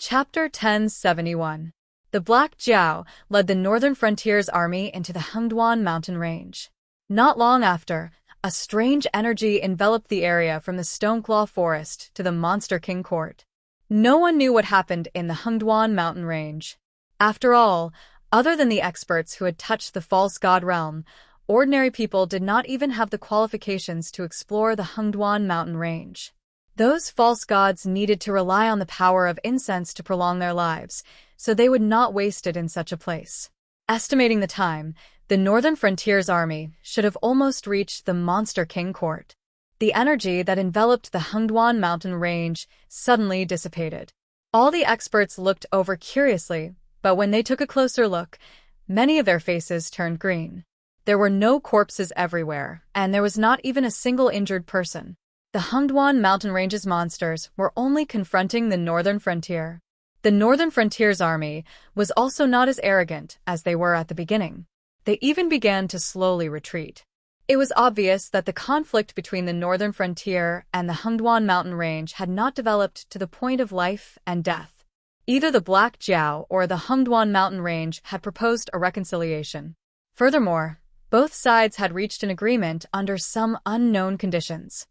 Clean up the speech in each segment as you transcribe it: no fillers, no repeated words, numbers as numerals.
Chapter 1071. The Black Jiao led the Northern Frontier's army into the Hengduan mountain range. Not long after, a strange energy enveloped the area from the Stoneclaw Forest to the Monster King Court. No one knew what happened in the Hengduan mountain range. After all, other than the experts who had touched the false god realm, ordinary people did not even have the qualifications to explore the Hengduan mountain range. Those false gods needed to rely on the power of incense to prolong their lives, so they would not waste it in such a place. Estimating the time, the Northern Frontier's army should have almost reached the Monster King Court. The energy that enveloped the Hengduan mountain range suddenly dissipated. All the experts looked over curiously, but when they took a closer look, many of their faces turned green. There were no corpses everywhere, and there was not even a single injured person. The Hengduan mountain range's monsters were only confronting the Northern Frontier. The Northern Frontier's army was also not as arrogant as they were at the beginning. They even began to slowly retreat. It was obvious that the conflict between the Northern Frontier and the Hengduan mountain range had not developed to the point of life and death. Either the Black Jiao or the Hengduan mountain range had proposed a reconciliation. Furthermore, both sides had reached an agreement under some unknown conditions.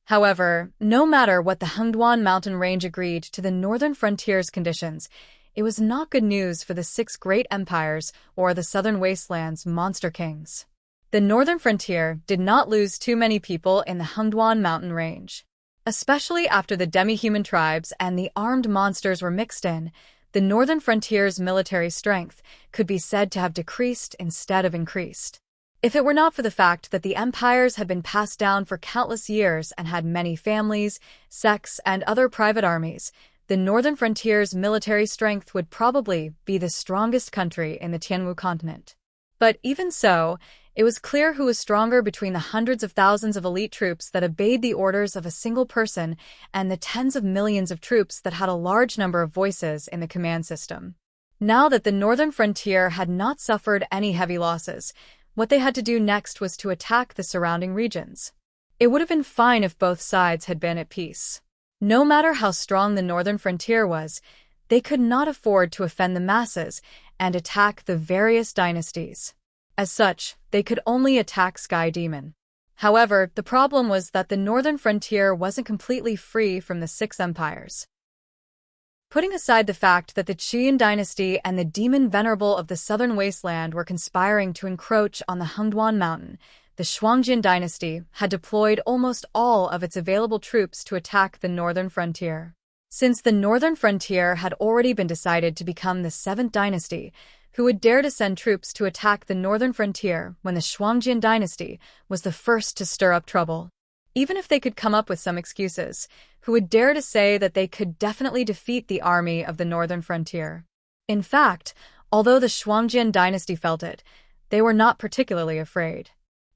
However, no matter what the Hengduan mountain range agreed to the Northern Frontier's conditions, it was not good news for the six great empires or the Southern Wasteland's monster kings. The Northern Frontier did not lose too many people in the Hengduan mountain range. Especially after the demi-human tribes and the armed monsters were mixed in, the Northern Frontier's military strength could be said to have decreased instead of increased. If it were not for the fact that the empires had been passed down for countless years and had many families, sects, and other private armies, the Northern Frontier's military strength would probably be the strongest country in the Tianwu continent. But even so, it was clear who was stronger between the hundreds of thousands of elite troops that obeyed the orders of a single person and the tens of millions of troops that had a large number of voices in the command system. Now that the Northern Frontier had not suffered any heavy losses, what they had to do next was to attack the surrounding regions. It would have been fine if both sides had been at peace. No matter how strong the Northern Frontier was, they could not afford to offend the masses and attack the various dynasties. As such, they could only attack Sky Demon. However, the problem was that the Northern Frontier wasn't completely free from the six empires. Putting aside the fact that the Qian dynasty and the demon venerable of the southern wasteland were conspiring to encroach on the Hengduan mountain, the Shuangjian dynasty had deployed almost all of its available troops to attack the Northern Frontier. Since the Northern Frontier had already been decided to become the seventh dynasty, who would dare to send troops to attack the Northern Frontier when the Shuangjian dynasty was the first to stir up trouble? Even if they could come up with some excuses, who would dare to say that they could definitely defeat the army of the Northern Frontier? In fact, although the Shuangjian dynasty felt it, they were not particularly afraid.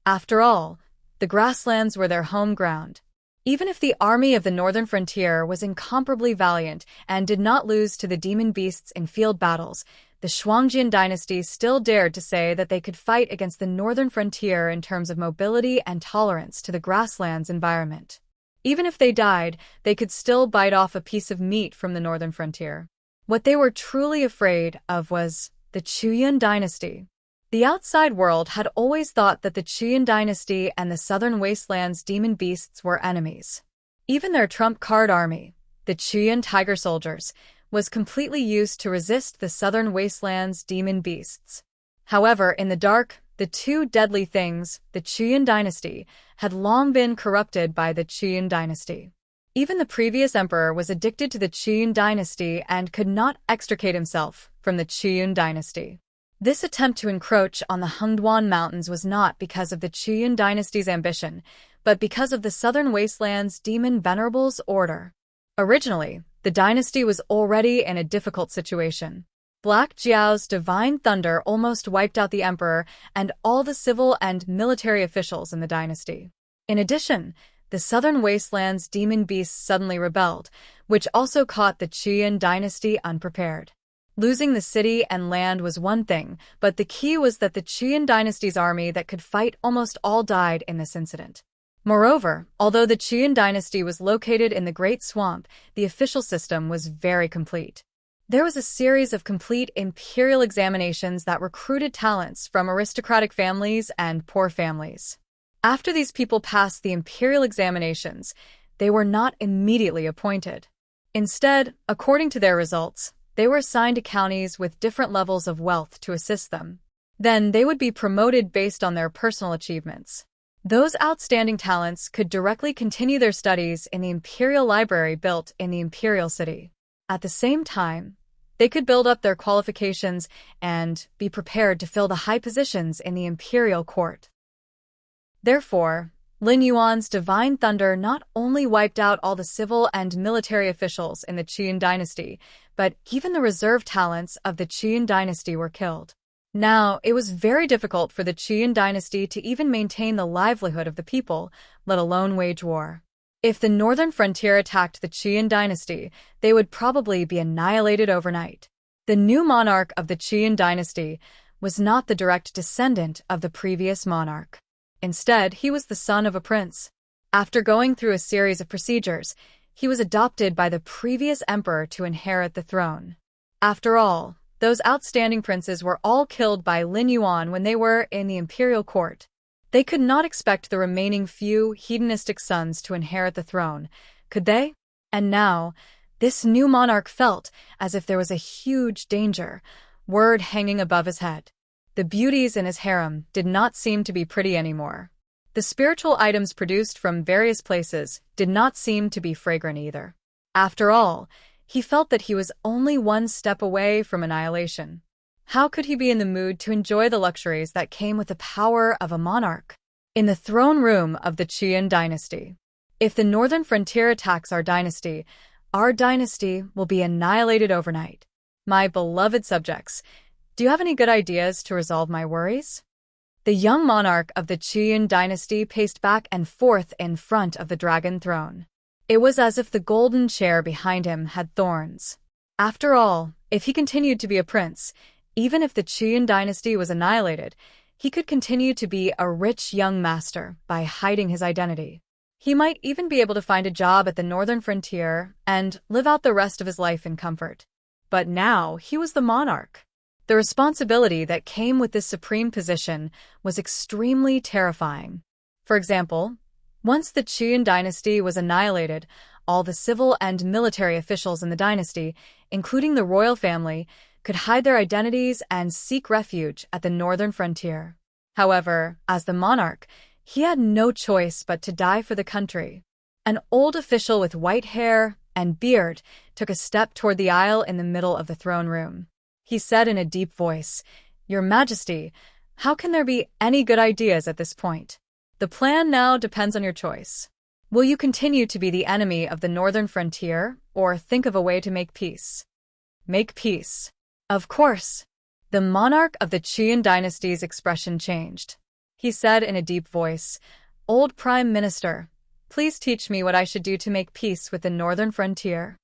After all, the grasslands were their home ground. Even if the army of the Northern Frontier was incomparably valiant and did not lose to the demon beasts in field battles, the Shuangjian dynasty still dared to say that they could fight against the Northern Frontier in terms of mobility and tolerance to the grasslands environment. Even if they died, they could still bite off a piece of meat from the Northern Frontier. What they were truly afraid of was the Qian dynasty. The outside world had always thought that the Qian dynasty and the Southern Wasteland's demon beasts were enemies. Even their trump card army, the Qian tiger soldiers, was completely used to resist the Southern Wasteland's demon beasts. However, in the dark, the two deadly things, the Qian dynasty, had long been corrupted by the Qian dynasty. Even the previous emperor was addicted to the Qian dynasty and could not extricate himself from the Qian dynasty. This attempt to encroach on the Hengduan mountains was not because of the Qian dynasty's ambition, but because of the Southern Wasteland's demon venerable's order. Originally, the dynasty was already in a difficult situation. Black Jiao's divine thunder almost wiped out the emperor and all the civil and military officials in the dynasty. In addition, the Southern Wasteland's demon beasts suddenly rebelled, which also caught the Qian dynasty unprepared. Losing the city and land was one thing, but the key was that the Qian dynasty's army that could fight almost all died in this incident. Moreover, although the Qian dynasty was located in the Great Swamp, the official system was very complete. There was a series of complete imperial examinations that recruited talents from aristocratic families and poor families. After these people passed the imperial examinations, they were not immediately appointed. Instead, according to their results, they were assigned to counties with different levels of wealth to assist them. Then they would be promoted based on their personal achievements. Those outstanding talents could directly continue their studies in the imperial library built in the imperial city. At the same time, they could build up their qualifications and be prepared to fill the high positions in the imperial court. Therefore, Lin Yuan's divine thunder not only wiped out all the civil and military officials in the Qian dynasty, but even the reserve talents of the Qian dynasty were killed. Now, it was very difficult for the Qian dynasty to even maintain the livelihood of the people, let alone wage war. If the northern frontier attacked the Qian dynasty, they would probably be annihilated overnight. The new monarch of the Qian dynasty was not the direct descendant of the previous monarch. Instead, he was the son of a prince. After going through a series of procedures, he was adopted by the previous emperor to inherit the throne. After all, those outstanding princes were all killed by Lin Yuan when they were in the imperial court. They could not expect the remaining few hedonistic sons to inherit the throne, could they? And now, this new monarch felt as if there was a huge danger, word hanging above his head. The beauties in his harem did not seem to be pretty anymore. The spiritual items produced from various places did not seem to be fragrant either. After all, he felt that he was only one step away from annihilation. How could he be in the mood to enjoy the luxuries that came with the power of a monarch? In the throne room of the Qian dynasty. If the northern frontier attacks our dynasty will be annihilated overnight. My beloved subjects, do you have any good ideas to resolve my worries? The young monarch of the Qian dynasty paced back and forth in front of the dragon throne. It was as if the golden chair behind him had thorns. After all, if he continued to be a prince, even if the Qian dynasty was annihilated, he could continue to be a rich young master by hiding his identity. He might even be able to find a job at the northern frontier and live out the rest of his life in comfort. But now he was the monarch. The responsibility that came with this supreme position was extremely terrifying. For example, once the Qian dynasty was annihilated, all the civil and military officials in the dynasty, including the royal family, could hide their identities and seek refuge at the northern frontier. However, as the monarch, he had no choice but to die for the country. An old official with white hair and beard took a step toward the aisle in the middle of the throne room. He said in a deep voice, "Your Majesty, how can there be any good ideas at this point? The plan now depends on your choice. Will you continue to be the enemy of the northern frontier, or think of a way to make peace?" Make peace. Of course. The monarch of the Qian dynasty's expression changed. He said in a deep voice, "Old Prime Minister, please teach me what I should do to make peace with the northern frontier."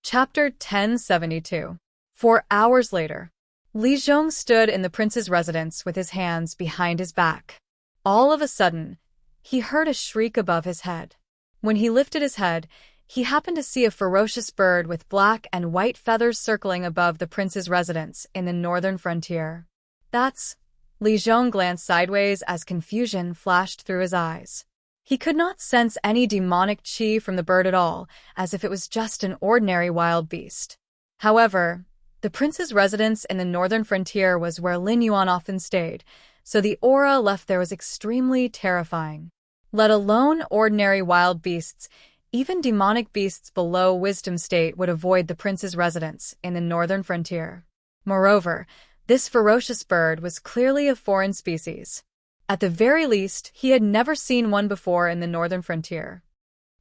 Chapter 1072. 4 hours later, Li Zhong stood in the prince's residence with his hands behind his back. All of a sudden, he heard a shriek above his head. When he lifted his head, he happened to see a ferocious bird with black and white feathers circling above the prince's residence in the northern frontier. "That's..." Li Zhong glanced sideways as confusion flashed through his eyes. He could not sense any demonic qi from the bird at all, as if it was just an ordinary wild beast. However, the prince's residence in the northern frontier was where Lin Yuan often stayed, so the aura left there was extremely terrifying. Let alone ordinary wild beasts, even demonic beasts below wisdom state would avoid the prince's residence in the northern frontier. Moreover, this ferocious bird was clearly a foreign species. At the very least, he had never seen one before in the northern frontier.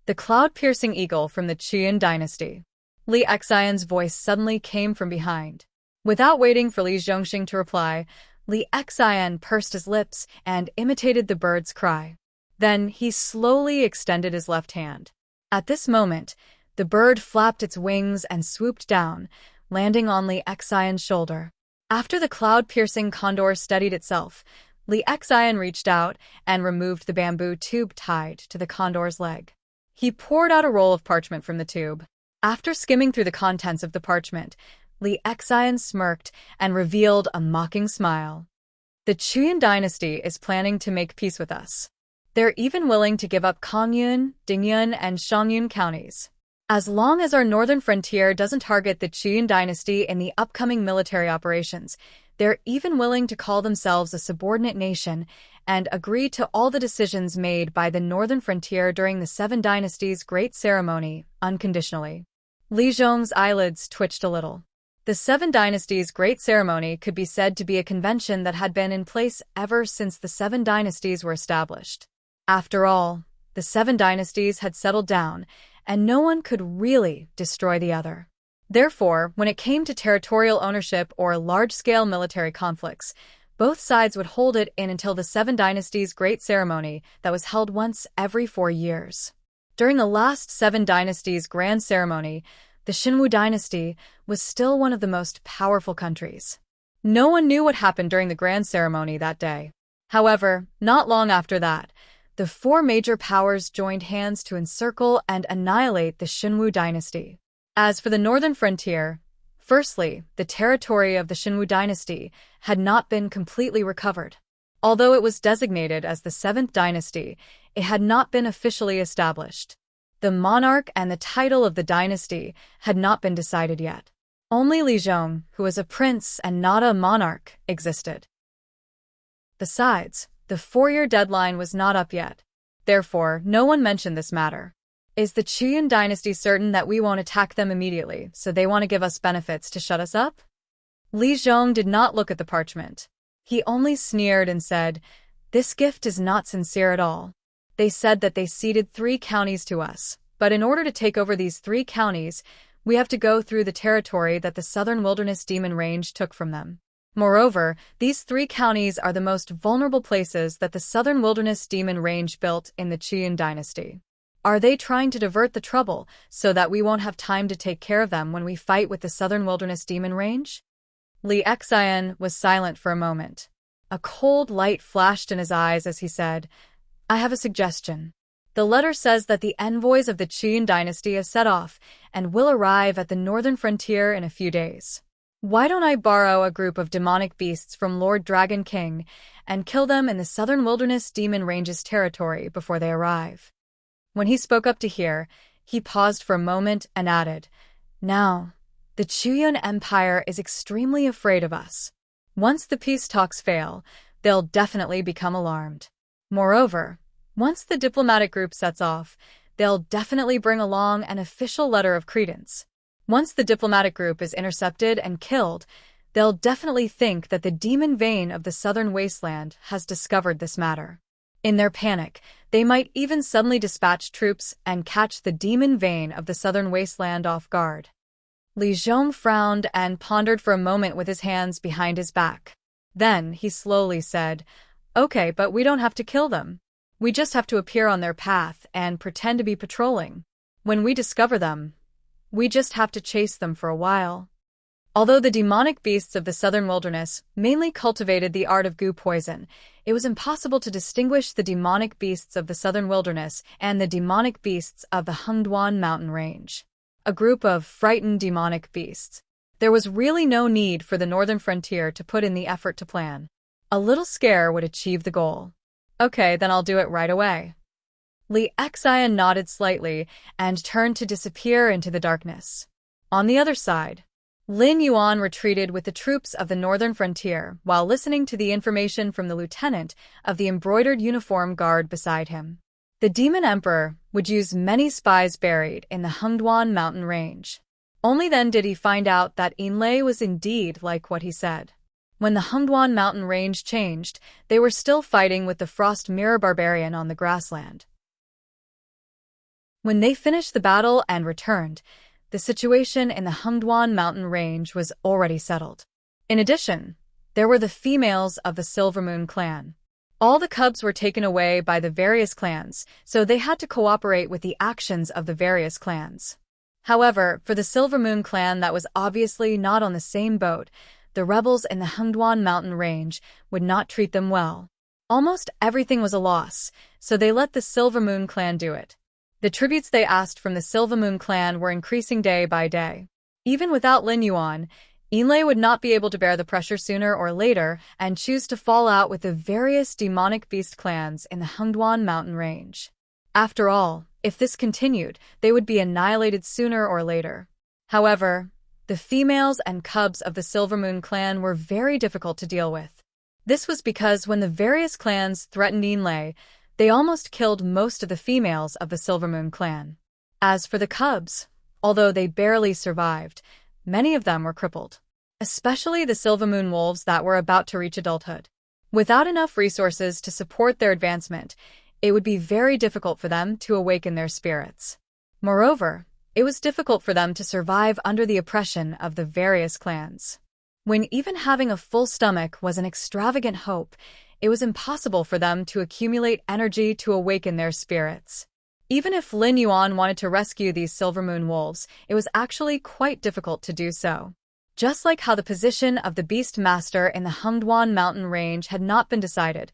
The cloud-piercing eagle from the Qian dynasty. Li Xian's voice suddenly came from behind. Without waiting for Li Zhongxing to reply, Li Xian pursed his lips and imitated the bird's cry. Then he slowly extended his left hand. At this moment, the bird flapped its wings and swooped down, landing on Li Xian's shoulder. After the cloud-piercing condor steadied itself, Li Xian reached out and removed the bamboo tube tied to the condor's leg. He poured out a roll of parchment from the tube. After skimming through the contents of the parchment, Li Xian smirked and revealed a mocking smile. The Chuyan dynasty is planning to make peace with us. They're even willing to give up Kangyun, Dingyun, and Shangyun counties. As long as our northern frontier doesn't target the Chuyan dynasty in the upcoming military operations, they're even willing to call themselves a subordinate nation and agree to all the decisions made by the northern frontier during the Seven Dynasties' Great Ceremony, unconditionally. Li Zhong's eyelids twitched a little. The Seven Dynasties' Great Ceremony could be said to be a convention that had been in place ever since the Seven Dynasties were established. After all, the Seven Dynasties had settled down, and no one could really destroy the other. Therefore, when it came to territorial ownership or large-scale military conflicts, both sides would hold it in until the Seven Dynasties' Great Ceremony that was held once every 4 years. During the last Seven Dynasties' Grand Ceremony, the Xinwu dynasty was still one of the most powerful countries. No one knew what happened during the Grand Ceremony that day. However, not long after that, the 4 major powers joined hands to encircle and annihilate the Xinwu dynasty. As for the northern frontier, firstly, the territory of the Xinwu dynasty had not been completely recovered. Although it was designated as the 7th dynasty, it had not been officially established. The monarch and the title of the dynasty had not been decided yet. Only Li Zhong, who was a prince and not a monarch, existed. Besides, the 4-year deadline was not up yet. Therefore, no one mentioned this matter. Is the Chuyan dynasty certain that we won't attack them immediately, so they want to give us benefits to shut us up? Li Zhong did not look at the parchment. He only sneered and said, "This gift is not sincere at all. They said that they ceded 3 counties to us, but in order to take over these 3 counties, we have to go through the territory that the Southern Wilderness Demon Range took from them. Moreover, these 3 counties are the most vulnerable places that the Southern Wilderness Demon Range built in the Chuyan dynasty. Are they trying to divert the trouble so that we won't have time to take care of them when we fight with the Southern Wilderness Demon Range?" Li Xian was silent for a moment. A cold light flashed in his eyes as he said, "I have a suggestion. The letter says that the envoys of the Chuyan dynasty have set off and will arrive at the northern frontier in a few days. Why don't I borrow a group of demonic beasts from Lord Dragon King and kill them in the Southern Wilderness Demon Range's territory before they arrive?" When he spoke up to hear, he paused for a moment and added, "Now, the Chuyan Empire is extremely afraid of us. Once the peace talks fail, they'll definitely become alarmed. Moreover, once the diplomatic group sets off, they'll definitely bring along an official letter of credence. Once the diplomatic group is intercepted and killed, they'll definitely think that the demon vein of the southern wasteland has discovered this matter. In their panic, they might even suddenly dispatch troops and catch the demon vein of the southern wasteland off guard." Li Zhong frowned and pondered for a moment with his hands behind his back. Then he slowly said, "Okay, but we don't have to kill them. We just have to appear on their path and pretend to be patrolling. When we discover them, we just have to chase them for a while." Although the demonic beasts of the southern wilderness mainly cultivated the art of goo poison, it was impossible to distinguish the demonic beasts of the southern wilderness and the demonic beasts of the Hengduan mountain range. A group of frightened demonic beasts. There was really no need for the northern frontier to put in the effort to plan. A little scare would achieve the goal. "Okay, then I'll do it right away." Li Xian nodded slightly and turned to disappear into the darkness. On the other side, Lin Yuan retreated with the troops of the northern frontier while listening to the information from the lieutenant of the embroidered uniform guard beside him. The Demon Emperor would use many spies buried in the Hengduan mountain range. Only then did he find out that Yinlei was indeed like what he said. When the Hengduan mountain range changed, they were still fighting with the Frost Mirror Barbarian on the grassland. When they finished the battle and returned, the situation in the Hengduan mountain range was already settled. In addition, there were the females of the Silver Moon clan. All the cubs were taken away by the various clans, so they had to cooperate with the actions of the various clans. However, for the Silver Moon clan that was obviously not on the same boat, the rebels in the Hengduan mountain range would not treat them well. Almost everything was a loss, so they let the Silver Moon clan do it. The tributes they asked from the Silvermoon clan were increasing day by day. Even without Lin Yuan, Yinlei would not be able to bear the pressure sooner or later and choose to fall out with the various demonic beast clans in the Hengduan mountain range. After all, if this continued, they would be annihilated sooner or later. However, the females and cubs of the Silvermoon clan were very difficult to deal with. This was because when the various clans threatened Yinlei, they almost killed most of the females of the Silvermoon clan. As for the cubs, although they barely survived, many of them were crippled, especially the Silvermoon wolves that were about to reach adulthood. Without enough resources to support their advancement, it would be very difficult for them to awaken their spirits. Moreover, it was difficult for them to survive under the oppression of the various clans. When even having a full stomach was an extravagant hope, it was impossible for them to accumulate energy to awaken their spirits. Even if Lin Yuan wanted to rescue these Silvermoon wolves, it was actually quite difficult to do so. Just like how the position of the Beast Master in the Hengduan mountain range had not been decided,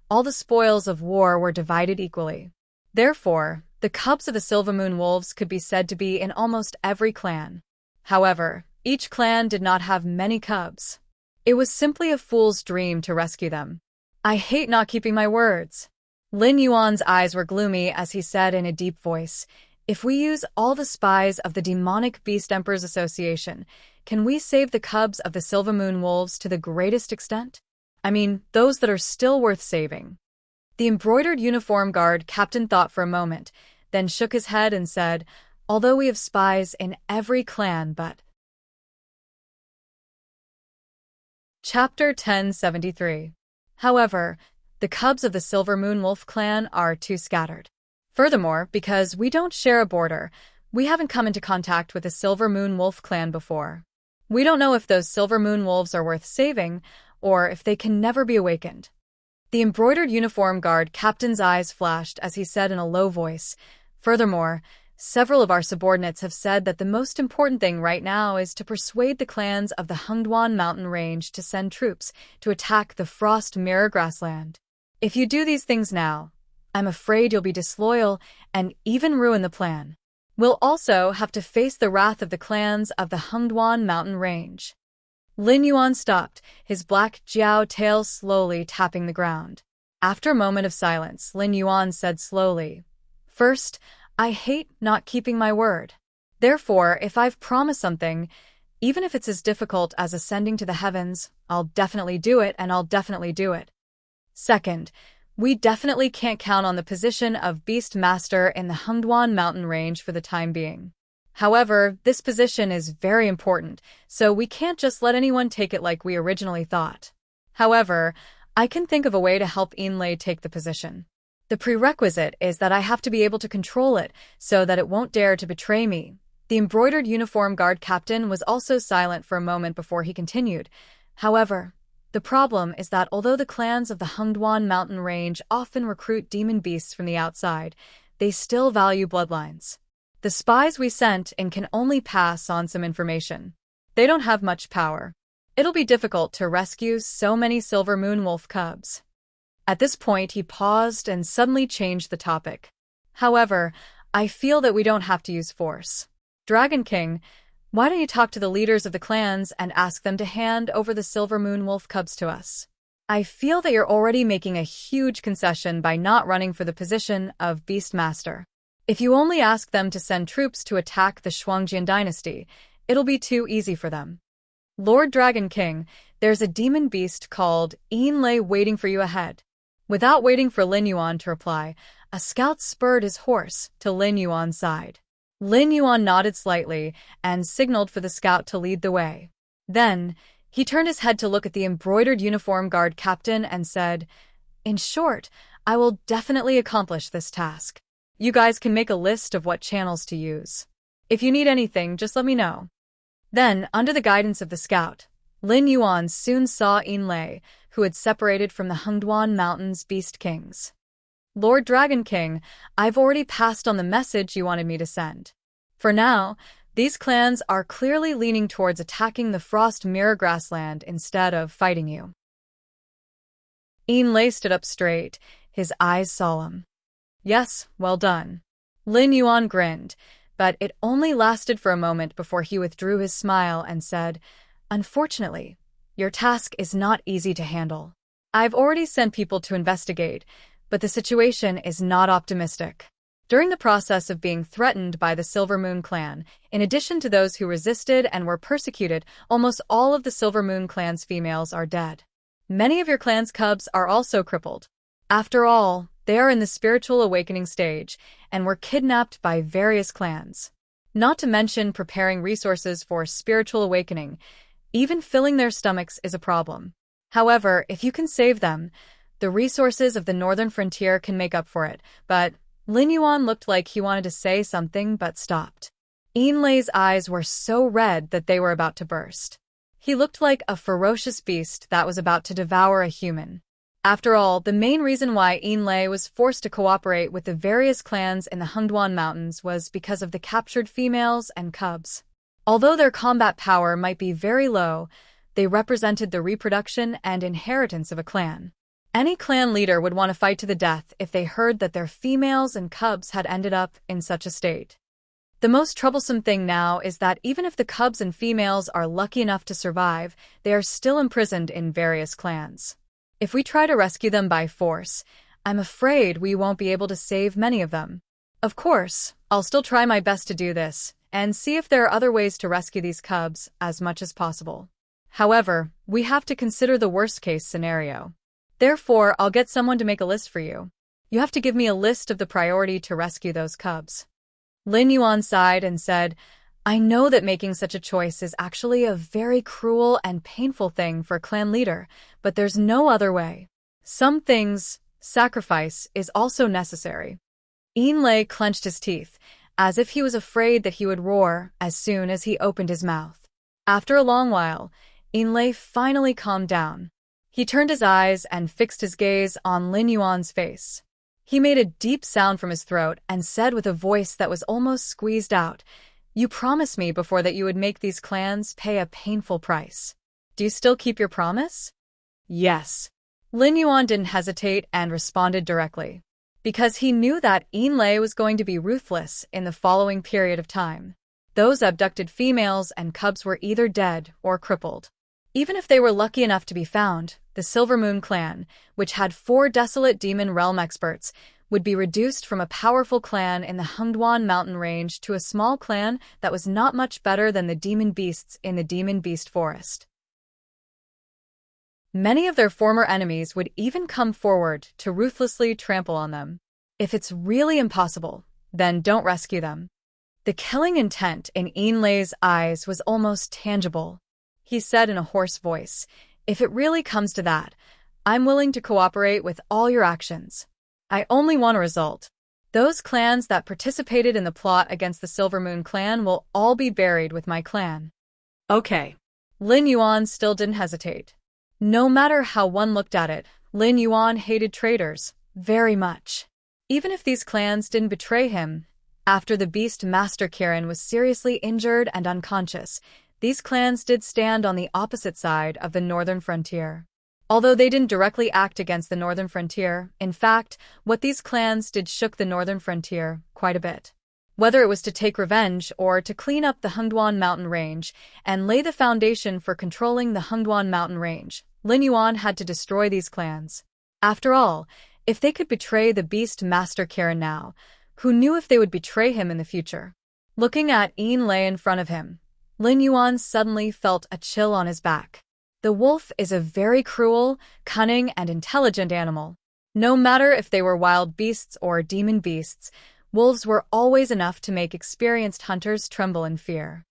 all the spoils of war were divided equally. Therefore, the cubs of the Silvermoon wolves could be said to be in almost every clan. However, each clan did not have many cubs. It was simply a fool's dream to rescue them. I hate not keeping my words. Lin Yuan's eyes were gloomy as he said in a deep voice, "If we use all the spies of the Demonic Beast Emperors Association, can we save the cubs of the Silvermoon wolves to the greatest extent? I mean, those that are still worth saving." The embroidered uniform guard captain thought for a moment, then shook his head and said, "Although we have spies in every clan but—" Chapter 1073. However, the cubs of the Silvermoon Wolf clan are too scattered. Furthermore, because we don't share a border, we haven't come into contact with the Silvermoon Wolf clan before. We don't know if those Silvermoon wolves are worth saving, or if they can never be awakened. The embroidered uniform guard captain's eyes flashed as he said in a low voice, "Furthermore, several of our subordinates have said that the most important thing right now is to persuade the clans of the Hengduan mountain range to send troops to attack the Frost Mirror Grassland. If you do these things now, I'm afraid you'll be disloyal and even ruin the plan. We'll also have to face the wrath of the clans of the Hengduan mountain range." Lin Yuan stopped, his black jiao tail slowly tapping the ground. After a moment of silence, Lin Yuan said slowly, "First, I hate not keeping my word. Therefore, if I've promised something, even if it's as difficult as ascending to the heavens, I'll definitely do it and I'll definitely do it. Second, we definitely can't count on the position of Beast Master in the Hengduan mountain range for the time being. However, this position is very important, so we can't just let anyone take it like we originally thought. However, I can think of a way to help Yinlei take the position. The prerequisite is that I have to be able to control it so that it won't dare to betray me." The embroidered uniform guard captain was also silent for a moment before he continued. "However, the problem is that although the clans of the Hengduan mountain range often recruit demon beasts from the outside, they still value bloodlines. The spies we sent in can only pass on some information. They don't have much power. It'll be difficult to rescue so many Silvermoon wolf cubs." At this point, he paused and suddenly changed the topic. "However, I feel that we don't have to use force. Dragon King, why don't you talk to the leaders of the clans and ask them to hand over the Silvermoon wolf cubs to us? I feel that you're already making a huge concession by not running for the position of Beast Master. If you only ask them to send troops to attack the Shuangjian dynasty, it'll be too easy for them. Lord Dragon King, there's a demon beast called Yinlei waiting for you ahead." Without waiting for Lin Yuan to reply, a scout spurred his horse to Lin Yuan's side. Lin Yuan nodded slightly and signaled for the scout to lead the way. Then, he turned his head to look at the embroidered uniform guard captain and said, "In short, I will definitely accomplish this task. You guys can make a list of what channels to use. If you need anything, just let me know." Then, under the guidance of the scout, Lin Yuan soon saw Yinlei, who had separated from the Hengduan Mountain's Beast Kings. "Lord Dragon King, I've already passed on the message you wanted me to send. For now, these clans are clearly leaning towards attacking the Frost Mirror Grassland instead of fighting you." Yinlei stood up straight, his eyes solemn. "Yes, well done. Lin Yuan grinned, but it only lasted for a moment before he withdrew his smile and said, "Unfortunately, your task is not easy to handle. I've already sent people to investigate, but the situation is not optimistic." During the process of being threatened by the Silver Moon clan, in addition to those who resisted and were persecuted, almost all of the Silver Moon clan's females are dead. Many of your clan's cubs are also crippled. After all, they are in the spiritual awakening stage and were kidnapped by various clans. Not to mention preparing resources for spiritual awakening, even filling their stomachs is a problem. However, if you can save them, the resources of the northern frontier can make up for it, but Lin Yuan looked like he wanted to say something but stopped. Enlei's eyes were so red that they were about to burst. He looked like a ferocious beast that was about to devour a human. After all, the main reason why Enlei was forced to cooperate with the various clans in the Hengduan Mountains was because of the captured females and cubs. Although their combat power might be very low, they represented the reproduction and inheritance of a clan. Any clan leader would want to fight to the death if they heard that their females and cubs had ended up in such a state. The most troublesome thing now is that even if the cubs and females are lucky enough to survive, they are still imprisoned in various clans. If we try to rescue them by force, I'm afraid we won't be able to save many of them. Of course, I'll still try my best to do this, and see if there are other ways to rescue these cubs as much as possible. However, we have to consider the worst-case scenario. Therefore, I'll get someone to make a list for you. You have to give me a list of the priority to rescue those cubs. Lin Yuan sighed and said, "I know that making such a choice is actually a very cruel and painful thing for a clan leader, but there's no other way. Some things, sacrifice, is also necessary." Enlei clenched his teeth, as if he was afraid that he would roar as soon as he opened his mouth. After a long while, Enlei finally calmed down. He turned his eyes and fixed his gaze on Lin Yuan's face. He made a deep sound from his throat and said with a voice that was almost squeezed out, "You promised me before that you would make these clans pay a painful price. Do you still keep your promise?" "Yes." Lin Yuan didn't hesitate and responded directly, because he knew that Enlei was going to be ruthless in the following period of time. Those abducted females and cubs were either dead or crippled. Even if they were lucky enough to be found, the Silver Moon clan, which had 4 desolate demon realm experts, would be reduced from a powerful clan in the Hengduan mountain range to a small clan that was not much better than the demon beasts in the demon beast forest. Many of their former enemies would even come forward to ruthlessly trample on them. If it's really impossible, then don't rescue them. The killing intent in Enlei's eyes was almost tangible. He said in a hoarse voice, "If it really comes to that, I'm willing to cooperate with all your actions. I only want a result. Those clans that participated in the plot against the Silver Moon clan will all be buried with my clan." "Okay." Lin Yuan still didn't hesitate. No matter how one looked at it, Lin Yuan hated traitors very much. Even if these clans didn't betray him, after the Beast Master Kirin was seriously injured and unconscious, these clans did stand on the opposite side of the northern frontier. Although they didn't directly act against the northern frontier, in fact, what these clans did shook the northern frontier quite a bit. Whether it was to take revenge or to clean up the Hengduan mountain range and lay the foundation for controlling the Hengduan mountain range, Lin Yuan had to destroy these clans. After all, if they could betray the Beast Master Kirin now, who knew if they would betray him in the future? Looking at Enlei in front of him, Lin Yuan suddenly felt a chill on his back. The wolf is a very cruel, cunning, and intelligent animal. No matter if they were wild beasts or demon beasts, wolves were always enough to make experienced hunters tremble in fear.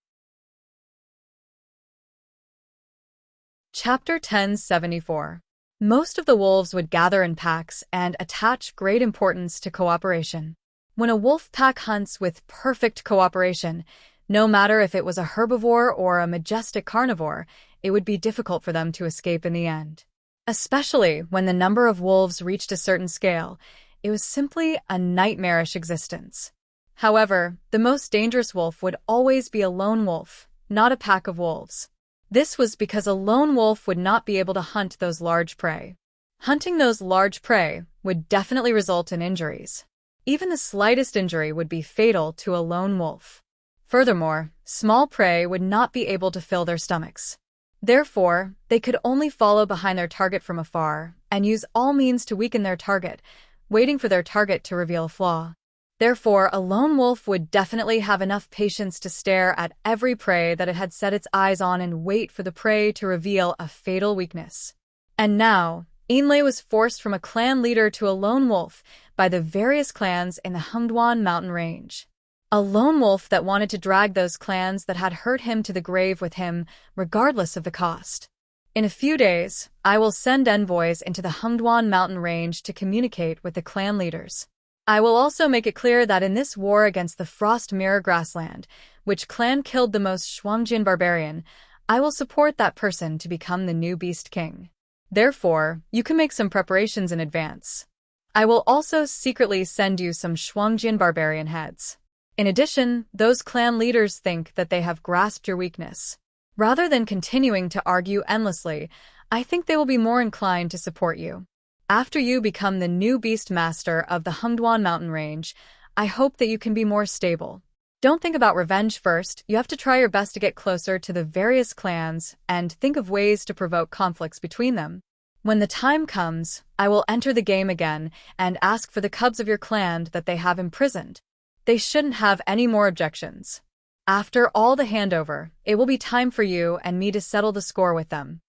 Chapter 1074. Most of the wolves would gather in packs and attach great importance to cooperation. When a wolf pack hunts with perfect cooperation, no matter if it was a herbivore or a majestic carnivore, it would be difficult for them to escape in the end. Especially when the number of wolves reached a certain scale, it was simply a nightmarish existence. However, the most dangerous wolf would always be a lone wolf, not a pack of wolves. This was because a lone wolf would not be able to hunt those large prey. Hunting those large prey would definitely result in injuries. Even the slightest injury would be fatal to a lone wolf. Furthermore, small prey would not be able to fill their stomachs. Therefore, they could only follow behind their target from afar and use all means to weaken their target, waiting for their target to reveal a flaw. Therefore, a lone wolf would definitely have enough patience to stare at every prey that it had set its eyes on and wait for the prey to reveal a fatal weakness. And now, Ainlay was forced from a clan leader to a lone wolf by the various clans in the Hungduan mountain range. A lone wolf that wanted to drag those clans that had hurt him to the grave with him, regardless of the cost. In a few days, I will send envoys into the Hungduan mountain range to communicate with the clan leaders. I will also make it clear that in this war against the Frost Mirror Grassland, which clan killed the most Shuangjian barbarian, I will support that person to become the new Beast King. Therefore, you can make some preparations in advance. I will also secretly send you some Shuangjian barbarian heads. In addition, those clan leaders think that they have grasped your weakness. Rather than continuing to argue endlessly, I think they will be more inclined to support you. After you become the new Beast Master of the Hungduan mountain range, I hope that you can be more stable. Don't think about revenge first, you have to try your best to get closer to the various clans and think of ways to provoke conflicts between them. When the time comes, I will enter the game again and ask for the cubs of your clan that they have imprisoned. They shouldn't have any more objections. After all the handover, it will be time for you and me to settle the score with them.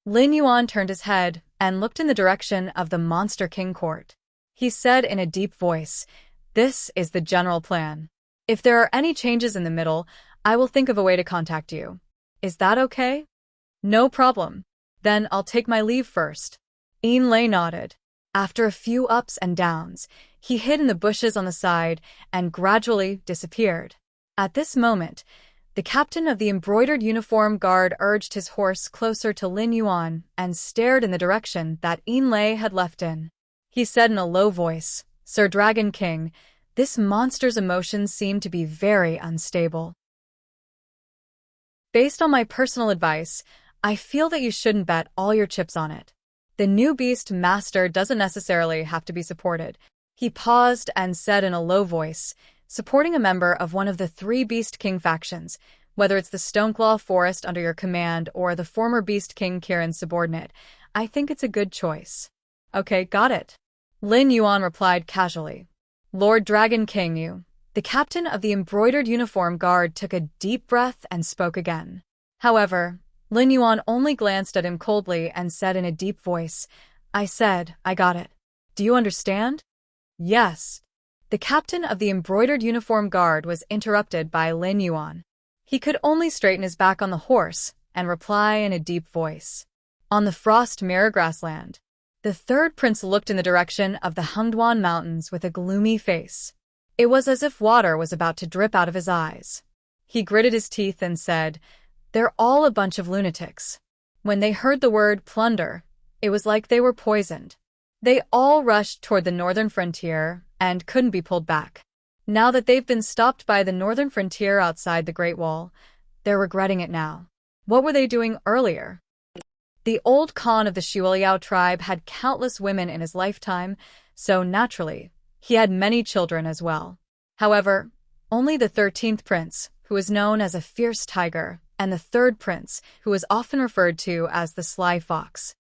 Lin Yuan turned his head and looked in the direction of the Monster King court. He said in a deep voice, "This is the general plan. If there are any changes in the middle, I will think of a way to contact you. Is that okay?" "No problem. Then I'll take my leave first." Ainlay nodded. After a few ups and downs, he hid in the bushes on the side and gradually disappeared. At this moment, the captain of the embroidered uniform guard urged his horse closer to Lin Yuan and stared in the direction that Ainlay had left in. He said in a low voice, "Sir Dragon King, this monster's emotions seem to be very unstable. Based on my personal advice, I feel that you shouldn't bet all your chips on it. The new Beast Master doesn't necessarily have to be supported." He paused and said in a low voice, "Supporting a member of one of the 3 Beast King factions, whether it's the Stoneclaw Forest under your command or the former Beast King Kirin's subordinate, I think it's a good choice." "Okay, got it." Lin Yuan replied casually. "Lord Dragon King, you." The captain of the embroidered uniform guard took a deep breath and spoke again. However, Lin Yuan only glanced at him coldly and said in a deep voice, "I said, I got it. Do you understand?" "Yes." The captain of the embroidered uniform guard was interrupted by Lin Yuan. He could only straighten his back on the horse and reply in a deep voice. On the Frost Mirror Grassland, the third prince looked in the direction of the Hungduan mountains with a gloomy face. It was as if water was about to drip out of his eyes. He gritted his teeth and said, "They're all a bunch of lunatics." When they heard the word plunder, it was like they were poisoned. They all rushed toward the northern frontier and couldn't be pulled back. Now that they've been stopped by the northern frontier outside the Great Wall, they're regretting it now. What were they doing earlier? The old Khan of the Shuiliao tribe had countless women in his lifetime, so naturally, he had many children as well. However, only the 13th prince, who was known as a fierce tiger, and the 3rd prince, who was often referred to as the sly fox.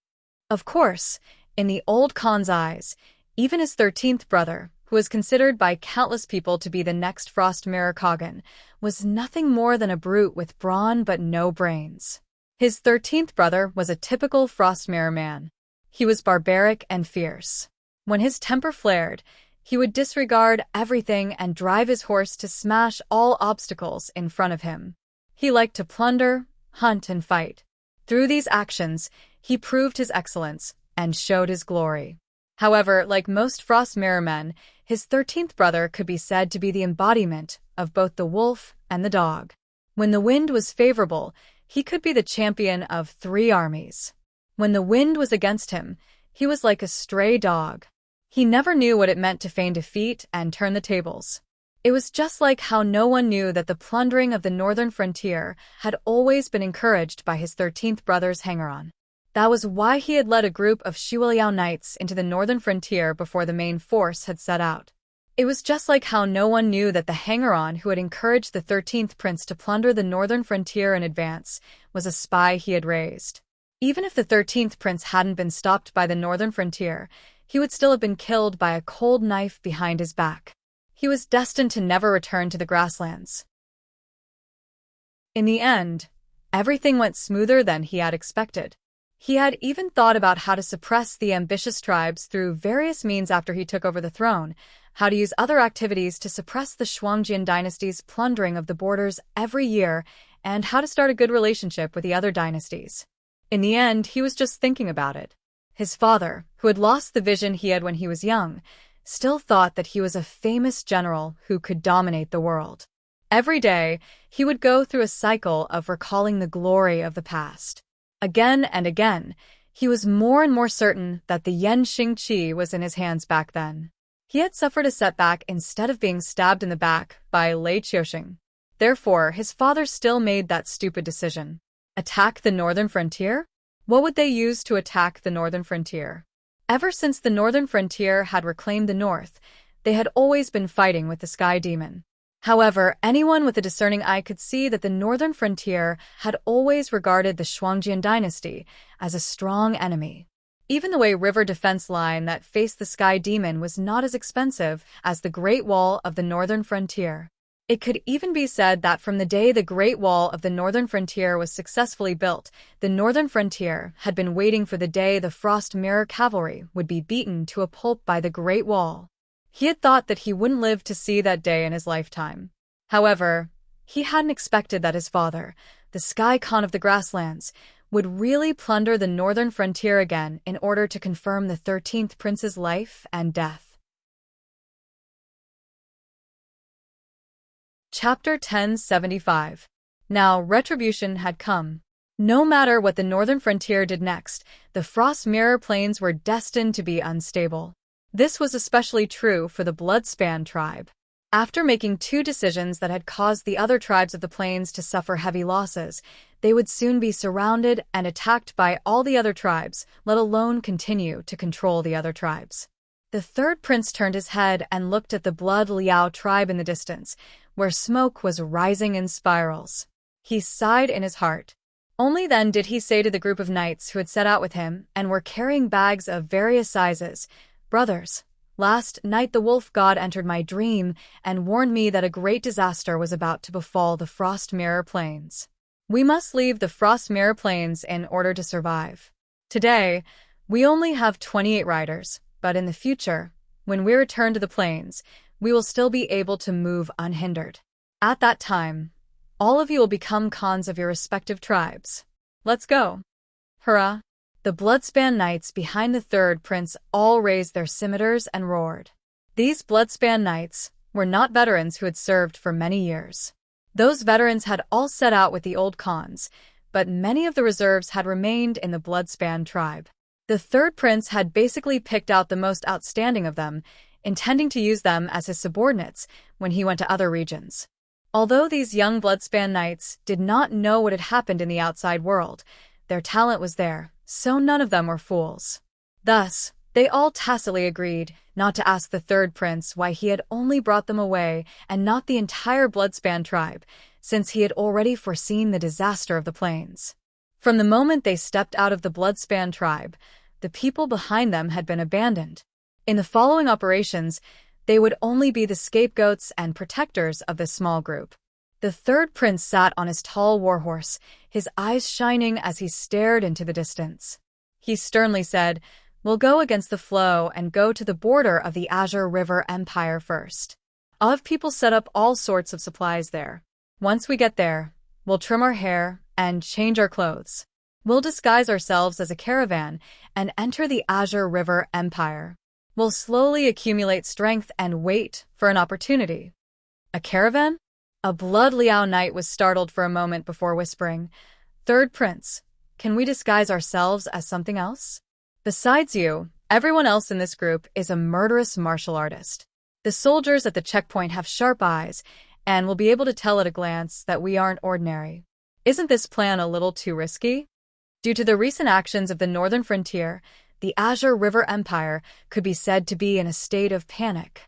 Of course, in the old Khan's eyes, even his 13th brother, who was considered by countless people to be the next Frost Mirror Khagan, was nothing more than a brute with brawn but no brains. His 13th brother was a typical Frost Mirror man. He was barbaric and fierce. When his temper flared, he would disregard everything and drive his horse to smash all obstacles in front of him. He liked to plunder, hunt, and fight. Through these actions, he proved his excellence and showed his glory. However, like most Frost Mirror men, his 13th brother could be said to be the embodiment of both the wolf and the dog. When the wind was favorable, he could be the champion of 3 armies. When the wind was against him, he was like a stray dog. He never knew what it meant to feign defeat and turn the tables. It was just like how no one knew that the plundering of the northern frontier had always been encouraged by his 13th brother's hanger-on. That was why he had led a group of Shuiliao knights into the northern frontier before the main force had set out. It was just like how no one knew that the hanger-on who had encouraged the 13th prince to plunder the northern frontier in advance was a spy he had raised. Even if the 13th prince hadn't been stopped by the northern frontier, he would still have been killed by a cold knife behind his back. He was destined to never return to the grasslands. In the end, everything went smoother than he had expected. He had even thought about how to suppress the ambitious tribes through various means after he took over the throne, how to use other activities to suppress the Shuangjian dynasty's plundering of the borders every year, and how to start a good relationship with the other dynasties. In the end, he was just thinking about it. His father, who had lost the vision he had when he was young, still thought that he was a famous general who could dominate the world. Every day, he would go through a cycle of recalling the glory of the past. Again and again, he was more and more certain that the Yan Xingqi was in his hands back then. He had suffered a setback instead of being stabbed in the back by Lei Qiuxing. Therefore, his father still made that stupid decision. Attack the northern frontier? What would they use to attack the northern frontier? Ever since the northern frontier had reclaimed the north, they had always been fighting with the Sky Demon. However, anyone with a discerning eye could see that the northern frontier had always regarded the Shuangjian dynasty as a strong enemy. Even the Wei River defense line that faced the Sky Demon was not as expensive as the Great Wall of the northern frontier. It could even be said that from the day the Great Wall of the northern frontier was successfully built, the northern frontier had been waiting for the day the Frost Mirror cavalry would be beaten to a pulp by the Great Wall. He had thought that he wouldn't live to see that day in his lifetime. However, he hadn't expected that his father, the Sky Khan of the Grasslands, would really plunder the northern frontier again in order to confirm the 13th prince's life and death. Chapter 1075. Now retribution had come. No matter what the northern frontier did next, the Frost Mirror Plains were destined to be unstable. This was especially true for the Bloodspan tribe. After making two decisions that had caused the other tribes of the plains to suffer heavy losses, they would soon be surrounded and attacked by all the other tribes, let alone continue to control the other tribes. The third prince turned his head and looked at the Blood Liao tribe in the distance, where smoke was rising in spirals. He sighed in his heart. Only then did he say to the group of knights who had set out with him and were carrying bags of various sizes, "Brothers, last night the wolf god entered my dream and warned me that a great disaster was about to befall the Frost Mirror Plains. We must leave the Frost Mirror Plains in order to survive. Today, we only have 28 riders, but in the future, when we return to the plains, we will still be able to move unhindered. At that time, all of you will become khans of your respective tribes. Let's go." Hurrah! The Bloodspan knights behind the third prince all raised their scimitars and roared. These Bloodspan knights were not veterans who had served for many years. Those veterans had all set out with the old khans, but many of the reserves had remained in the Bloodspan tribe. The third prince had basically picked out the most outstanding of them, intending to use them as his subordinates when he went to other regions. Although these young Bloodspan knights did not know what had happened in the outside world, their talent was there, so none of them were fools. Thus, they all tacitly agreed not to ask the third prince why he had only brought them away and not the entire Bloodspan tribe, since he had already foreseen the disaster of the plains. From the moment they stepped out of the Bloodspan tribe, the people behind them had been abandoned. In the following operations, they would only be the scapegoats and protectors of this small group. The third prince sat on his tall warhorse, his eyes shining as he stared into the distance. He sternly said, "We'll go against the flow and go to the border of the Azure River Empire first. I'll have people set up all sorts of supplies there. Once we get there, we'll trim our hair and change our clothes. We'll disguise ourselves as a caravan and enter the Azure River Empire. We'll slowly accumulate strength and wait for an opportunity." A caravan? A Blood Liao knight was startled for a moment before whispering, "Third prince, can we disguise ourselves as something else? Besides you, everyone else in this group is a murderous martial artist. The soldiers at the checkpoint have sharp eyes and will be able to tell at a glance that we aren't ordinary. Isn't this plan a little too risky?" Due to the recent actions of the northern frontier, the Azure River Empire could be said to be in a state of panic.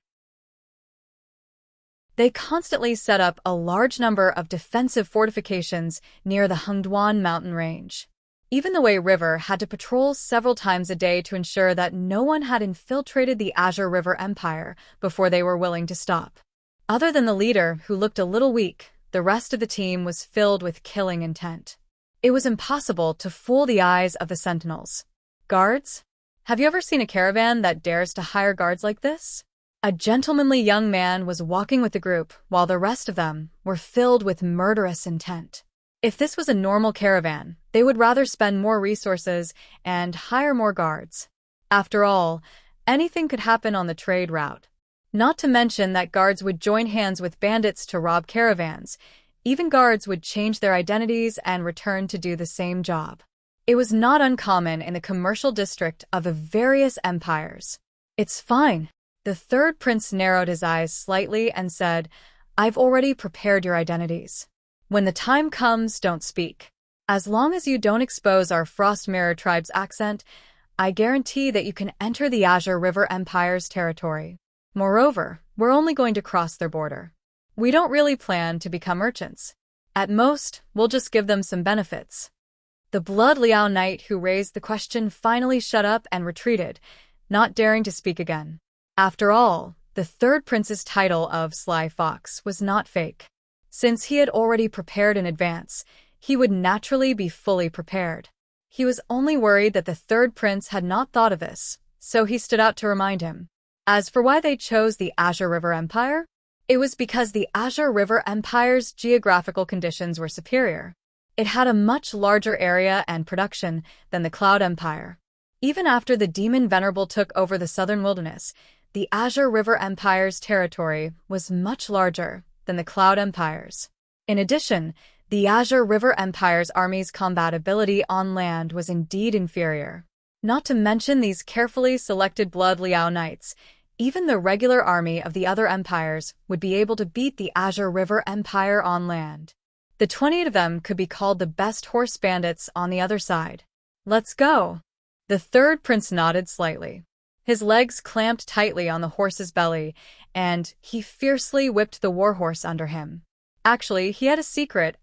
They constantly set up a large number of defensive fortifications near the Hengduan mountain range. Even the Wei River had to patrol several times a day to ensure that no one had infiltrated the Azure River Empire before they were willing to stop. Other than the leader, who looked a little weak, the rest of the team was filled with killing intent. It was impossible to fool the eyes of the sentinels. Guards? Have you ever seen a caravan that dares to hire guards like this? A gentlemanly young man was walking with the group, while the rest of them were filled with murderous intent. If this was a normal caravan, they would rather spend more resources and hire more guards. After all, anything could happen on the trade route. Not to mention that guards would join hands with bandits to rob caravans. Even guards would change their identities and return to do the same job. It was not uncommon in the commercial district of the various empires. "It's fine." The third prince narrowed his eyes slightly and said, "I've already prepared your identities. When the time comes, don't speak. As long as you don't expose our Frost Mirror tribe's accent, I guarantee that you can enter the Azure River Empire's territory. Moreover, we're only going to cross their border. We don't really plan to become merchants. At most, we'll just give them some benefits." The Blood Liao Knight who raised the question finally shut up and retreated, not daring to speak again. After all, the third prince's title of Sly Fox was not fake. Since he had already prepared in advance, he would naturally be fully prepared. He was only worried that the third prince had not thought of this, so he stood out to remind him. As for why they chose the Azure River Empire, it was because the Azure River Empire's geographical conditions were superior. It had a much larger area and production than the Cloud Empire. Even after the Demon Venerable took over the southern wilderness, the Azure River Empire's territory was much larger than the Cloud Empire's. In addition, the Azure River Empire's army's combat ability on land was indeed inferior. Not to mention these carefully selected Blood Liao Knights, even the regular army of the other empires would be able to beat the Azure River Empire on land. The 28 of them could be called the best horse bandits on the other side. "Let's go." The third prince nodded slightly. His legs clamped tightly on the horse's belly, and he fiercely whipped the warhorse under him. Actually, he had a secret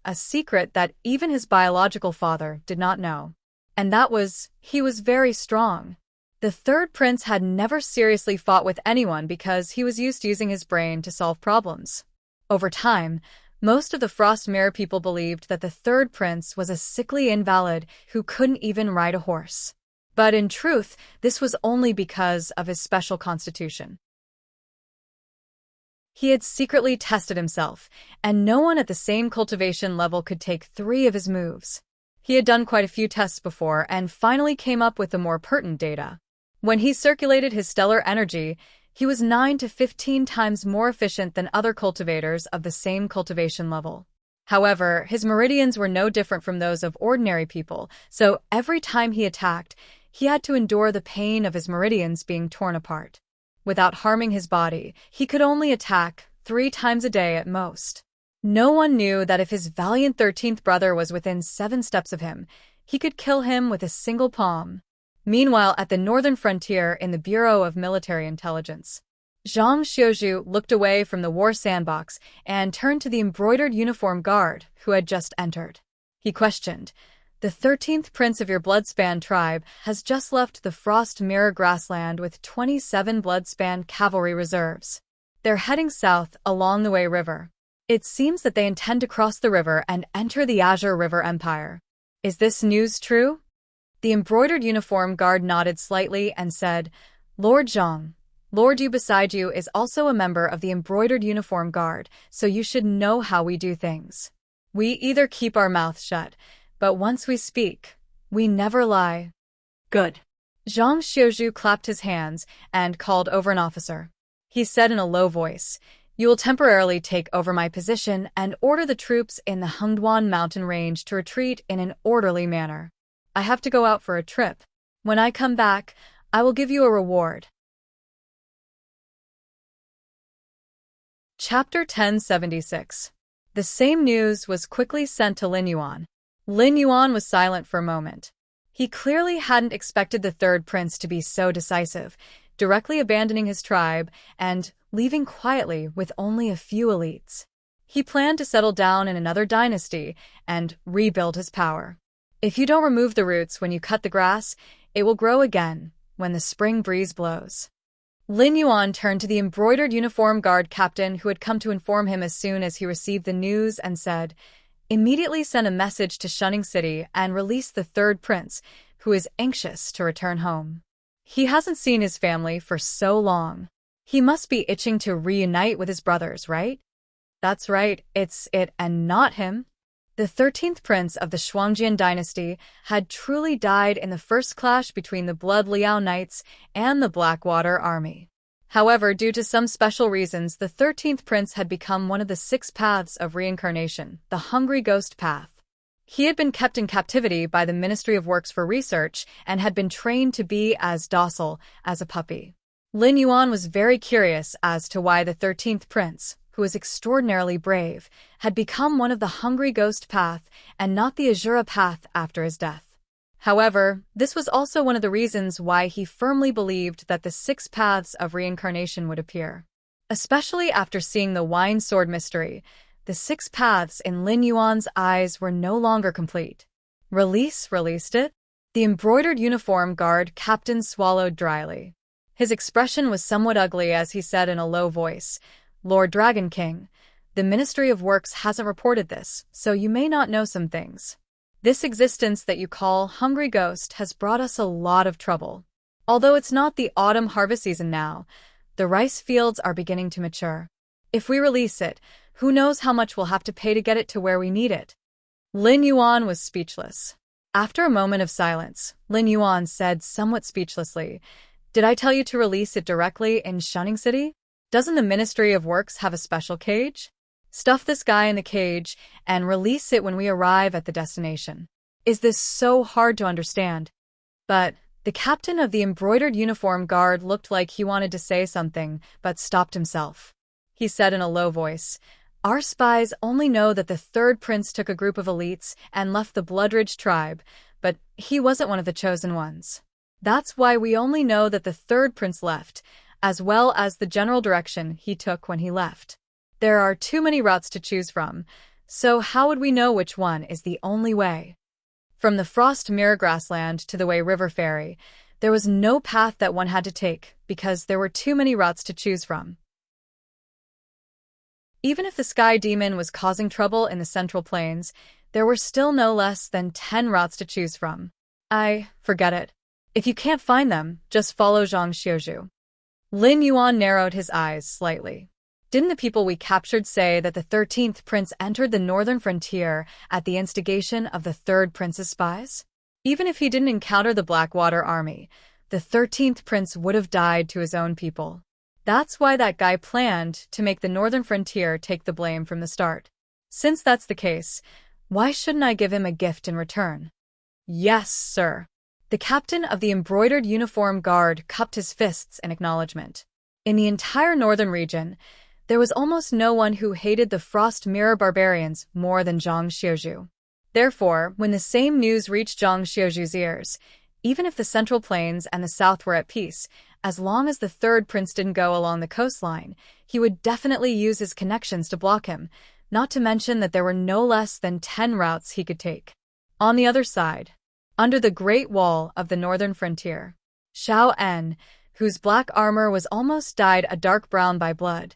that even his biological father did not know. And that was, he was very strong. The third prince had never seriously fought with anyone because he was used to using his brain to solve problems. Over time, most of the Frost Mirror people believed that the third prince was a sickly invalid who couldn't even ride a horse. But in truth, this was only because of his special constitution. He had secretly tested himself, and no one at the same cultivation level could take 3 of his moves. He had done quite a few tests before and finally came up with the more pertinent data. When he circulated his stellar energy, he was 9 to 15 times more efficient than other cultivators of the same cultivation level. However, his meridians were no different from those of ordinary people, so every time he attacked, he had to endure the pain of his meridians being torn apart. Without harming his body, he could only attack 3 times a day at most. No one knew that if his valiant 13th brother was within 7 steps of him, he could kill him with a single palm. Meanwhile, at the northern frontier in the Bureau of Military Intelligence, Zhang Xiuzhu looked away from the war sandbox and turned to the embroidered uniform guard who had just entered. He questioned, "The 13th prince of your Bloodspan tribe has just left the Frost Mirror grassland with 27 Bloodspan cavalry reserves. They're heading south along the Wei River. It seems that they intend to cross the river and enter the Azure River Empire. Is this news true?" The embroidered uniform guard nodded slightly and said, "Lord Zhang, Lord Yu beside you is also a member of the embroidered uniform guard, so you should know how we do things. We either keep our mouths shut, but once we speak, we never lie." "Good." Zhang Xiuzhu clapped his hands and called over an officer. He said in a low voice, "You will temporarily take over my position and order the troops in the Hengduan mountain range to retreat in an orderly manner. I have to go out for a trip. When I come back, I will give you a reward." Chapter 1076. The same news was quickly sent to Lin Yuan. Lin Yuan was silent for a moment. He clearly hadn't expected the third prince to be so decisive, directly abandoning his tribe and leaving quietly with only a few elites. He planned to settle down in another dynasty and rebuild his power. If you don't remove the roots when you cut the grass, it will grow again when the spring breeze blows. Lin Yuan turned to the embroidered uniform guard captain who had come to inform him as soon as he received the news and said, "Immediately send a message to Shunning City and release the third prince, who is anxious to return home. He hasn't seen his family for so long. He must be itching to reunite with his brothers, right?" "That's right, it's it and not him." The 13th prince of the Shuangjian dynasty had truly died in the first clash between the Blood Liao Knights and the Blackwater army. However, due to some special reasons, the 13th prince had become one of the 6 paths of reincarnation, the Hungry Ghost Path. He had been kept in captivity by the Ministry of Works for research and had been trained to be as docile as a puppy. Lin Yuan was very curious as to why the 13th prince, who was extraordinarily brave, had become one of the Hungry Ghost Path and not the Azura Path after his death. However, this was also one of the reasons why he firmly believed that the 6 paths of reincarnation would appear. Especially after seeing the Wine Sword mystery, the 6 paths in Lin Yuan's eyes were no longer complete. Released it? The embroidered uniform guard captain swallowed dryly. His expression was somewhat ugly as he said in a low voice, "Lord Dragon King, the Ministry of Works hasn't reported this, so you may not know some things. This existence that you call Hungry Ghost has brought us a lot of trouble. Although it's not the autumn harvest season now, the rice fields are beginning to mature. If we release it, who knows how much we'll have to pay to get it to where we need it." Lin Yuan was speechless. After a moment of silence, Lin Yuan said somewhat speechlessly, "Did I tell you to release it directly in Shunning City? Doesn't the Ministry of Works have a special cage? Stuff this guy in the cage and release it when we arrive at the destination. Is this so hard to understand?" But the captain of the embroidered uniform guard looked like he wanted to say something, but stopped himself. He said in a low voice, "Our spies only know that the 3rd prince took a group of elites and left the Bloodridge tribe, but he wasn't one of the chosen ones. That's why we only know that the 3rd prince left, as well as the general direction he took when he left. There are too many routes to choose from, so how would we know which one is the only way?" From the Frost Mirror Grassland to the Wei River Ferry, there was no path that one had to take because there were too many routes to choose from. Even if the Sky Demon was causing trouble in the Central Plains, there were still no less than 10 routes to choose from. Forget it. If you can't find them, just follow Zhang Xiuzhu." Lin Yuan narrowed his eyes slightly. Didn't the people we captured say that the 13th prince entered the northern frontier at the instigation of the 3rd prince's spies? Even if he didn't encounter the Blackwater army, the 13th prince would have died to his own people. That's why that guy planned to make the northern frontier take the blame from the start. Since that's the case, why shouldn't I give him a gift in return? "Yes, sir." The captain of the embroidered uniform guard cupped his fists in acknowledgement. In the entire northern region, there was almost no one who hated the Frost Mirror barbarians more than Zhang Xiuzhu. Therefore, when the same news reached Zhang Xiuzhu's ears, even if the Central Plains and the South were at peace, as long as the 3rd prince didn't go along the coastline, he would definitely use his connections to block him, not to mention that there were no less than 10 routes he could take. On the other side, under the Great Wall of the northern frontier, Xiao En, whose black armor was almost dyed a dark brown by blood,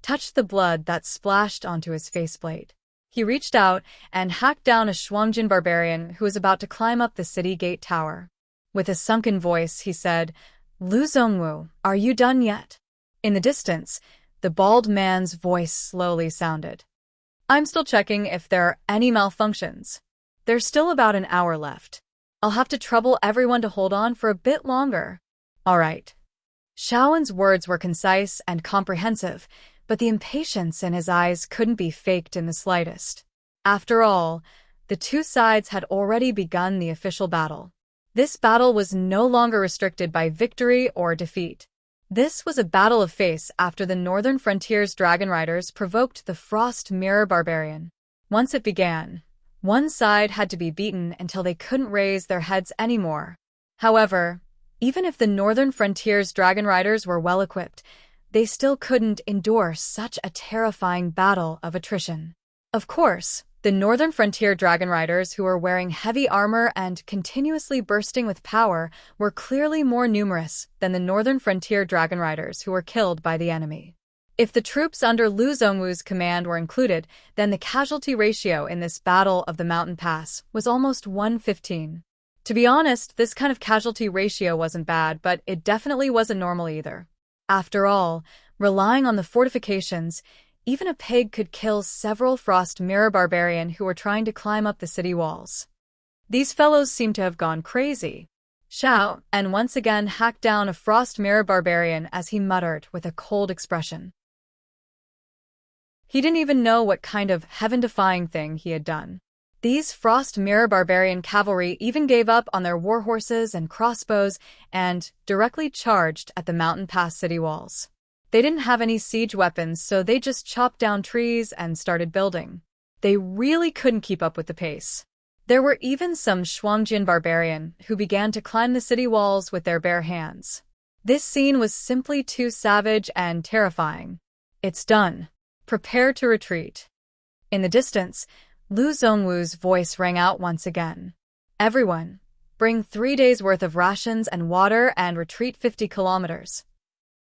touched the blood that splashed onto his faceplate. He reached out and hacked down a Shuangjin barbarian who was about to climb up the city gate tower. With a sunken voice, he said, "Lu Zongwu, are you done yet?" In the distance, the bald man's voice slowly sounded. "I'm still checking if there are any malfunctions. There's still about an hour left. I'll have to trouble everyone to hold on for a bit longer." "All right." Shaoen's words were concise and comprehensive, but the impatience in his eyes couldn't be faked in the slightest. After all, the two sides had already begun the official battle. This battle was no longer restricted by victory or defeat. This was a battle of face after the northern frontier's dragon riders provoked the Frost Mirror barbarian. Once it began, one side had to be beaten until they couldn't raise their heads anymore. However, Even if the northern frontier's dragon riders were well equipped, they still couldn't endure such a terrifying battle of attrition. Of course, the northern frontier dragon riders who were wearing heavy armor and continuously bursting with power were clearly more numerous than the northern frontier dragon riders who were killed by the enemy. If the troops under Lu Zhongwu's command were included, then the casualty ratio in this Battle of the Mountain Pass was almost 1:15. To be honest, this kind of casualty ratio wasn't bad, but it definitely wasn't normal either. After all, relying on the fortifications, even a pig could kill several Frost Mirror Barbarian who were trying to climb up the city walls. These fellows seemed to have gone crazy. Xiao En once again hacked down a Frost Mirror Barbarian as he muttered with a cold expression. He didn't even know what kind of heaven-defying thing he had done. These Frost Mirror Barbarian cavalry even gave up on their warhorses and crossbows and directly charged at the mountain pass city walls. They didn't have any siege weapons, so they just chopped down trees and started building. They really couldn't keep up with the pace. There were even some Shuangjian barbarian who began to climb the city walls with their bare hands. This scene was simply too savage and terrifying. It's done. Prepare to retreat. In the distance, Lu Zhongwu's voice rang out once again. Everyone, bring 3 days' worth of rations and water and retreat 50 kilometers.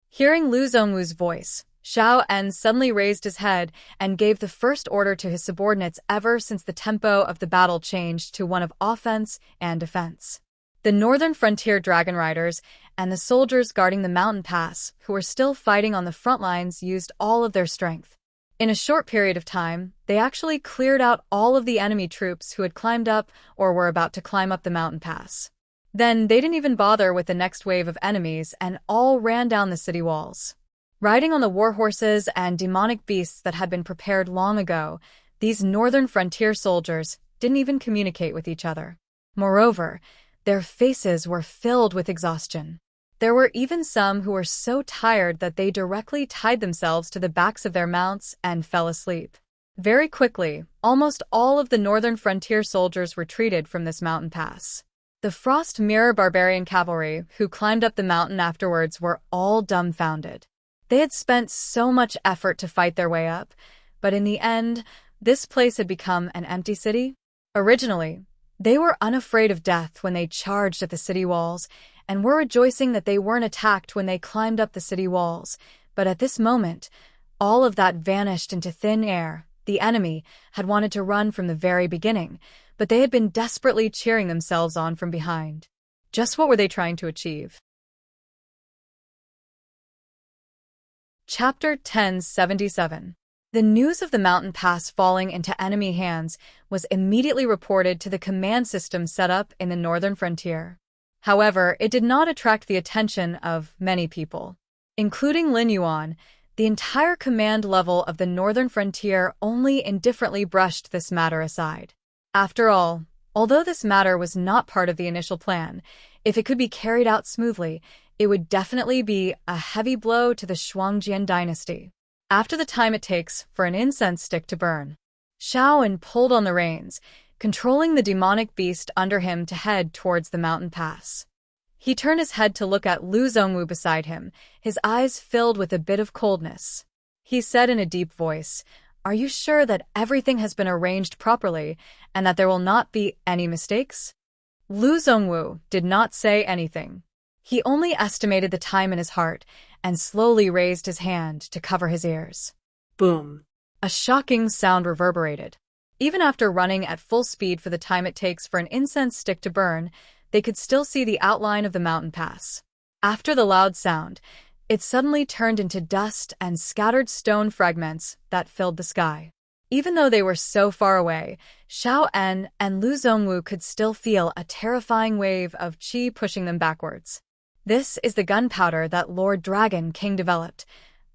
Hearing Lu Zhongwu's voice, Xiao En suddenly raised his head and gave the first order to his subordinates ever since the tempo of the battle changed to one of offense and defense. The northern frontier dragon riders and the soldiers guarding the mountain pass, who were still fighting on the front lines, used all of their strength. In a short period of time, they actually cleared out all of the enemy troops who had climbed up or were about to climb up the mountain pass. Then they didn't even bother with the next wave of enemies and all ran down the city walls. Riding on the warhorses and demonic beasts that had been prepared long ago, these northern frontier soldiers didn't even communicate with each other. Moreover, their faces were filled with exhaustion. There were even some who were so tired that they directly tied themselves to the backs of their mounts and fell asleep. Very quickly, almost all of the northern frontier soldiers retreated from this mountain pass. The Frost Mirror Barbarian cavalry who climbed up the mountain afterwards were all dumbfounded. They had spent so much effort to fight their way up, but in the end, this place had become an empty city. Originally, they were unafraid of death when they charged at the city walls, and were rejoicing that they weren't attacked when they climbed up the city walls. But at this moment, all of that vanished into thin air. The enemy had wanted to run from the very beginning, but they had been desperately cheering themselves on from behind. Just what were they trying to achieve? Chapter 1077. The news of the mountain pass falling into enemy hands was immediately reported to the command system set up in the northern frontier. However, it did not attract the attention of many people. Including Lin Yuan, the entire command level of the northern frontier only indifferently brushed this matter aside. After all, although this matter was not part of the initial plan, if it could be carried out smoothly, it would definitely be a heavy blow to the Shuangjian dynasty. After the time it takes for an incense stick to burn, Xiao En pulled on the reins, controlling the demonic beast under him to head towards the mountain pass. He turned his head to look at Lu Zhongwu beside him, his eyes filled with a bit of coldness. He said in a deep voice, "Are you sure that everything has been arranged properly and that there will not be any mistakes?" Lu Zhongwu did not say anything. He only estimated the time in his heart and slowly raised his hand to cover his ears. Boom. A shocking sound reverberated. Even after running at full speed for the time it takes for an incense stick to burn, they could still see the outline of the mountain pass. After the loud sound, it suddenly turned into dust and scattered stone fragments that filled the sky. Even though they were so far away, Xiao En and Lu Zhongwu could still feel a terrifying wave of qi pushing them backwards. This is the gunpowder that Lord Dragon King developed.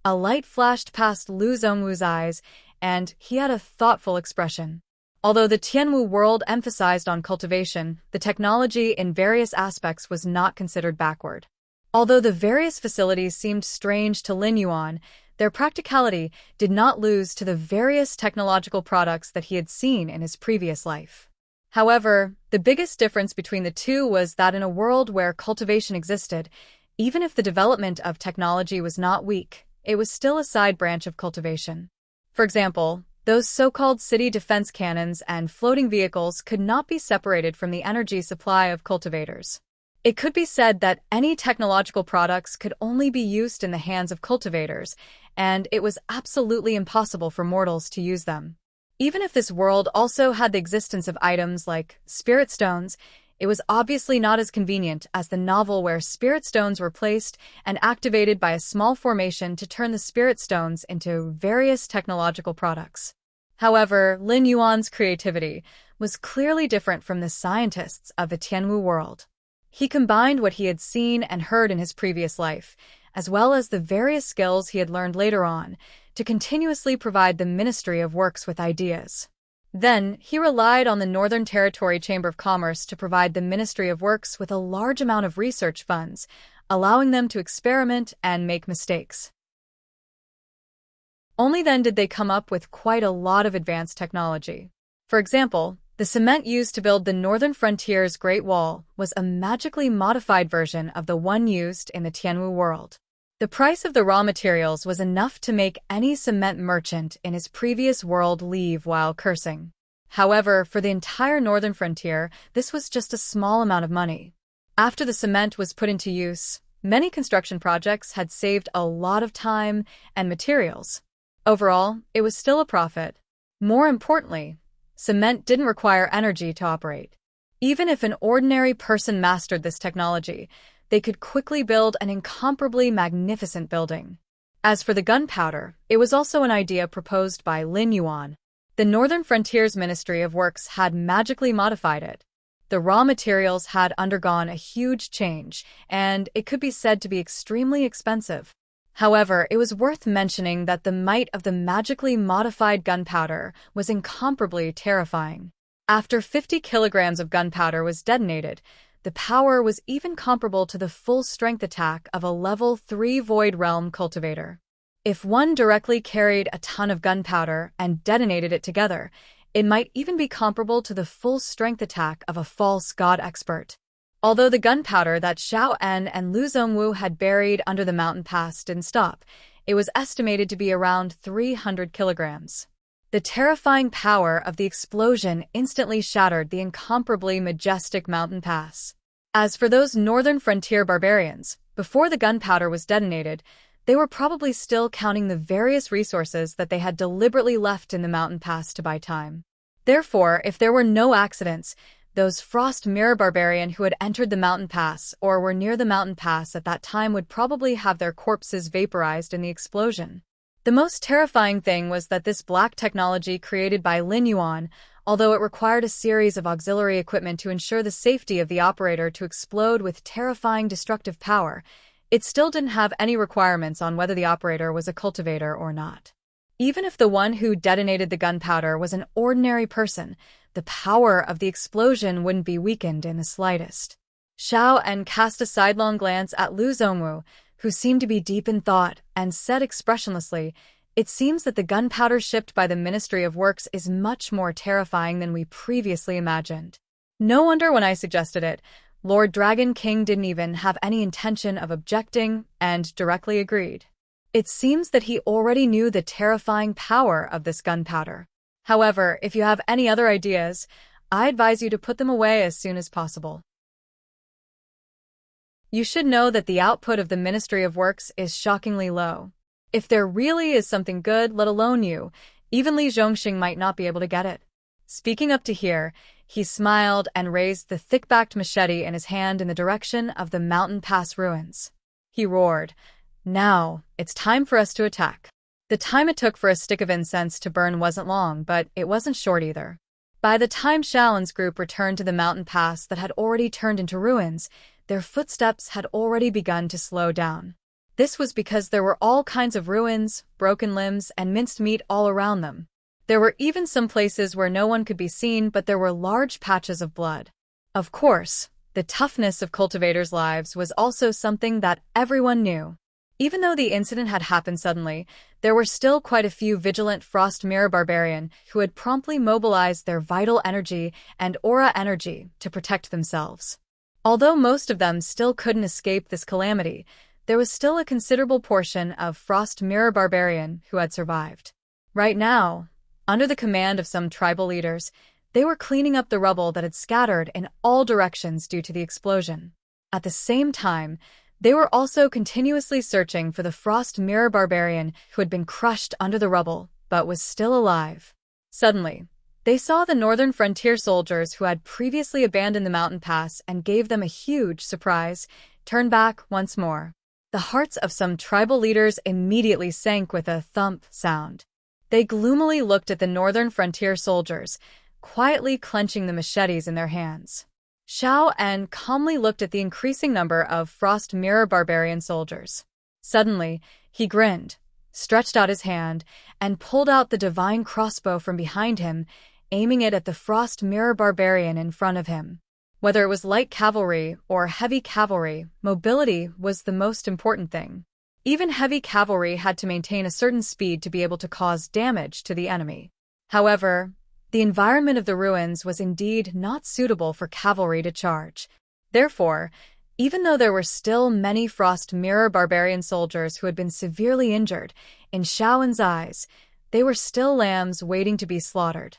A light flashed past Lu Zhongwu's eyes, and he had a thoughtful expression. Although the Tianwu world emphasized on cultivation, the technology in various aspects was not considered backward. Although the various facilities seemed strange to Lin Yuan, their practicality did not lose to the various technological products that he had seen in his previous life. However, the biggest difference between the two was that in a world where cultivation existed, even if the development of technology was not weak, it was still a side branch of cultivation. For example, those so-called city defense cannons and floating vehicles could not be separated from the energy supply of cultivators. It could be said that any technological products could only be used in the hands of cultivators, and it was absolutely impossible for mortals to use them. Even if this world also had the existence of items like spirit stones, it was obviously not as convenient as the novel where spirit stones were placed and activated by a small formation to turn the spirit stones into various technological products. However, Lin Yuan's creativity was clearly different from the scientists of the Tianwu world. He combined what he had seen and heard in his previous life, as well as the various skills he had learned later on, to continuously provide the Ministry of Works with ideas. Then, he relied on the Northern Territory Chamber of Commerce to provide the Ministry of Works with a large amount of research funds, allowing them to experiment and make mistakes. Only then did they come up with quite a lot of advanced technology. For example, the cement used to build the Northern Frontier's Great Wall was a magically modified version of the one used in the Tianwu world. The price of the raw materials was enough to make any cement merchant in his previous world leave while cursing. However, for the entire Northern Frontier, this was just a small amount of money. After the cement was put into use, many construction projects had saved a lot of time and materials. Overall, it was still a profit. More importantly, cement didn't require energy to operate. Even if an ordinary person mastered this technology, they could quickly build an incomparably magnificent building. As for the gunpowder, it was also an idea proposed by Lin Yuan. The Northern Frontier's Ministry of Works had magically modified it. The raw materials had undergone a huge change, and it could be said to be extremely expensive. However, it was worth mentioning that the might of the magically modified gunpowder was incomparably terrifying. After 50 kilograms of gunpowder was detonated, the power was even comparable to the full-strength attack of a level 3 Void Realm cultivator. If one directly carried a ton of gunpowder and detonated it together, it might even be comparable to the full-strength attack of a false god expert. Although the gunpowder that Xiao En and Lu Zongwu had buried under the mountain pass didn't stop, it was estimated to be around 300 kilograms. The terrifying power of the explosion instantly shattered the incomparably majestic mountain pass. As for those Northern Frontier barbarians, before the gunpowder was detonated, they were probably still counting the various resources that they had deliberately left in the mountain pass to buy time. Therefore, if there were no accidents, those Frost Mirror barbarian who had entered the mountain pass or were near the mountain pass at that time would probably have their corpses vaporized in the explosion. The most terrifying thing was that this black technology created by Lin Yuan, although it required a series of auxiliary equipment to ensure the safety of the operator to explode with terrifying destructive power, it still didn't have any requirements on whether the operator was a cultivator or not. Even if the one who detonated the gunpowder was an ordinary person, the power of the explosion wouldn't be weakened in the slightest. Xiao En cast a sidelong glance at Lu Zongwu, who seemed to be deep in thought, and said expressionlessly, "It seems that the gunpowder shipped by the Ministry of Works is much more terrifying than we previously imagined." No wonder when I suggested it, Lord Dragon King didn't even have any intention of objecting and directly agreed. It seems that he already knew the terrifying power of this gunpowder. However, if you have any other ideas, I advise you to put them away as soon as possible. You should know that the output of the Ministry of Works is shockingly low. If there really is something good, let alone you, even Li Zhongxing might not be able to get it. Speaking up to here, he smiled and raised the thick-backed machete in his hand in the direction of the mountain pass ruins. He roared, "Now, it's time for us to attack." The time it took for a stick of incense to burn wasn't long, but it wasn't short either. By the time Shaolin's group returned to the mountain pass that had already turned into ruins, their footsteps had already begun to slow down. This was because there were all kinds of ruins, broken limbs, and minced meat all around them. There were even some places where no one could be seen, but there were large patches of blood. Of course, the toughness of cultivators' lives was also something that everyone knew. Even though the incident had happened suddenly, there were still quite a few vigilant Frost Mirror Barbarian who had promptly mobilized their vital energy and aura energy to protect themselves. Although most of them still couldn't escape this calamity, there was still a considerable portion of Frost Mirror Barbarian who had survived. Right now, under the command of some tribal leaders, they were cleaning up the rubble that had scattered in all directions due to the explosion. At the same time, they were also continuously searching for the Frost Mirror Barbarian who had been crushed under the rubble, but was still alive. Suddenly, they saw the northern frontier soldiers who had previously abandoned the mountain pass and gave them a huge surprise, turn back once more. The hearts of some tribal leaders immediately sank with a thump sound. They gloomily looked at the northern frontier soldiers, quietly clenching the machetes in their hands. Xiao En calmly looked at the increasing number of Frost Mirror Barbarian soldiers. Suddenly, he grinned, stretched out his hand, and pulled out the divine crossbow from behind him, aiming it at the Frost Mirror Barbarian in front of him. Whether it was light cavalry or heavy cavalry, mobility was the most important thing. Even heavy cavalry had to maintain a certain speed to be able to cause damage to the enemy. However, the environment of the ruins was indeed not suitable for cavalry to charge. Therefore, even though there were still many Frost Mirror Barbarian soldiers who had been severely injured, in Xiao En's eyes, they were still lambs waiting to be slaughtered.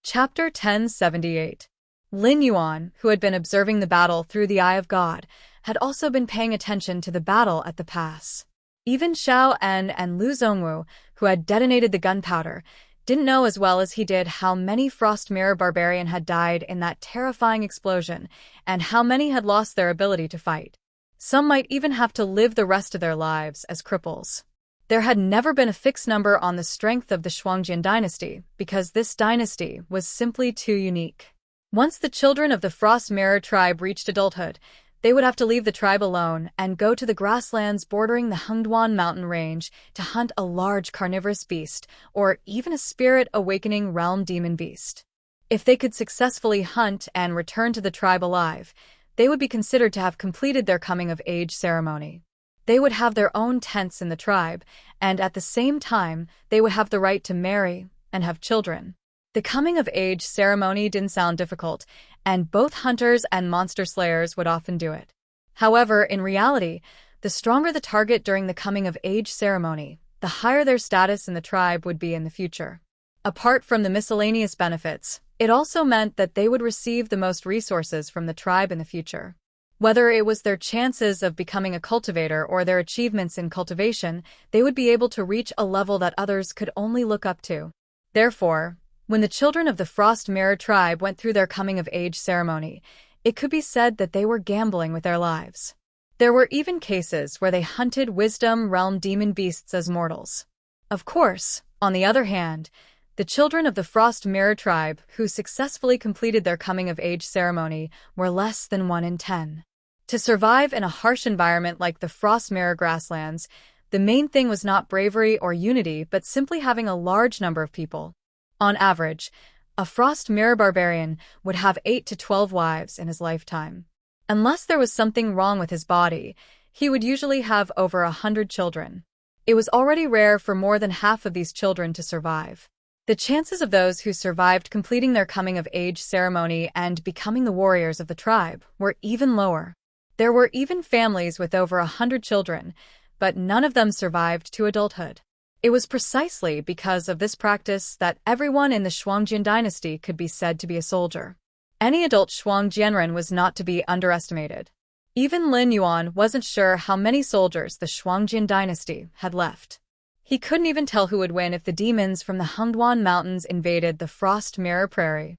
Chapter 1078. Lin Yuan, who had been observing the battle through the Eye of God, had also been paying attention to the battle at the pass. Even Xiao En and Lu Zongwu, who had detonated the gunpowder, didn't know as well as he did how many Frost Mirror Barbarian had died in that terrifying explosion, and how many had lost their ability to fight. Some might even have to live the rest of their lives as cripples. There had never been a fixed number on the strength of the Shuangjian dynasty, because this dynasty was simply too unique. Once the children of the Frost Mirror tribe reached adulthood, they would have to leave the tribe alone and go to the grasslands bordering the Hengduan mountain range to hunt a large carnivorous beast, or even a spirit awakening realm demon beast. If they could successfully hunt and return to the tribe alive, they would be considered to have completed their coming-of-age ceremony. They would have their own tents in the tribe, and at the same time, they would have the right to marry and have children. The coming-of-age ceremony didn't sound difficult, and both hunters and monster slayers would often do it. However, in reality, the stronger the target during the coming-of-age ceremony, the higher their status in the tribe would be in the future. Apart from the miscellaneous benefits, it also meant that they would receive the most resources from the tribe in the future. Whether it was their chances of becoming a cultivator or their achievements in cultivation, they would be able to reach a level that others could only look up to. Therefore, when the children of the Frost Mirror tribe went through their coming-of-age ceremony, it could be said that they were gambling with their lives. There were even cases where they hunted wisdom realm demon beasts as mortals. Of course, on the other hand, the children of the Frost Mirror tribe who successfully completed their coming-of-age ceremony were less than 1 in 10. To survive in a harsh environment like the Frost Mirror grasslands, the main thing was not bravery or unity but simply having a large number of people. On average, a Frost Mirror Barbarian would have 8 to 12 wives in his lifetime. Unless there was something wrong with his body, he would usually have over 100 children. It was already rare for more than half of these children to survive. The chances of those who survived completing their coming-of-age ceremony and becoming the warriors of the tribe were even lower. There were even families with over 100 children, but none of them survived to adulthood. It was precisely because of this practice that everyone in the Shuangjian dynasty could be said to be a soldier. Any adult Shuangjianren was not to be underestimated. Even Lin Yuan wasn't sure how many soldiers the Shuangjian dynasty had left. He couldn't even tell who would win if the demons from the Hengduan Mountains invaded the Frost Mirror Prairie.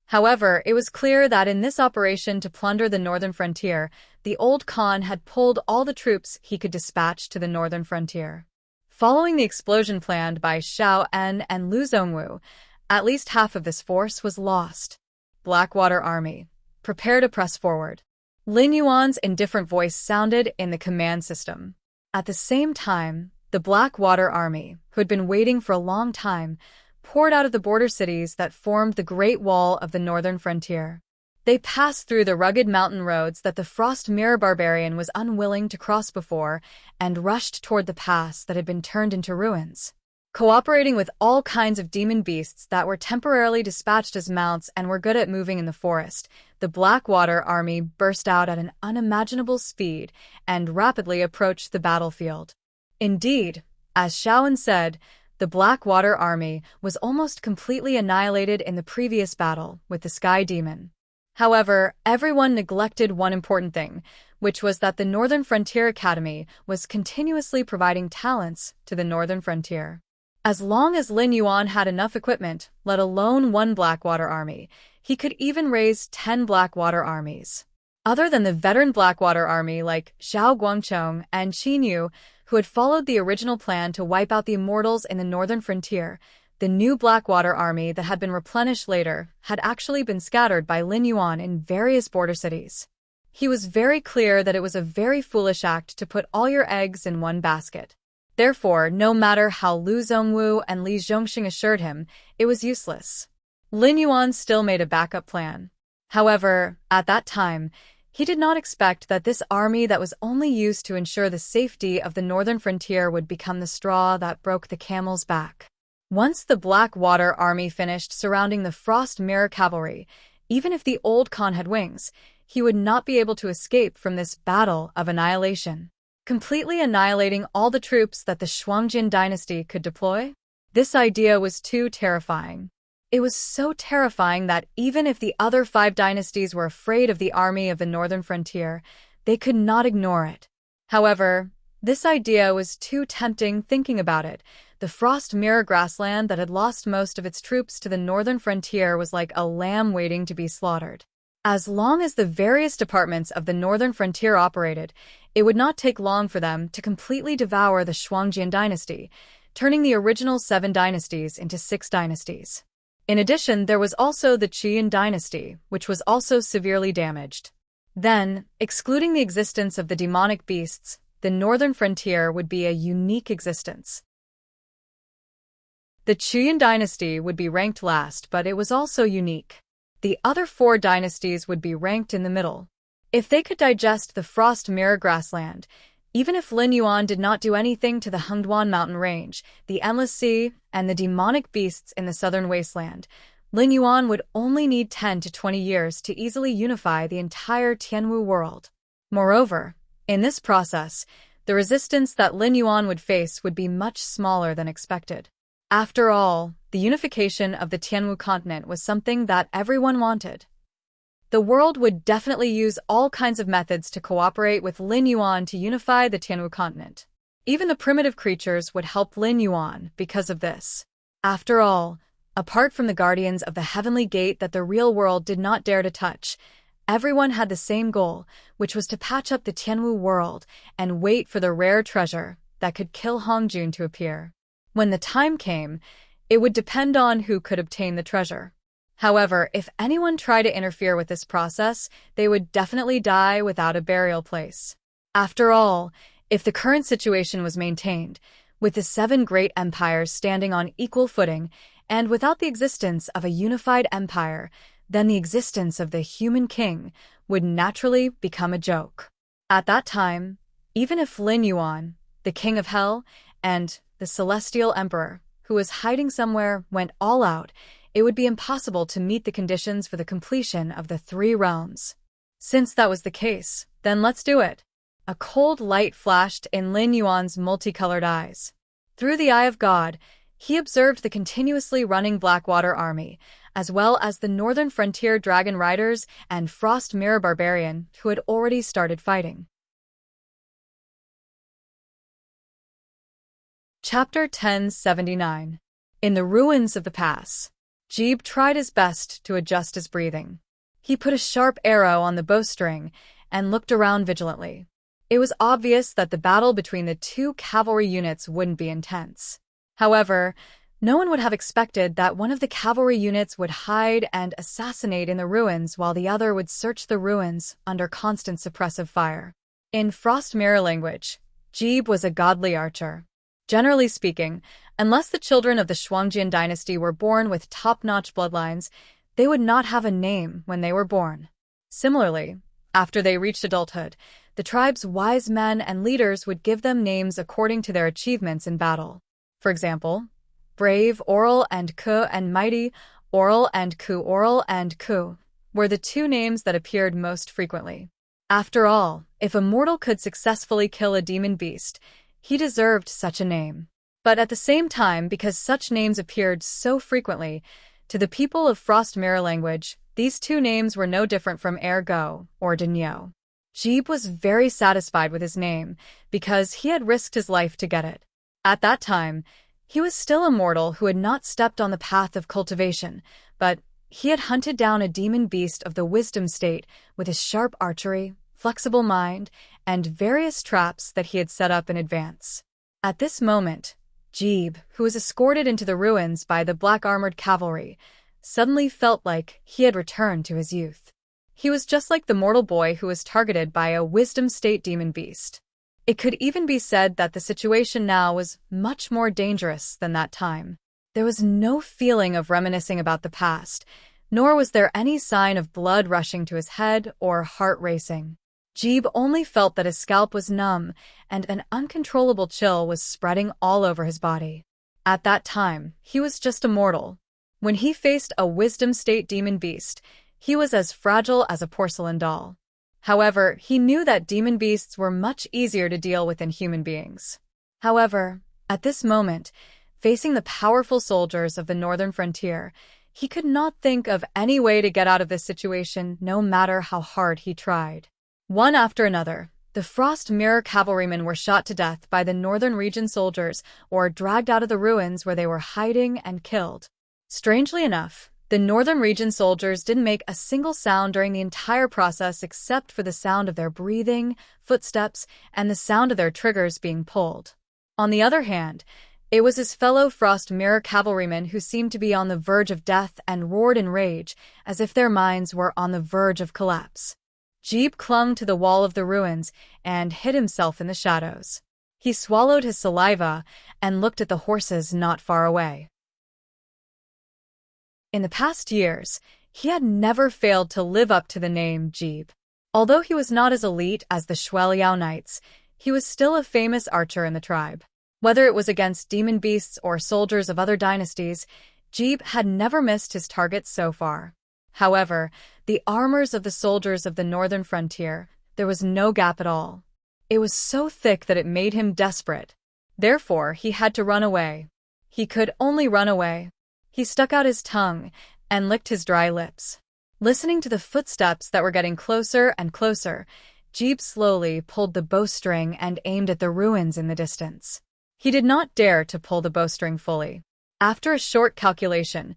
However, it was clear that in this operation to plunder the northern frontier, the old Khan had pulled all the troops he could dispatch to the northern frontier. Following the explosion planned by Xiao En and Lu Zongwu, at least half of this force was lost. Blackwater Army, prepare to press forward. Lin Yuan's indifferent voice sounded in the command system. At the same time, the Blackwater Army, who had been waiting for a long time, poured out of the border cities that formed the Great Wall of the northern frontier. They passed through the rugged mountain roads that the Frost Mirror barbarian was unwilling to cross before, and rushed toward the pass that had been turned into ruins. Cooperating with all kinds of demon beasts that were temporarily dispatched as mounts and were good at moving in the forest, the Blackwater army burst out at an unimaginable speed and rapidly approached the battlefield. Indeed, as Shaoan said, the Blackwater army was almost completely annihilated in the previous battle with the Sky Demon. However, everyone neglected one important thing, which was that the Northern Frontier Academy was continuously providing talents to the Northern Frontier. As long as Lin Yuan had enough equipment, let alone one Blackwater army, he could even raise 10 Blackwater armies. Other than the veteran Blackwater army like Xiao Guangchong and Qin Yu, who had followed the original plan to wipe out the immortals in the Northern Frontier, the new Blackwater army that had been replenished later had actually been scattered by Lin Yuan in various border cities. He was very clear that it was a very foolish act to put all your eggs in one basket. Therefore, no matter how Lu Zhongwu and Li Zhongxing assured him, it was useless. Lin Yuan still made a backup plan. However, at that time, he did not expect that this army that was only used to ensure the safety of the Northern Frontier would become the straw that broke the camel's back. Once the Blackwater army finished surrounding the Frost Mirror cavalry, even if the old Khan had wings, he would not be able to escape from this battle of annihilation. Completely annihilating all the troops that the Shuangjin dynasty could deploy? This idea was too terrifying. It was so terrifying that even if the other 5 dynasties were afraid of the army of the Northern Frontier, they could not ignore it. However, this idea was too tempting thinking about it. The Frost Mirror grassland that had lost most of its troops to the Northern Frontier was like a lamb waiting to be slaughtered. As long as the various departments of the Northern Frontier operated, it would not take long for them to completely devour the Shuangjian dynasty, turning the original 7 dynasties into 6 dynasties. In addition, there was also the Qian dynasty, which was also severely damaged. Then, excluding the existence of the demonic beasts, the Northern Frontier would be a unique existence. The Qian dynasty would be ranked last, but it was also unique. The other 4 dynasties would be ranked in the middle. If they could digest the Frost Mirror grassland, even if Lin Yuan did not do anything to the Hengduan mountain range, the Endless Sea, and the demonic beasts in the southern wasteland, Lin Yuan would only need 10 to 20 years to easily unify the entire Tianwu world. Moreover, in this process, the resistance that Lin Yuan would face would be much smaller than expected. After all, the unification of the Tianwu continent was something that everyone wanted. The world would definitely use all kinds of methods to cooperate with Lin Yuan to unify the Tianwu continent. Even the primitive creatures would help Lin Yuan because of this. After all, apart from the guardians of the heavenly gate that the real world did not dare to touch, everyone had the same goal, which was to patch up the Tianwu world and wait for the rare treasure that could kill Hongjun to appear. When the time came, it would depend on who could obtain the treasure. However, if anyone tried to interfere with this process, they would definitely die without a burial place. After all, if the current situation was maintained, with the 7 great empires standing on equal footing, and without the existence of a unified empire, then the existence of the human king would naturally become a joke. At that time, even if Lin Yuan, the king of hell, and the celestial emperor, who was hiding somewhere, went all out, it would be impossible to meet the conditions for the completion of the 3 realms. Since that was the case, then let's do it. A cold light flashed in Lin Yuan's multicolored eyes. Through the eye of God, he observed the continuously running Blackwater army, as well as the Northern Frontier Dragon Riders and Frost Mirror Barbarian who had already started fighting. Chapter 1079. In the ruins of the pass, Jeeb tried his best to adjust his breathing. He put a sharp arrow on the bowstring and looked around vigilantly. It was obvious that the battle between the 2 cavalry units wouldn't be intense. However, no one would have expected that one of the cavalry units would hide and assassinate in the ruins while the other would search the ruins under constant suppressive fire. In Frost Mirror language, Jeeb was a godly archer. Generally speaking, unless the children of the Shuangjian dynasty were born with top-notch bloodlines, they would not have a name when they were born. Similarly, after they reached adulthood, the tribe's wise men and leaders would give them names according to their achievements in battle. For example, brave Oral and Ku and mighty Oral and Ku were the two names that appeared most frequently. After all, if a mortal could successfully kill a demon beast, he deserved such a name. But at the same time, because such names appeared so frequently, to the people of Frost Mirror language, these two names were no different from ergo or Dinyo. Jeeb was very satisfied with his name because he had risked his life to get it. At that time, he was still a mortal who had not stepped on the path of cultivation, but he had hunted down a demon beast of the wisdom state with his sharp archery, flexible mind, and various traps that he had set up in advance. At this moment, Jeeb, who was escorted into the ruins by the black-armored cavalry, suddenly felt like he had returned to his youth. He was just like the mortal boy who was targeted by a wisdom state demon beast. It could even be said that the situation now was much more dangerous than that time. There was no feeling of reminiscing about the past, nor was there any sign of blood rushing to his head or heart racing. Jeeb only felt that his scalp was numb and an uncontrollable chill was spreading all over his body. At that time, he was just a mortal. When he faced a wisdom state demon beast, he was as fragile as a porcelain doll. However, he knew that demon beasts were much easier to deal with than human beings. However, at this moment, facing the powerful soldiers of the northern frontier, he could not think of any way to get out of this situation no matter how hard he tried. One after another, the Frost Mirror cavalrymen were shot to death by the northern region soldiers or dragged out of the ruins where they were hiding and killed. Strangely enough, the northern region soldiers didn't make a single sound during the entire process except for the sound of their breathing, footsteps, and the sound of their triggers being pulled. On the other hand, it was his fellow Frost Mirror cavalrymen who seemed to be on the verge of death and roared in rage as if their minds were on the verge of collapse. Jeeb clung to the wall of the ruins and hid himself in the shadows. He swallowed his saliva and looked at the horses not far away. In the past years, he had never failed to live up to the name Jeeb. Although he was not as elite as the Shueliao Knights, he was still a famous archer in the tribe. Whether it was against demon beasts or soldiers of other dynasties, Jeeb had never missed his targets so far. However, the armors of the soldiers of the northern frontier, there was no gap at all. It was so thick that it made him desperate. Therefore, he had to run away. He could only run away. He stuck out his tongue and licked his dry lips. Listening to the footsteps that were getting closer and closer, Jeeb slowly pulled the bowstring and aimed at the ruins in the distance. He did not dare to pull the bowstring fully. After a short calculation,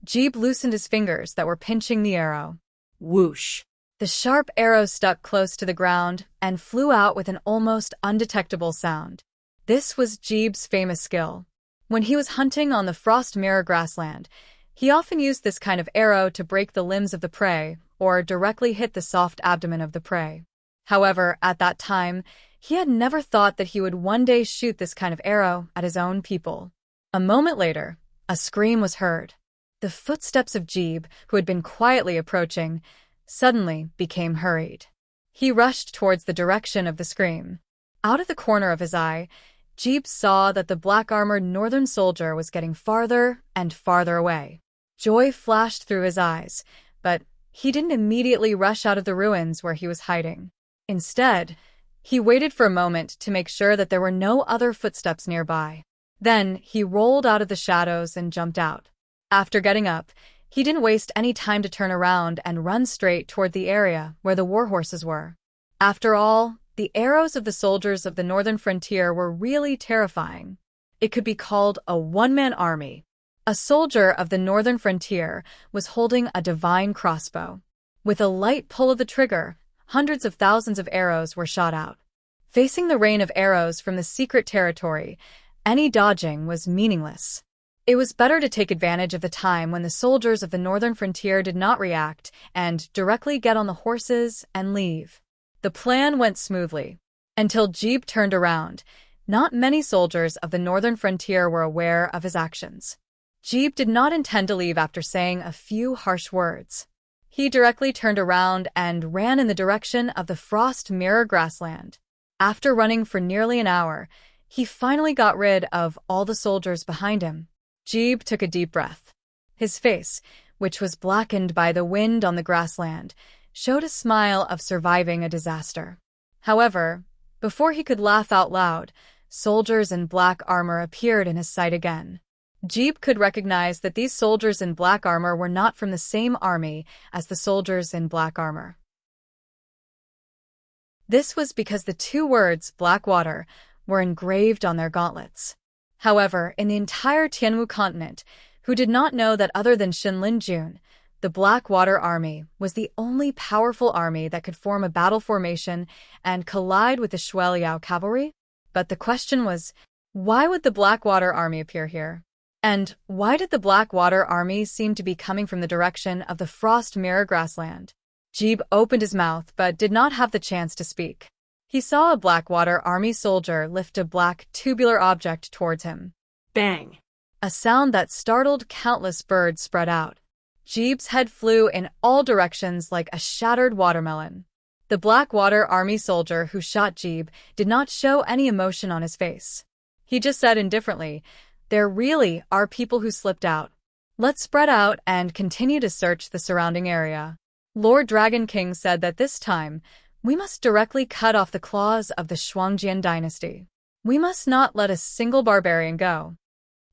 Jeeb loosened his fingers that were pinching the arrow. Whoosh! The sharp arrow stuck close to the ground and flew out with an almost undetectable sound. This was Jeeb's famous skill. When he was hunting on the Frost Mirror grassland, he often used this kind of arrow to break the limbs of the prey or directly hit the soft abdomen of the prey. However, at that time, he had never thought that he would one day shoot this kind of arrow at his own people. A moment later, a scream was heard. The footsteps of Jeeb, who had been quietly approaching, suddenly became hurried. He rushed towards the direction of the scream. Out of the corner of his eye, Jeeb saw that the black-armored northern soldier was getting farther and farther away. Joy flashed through his eyes, but he didn't immediately rush out of the ruins where he was hiding. Instead, he waited for a moment to make sure that there were no other footsteps nearby. Then he rolled out of the shadows and jumped out. After getting up, he didn't waste any time to turn around and run straight toward the area where the warhorses were. After all, the arrows of the soldiers of the northern frontier were really terrifying. It could be called a one-man army. A soldier of the northern frontier was holding a divine crossbow. With a light pull of the trigger, hundreds of thousands of arrows were shot out. Facing the rain of arrows from the secret territory, any dodging was meaningless. It was better to take advantage of the time when the soldiers of the northern frontier did not react and directly get on the horses and leave. The plan went smoothly. Until Jeeb turned around, not many soldiers of the northern frontier were aware of his actions. Jeeb did not intend to leave after saying a few harsh words. He directly turned around and ran in the direction of the frost mirror grassland. After running for nearly an hour, he finally got rid of all the soldiers behind him. Jeeb took a deep breath. His face, which was blackened by the wind on the grassland, showed a smile of surviving a disaster. However, before he could laugh out loud, soldiers in black armor appeared in his sight again. Jeeb could recognize that these soldiers in black armor were not from the same army as the soldiers in black armor. This was because the two words Blackwater were engraved on their gauntlets. However, in the entire Tianwu continent, who did not know that other than Shinlin Jun, the Blackwater Army was the only powerful army that could form a battle formation and collide with the Shueliao cavalry? But the question was, why would the Blackwater Army appear here? And why did the Blackwater Army seem to be coming from the direction of the Frost Mirror grassland? Jeeb opened his mouth but did not have the chance to speak. He saw a Blackwater Army soldier lift a black, tubular object towards him. Bang! A sound that startled countless birds spread out. Jeeb's head flew in all directions like a shattered watermelon. The Blackwater Army soldier who shot Jeeb did not show any emotion on his face. He just said indifferently, "There really are people who slipped out. Let's spread out and continue to search the surrounding area." Lord Dragon King said that this time, we must directly cut off the claws of the Shuangjian dynasty. We must not let a single barbarian go.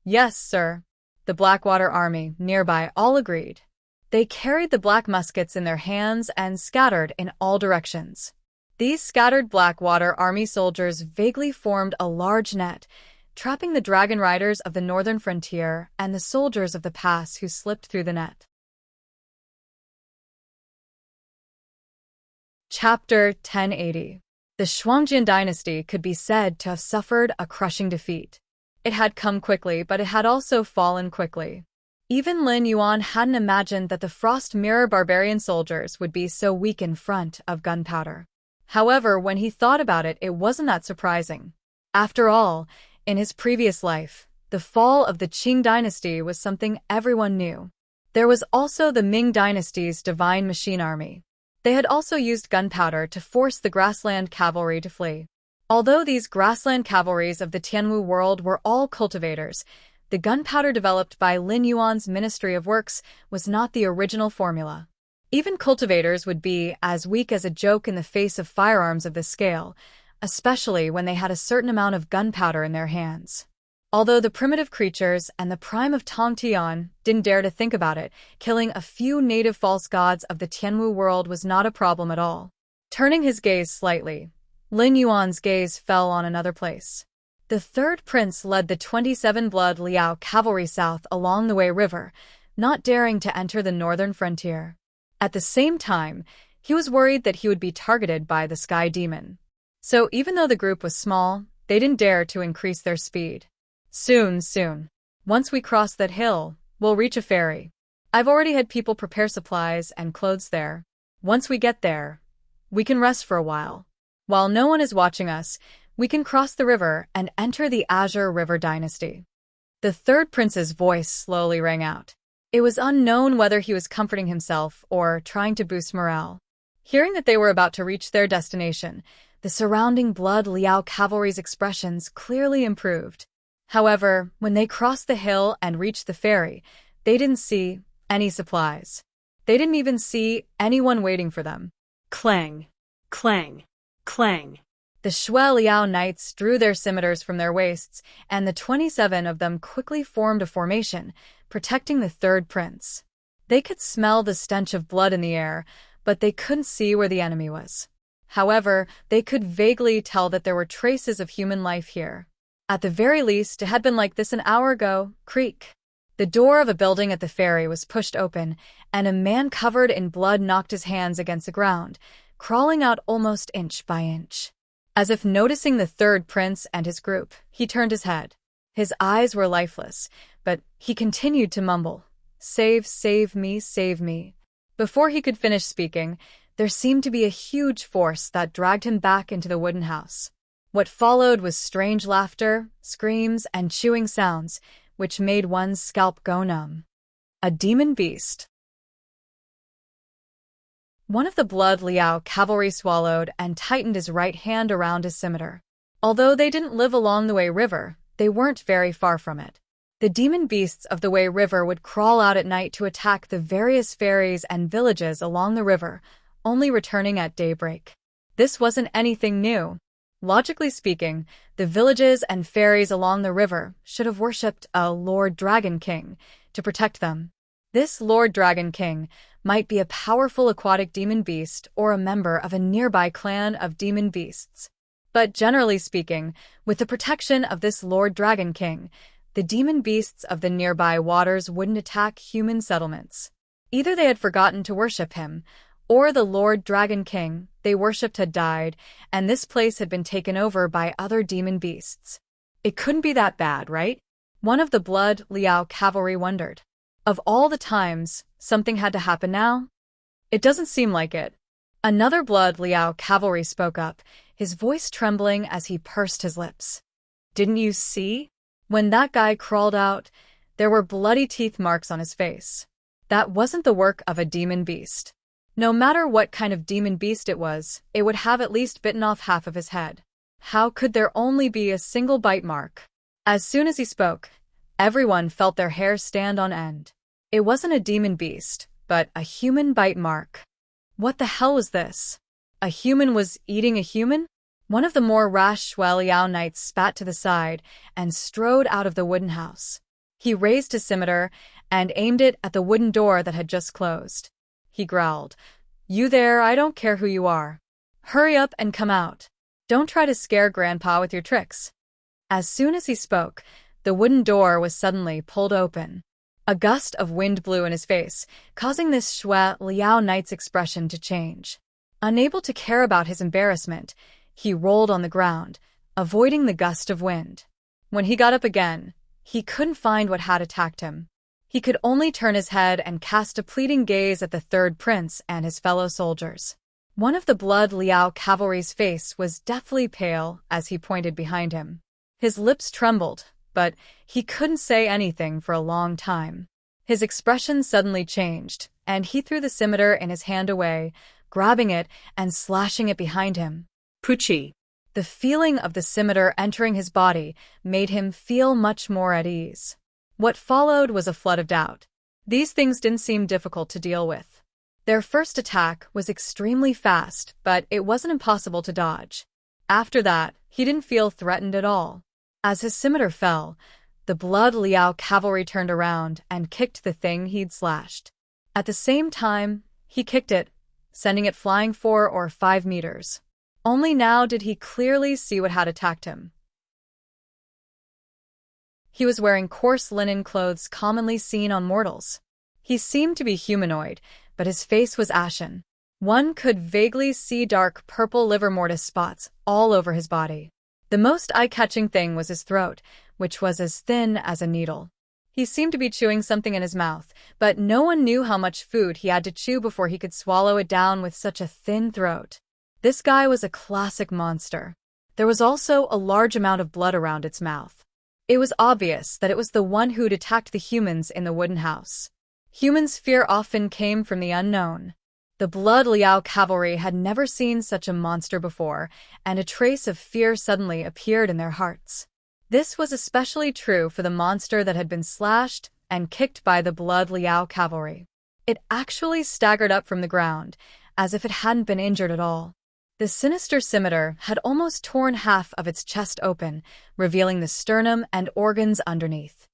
Yes, sir. The Blackwater Army nearby all agreed. They carried the black muskets in their hands and scattered in all directions. These scattered Blackwater Army soldiers vaguely formed a large net, trapping the dragon riders of the northern frontier and the soldiers of the pass who slipped through the net. Chapter 1080. The Shuangjian dynasty could be said to have suffered a crushing defeat. It had come quickly, but it had also fallen quickly. Even Lin Yuan hadn't imagined that the Frost Mirror barbarian soldiers would be so weak in front of gunpowder. However, when he thought about it, it wasn't that surprising. After all, in his previous life, the fall of the Qing dynasty was something everyone knew. There was also the Ming dynasty's Divine Machine Army. They had also used gunpowder to force the grassland cavalry to flee. Although these grassland cavalries of the Tianwu world were all cultivators, the gunpowder developed by Lin Yuan's Ministry of Works was not the original formula. Even cultivators would be as weak as a joke in the face of firearms of this scale, especially when they had a certain amount of gunpowder in their hands. Although the primitive creatures and the prime of Tong Tian didn't dare to think about it, killing a few native false gods of the Tianwu world was not a problem at all. Turning his gaze slightly, Lin Yuan's gaze fell on another place. The third prince led the 27 Blood Liao cavalry south along the Wei River, not daring to enter the northern frontier. At the same time, he was worried that he would be targeted by the Sky Demon. So even though the group was small, they didn't dare to increase their speed. Soon. Once we cross that hill, we'll reach a ferry. I've already had people prepare supplies and clothes there. Once we get there, we can rest for a while. While no one is watching us, we can cross the river and enter the Azure River dynasty. The third prince's voice slowly rang out. It was unknown whether he was comforting himself or trying to boost morale. Hearing that they were about to reach their destination, the surrounding Blood Liao cavalry's expressions clearly improved. However, when they crossed the hill and reached the ferry, they didn't see any supplies. They didn't even see anyone waiting for them. Clang, clang, clang. The Shueliao knights drew their scimitars from their waists, and the 27 of them quickly formed a formation, protecting the third prince. They could smell the stench of blood in the air, but they couldn't see where the enemy was. However, they could vaguely tell that there were traces of human life here. At the very least, it had been like this an hour ago. Creak. The door of a building at the ferry was pushed open, and a man covered in blood knocked his hands against the ground, crawling out almost inch by inch. As if noticing the third prince and his group, he turned his head. His eyes were lifeless, but he continued to mumble, save me, save me." Before he could finish speaking, there seemed to be a huge force that dragged him back into the wooden house. What followed was strange laughter, screams, and chewing sounds, which made one's scalp go numb. A demon beast. One of the Blood Liao cavalry swallowed and tightened his right hand around his scimitar. Although they didn't live along the Wei River, they weren't very far from it. The demon beasts of the Wei River would crawl out at night to attack the various ferries and villages along the river, only returning at daybreak. This wasn't anything new. Logically speaking, the villages and ferries along the river should have worshipped a Lord Dragon King to protect them. This Lord Dragon King might be a powerful aquatic demon beast or a member of a nearby clan of demon beasts. But generally speaking, with the protection of this Lord Dragon King, the demon beasts of the nearby waters wouldn't attack human settlements. Either they had forgotten to worship him, or the Lord Dragon King they worshipped had died, and this place had been taken over by other demon beasts. It couldn't be that bad, right? One of the Blood Liao cavalry wondered. Of all the times, something had to happen now? It doesn't seem like it. Another Blood Liao cavalry spoke up, his voice trembling as he pursed his lips. Didn't you see? When that guy crawled out, there were bloody teeth marks on his face. That wasn't the work of a demon beast. No matter what kind of demon beast it would have at least bitten off half of his head. How could there only be a single bite mark? As soon as he spoke, everyone felt their hair stand on end. It wasn't a demon beast, but a human bite mark. What the hell was this? A human was eating a human? One of the more rash Shui Liao knights spat to the side and strode out of the wooden house. He raised his scimitar and aimed it at the wooden door that had just closed. He growled, "You there, I don't care who you are. Hurry up and come out. Don't try to scare Grandpa with your tricks." As soon as he spoke, the wooden door was suddenly pulled open. A gust of wind blew in his face, causing this Shui Liao knight's expression to change. Unable to care about his embarrassment, he rolled on the ground, avoiding the gust of wind. When he got up again, he couldn't find what had attacked him. He could only turn his head and cast a pleading gaze at the third prince and his fellow soldiers. One of the Blood Liao cavalry's face was deathly pale as he pointed behind him. His lips trembled, but he couldn't say anything for a long time. His expression suddenly changed, and he threw the scimitar in his hand away, grabbing it and slashing it behind him. Poochie. The feeling of the scimitar entering his body made him feel much more at ease. What followed was a flood of doubt. These things didn't seem difficult to deal with. Their first attack was extremely fast, but it wasn't impossible to dodge. After that, he didn't feel threatened at all. As his scimitar fell, the Blood Liao cavalry turned around and kicked the thing he'd slashed. At the same time, he kicked it, sending it flying 4 or 5 meters. Only now did he clearly see what had attacked him. He was wearing coarse linen clothes commonly seen on mortals. He seemed to be humanoid, but his face was ashen. One could vaguely see dark purple liver mortis spots all over his body. The most eye-catching thing was his throat, which was as thin as a needle. He seemed to be chewing something in his mouth, but no one knew how much food he had to chew before he could swallow it down with such a thin throat. This guy was a classic monster. There was also a large amount of blood around its mouth. It was obvious that it was the one who'd attacked the humans in the wooden house. Humans' fear often came from the unknown. The Blood Liao cavalry had never seen such a monster before, and a trace of fear suddenly appeared in their hearts. This was especially true for the monster that had been slashed and kicked by the Blood Liao cavalry. It actually staggered up from the ground, as if it hadn't been injured at all. The sinister scimitar had almost torn half of its chest open, revealing the sternum and organs underneath.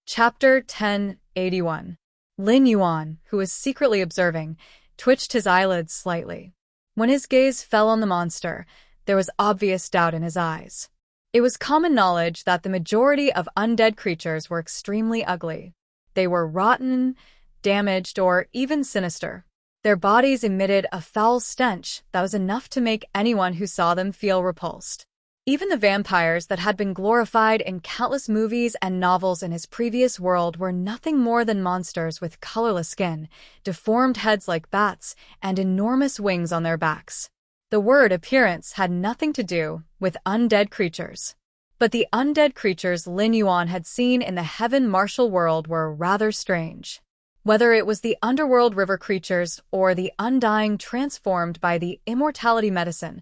Chapter 1081. Lin Yuan, who was secretly observing, twitched his eyelids slightly. When his gaze fell on the monster, there was obvious doubt in his eyes. It was common knowledge that the majority of undead creatures were extremely ugly. They were rotten, damaged, or even sinister. Their bodies emitted a foul stench that was enough to make anyone who saw them feel repulsed. Even the vampires that had been glorified in countless movies and novels in his previous world were nothing more than monsters with colorless skin, deformed heads like bats, and enormous wings on their backs. The word appearance had nothing to do with undead creatures. But the undead creatures Lin Yuan had seen in the heaven martial world were rather strange. Whether it was the underworld river creatures or the undying transformed by the immortality medicine,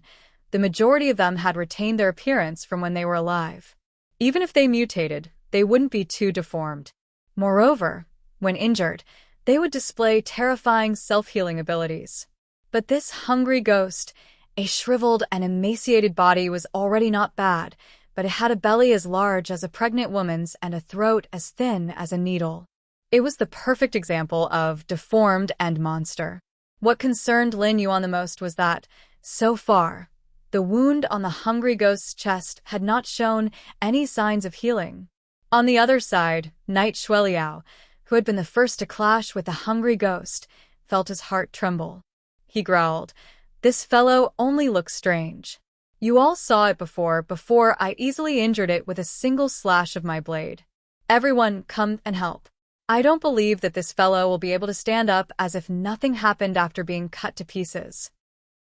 the majority of them had retained their appearance from when they were alive. Even if they mutated, they wouldn't be too deformed. Moreover, when injured, they would display terrifying self-healing abilities. But this hungry ghost, a shriveled and emaciated body, was already not bad, but it had a belly as large as a pregnant woman's and a throat as thin as a needle. It was the perfect example of deformed and monster. What concerned Lin Yuan the most was that, so far, the wound on the hungry ghost's chest had not shown any signs of healing. On the other side, Knight Shueliao, who had been the first to clash with the hungry ghost, felt his heart tremble. He growled, "This fellow only looks strange. You all saw it before I easily injured it with a single slash of my blade. Everyone, come and help. I don't believe that this fellow will be able to stand up as if nothing happened after being cut to pieces."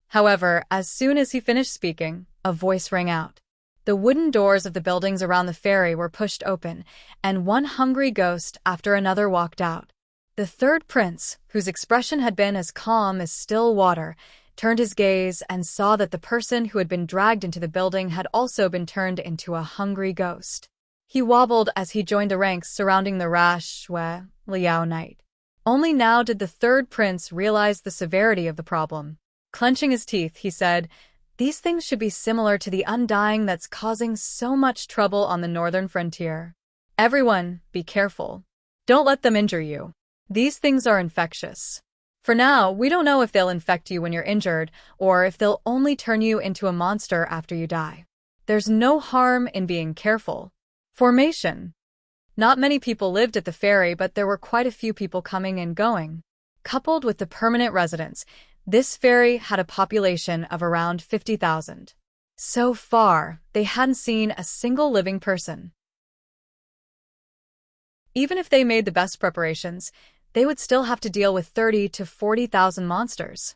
However, as soon as he finished speaking, a voice rang out. The wooden doors of the buildings around the ferry were pushed open, and one hungry ghost after another walked out. The third prince, whose expression had been as calm as still water, turned his gaze and saw that the person who had been dragged into the building had also been turned into a hungry ghost. He wobbled as he joined the ranks surrounding the rash Liao Knight. Only now did the third prince realize the severity of the problem. Clenching his teeth, he said, "These things should be similar to the undying that's causing so much trouble on the northern frontier. Everyone, be careful. Don't let them injure you. These things are infectious. For now, we don't know if they'll infect you when you're injured, or if they'll only turn you into a monster after you die. There's no harm in being careful." Formation. Not many people lived at the ferry, but there were quite a few people coming and going. Coupled with the permanent residents, this ferry had a population of around 50,000. So far, they hadn't seen a single living person. Even if they made the best preparations, they would still have to deal with 30 to 40,000 monsters.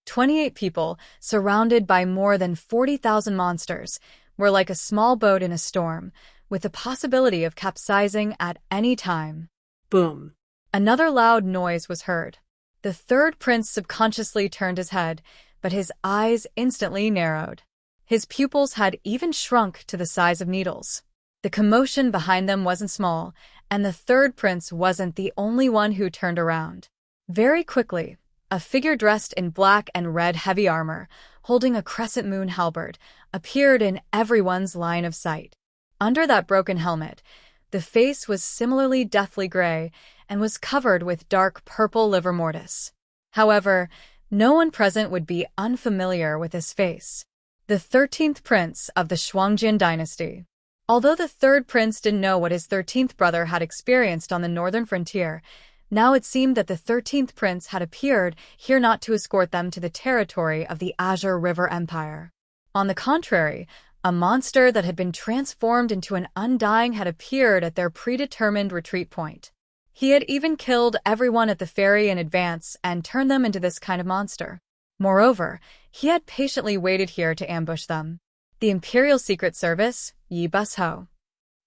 28 people, surrounded by more than 40,000 monsters, were like a small boat in a storm, with the possibility of capsizing at any time. Boom. Another loud noise was heard. The third prince subconsciously turned his head, but his eyes instantly narrowed. His pupils had even shrunk to the size of needles. The commotion behind them wasn't small, and the third prince wasn't the only one who turned around. Very quickly, a figure dressed in black and red heavy armor, holding a crescent moon halberd, appeared in everyone's line of sight. Under that broken helmet, the face was similarly deathly gray and was covered with dark purple livor mortis. However, no one present would be unfamiliar with his face. The 13th prince of the Shuangjian dynasty. Although the third prince didn't know what his 13th brother had experienced on the northern frontier, now it seemed that the 13th prince had appeared here not to escort them to the territory of the Azure River Empire. On the contrary, a monster that had been transformed into an undying had appeared at their predetermined retreat point. He had even killed everyone at the ferry in advance and turned them into this kind of monster. Moreover, he had patiently waited here to ambush them. The Imperial Secret Service, Yi Bus Ho.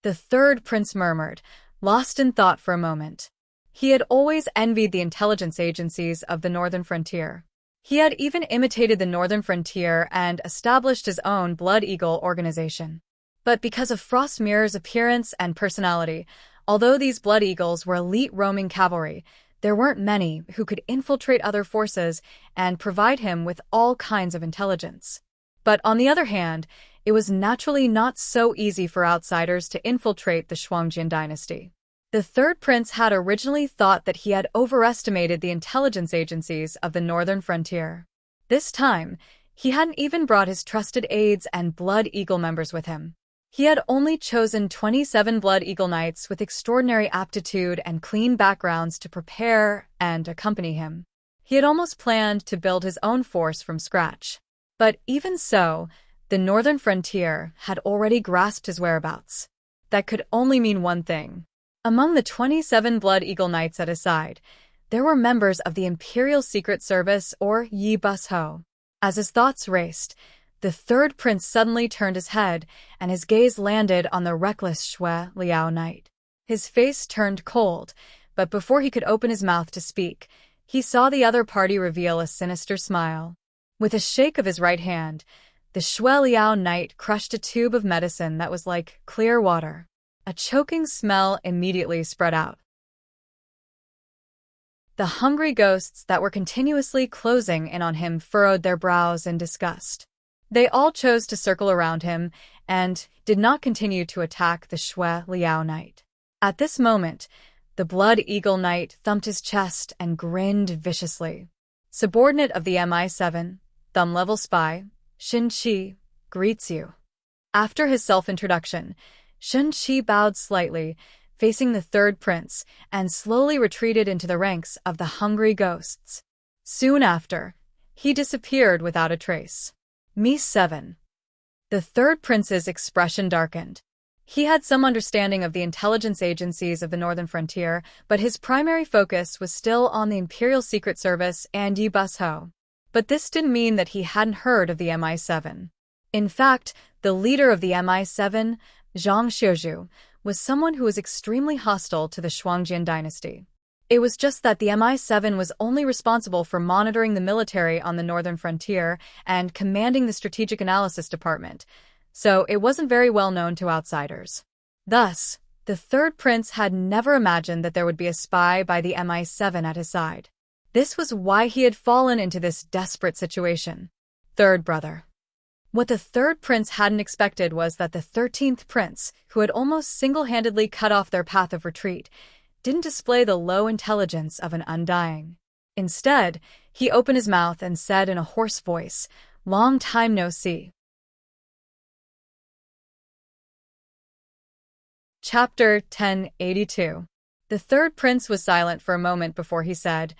The third prince murmured, lost in thought for a moment. He had always envied the intelligence agencies of the northern frontier. He had even imitated the northern frontier and established his own Blood Eagle organization. But because of Frost Mirror's appearance and personality, although these Blood Eagles were elite roaming cavalry, there weren't many who could infiltrate other forces and provide him with all kinds of intelligence. But on the other hand, it was naturally not so easy for outsiders to infiltrate the Shuangjian dynasty. The third prince had originally thought that he had overestimated the intelligence agencies of the northern frontier. This time, he hadn't even brought his trusted aides and Blood Eagle members with him. He had only chosen 27 Blood Eagle Knights with extraordinary aptitude and clean backgrounds to prepare and accompany him. He had almost planned to build his own force from scratch. But even so, the northern frontier had already grasped his whereabouts. That could only mean one thing. Among the 27 Blood Eagle Knights at his side, there were members of the Imperial Secret Service or Yi Bus Ho. As his thoughts raced, the third prince suddenly turned his head, and his gaze landed on the reckless Shui Liao knight. His face turned cold, but before he could open his mouth to speak, he saw the other party reveal a sinister smile. With a shake of his right hand, the Shui Liao knight crushed a tube of medicine that was like clear water. A choking smell immediately spread out. The hungry ghosts that were continuously closing in on him furrowed their brows in disgust. They all chose to circle around him and did not continue to attack the Shui Liao knight. At this moment, the Blood Eagle Knight thumped his chest and grinned viciously. Subordinate of the MI7, thumb-level spy, Shen Qi, greets you. After his self-introduction, Shen Qi bowed slightly, facing the third prince, and slowly retreated into the ranks of the hungry ghosts. Soon after, he disappeared without a trace. Mi-7. The third prince's expression darkened. He had some understanding of the intelligence agencies of the Northern Frontier, but his primary focus was still on the Imperial Secret Service and Yi Bus-ho. But this didn't mean that he hadn't heard of the MI7. In fact, the leader of the MI7, Zhang Xiuzhu, was someone who was extremely hostile to the Shuangjian dynasty. It was just that the MI7 was only responsible for monitoring the military on the Northern Frontier and commanding the Strategic Analysis Department, so it wasn't very well known to outsiders. Thus, the third prince had never imagined that there would be a spy by the MI7 at his side. This was why he had fallen into this desperate situation. Third brother. What the third prince hadn't expected was that the 13th prince, who had almost single-handedly cut off their path of retreat, didn't display the low intelligence of an undying. Instead, he opened his mouth and said in a hoarse voice, "Long time no see." Chapter 1082. The third prince was silent for a moment before he said,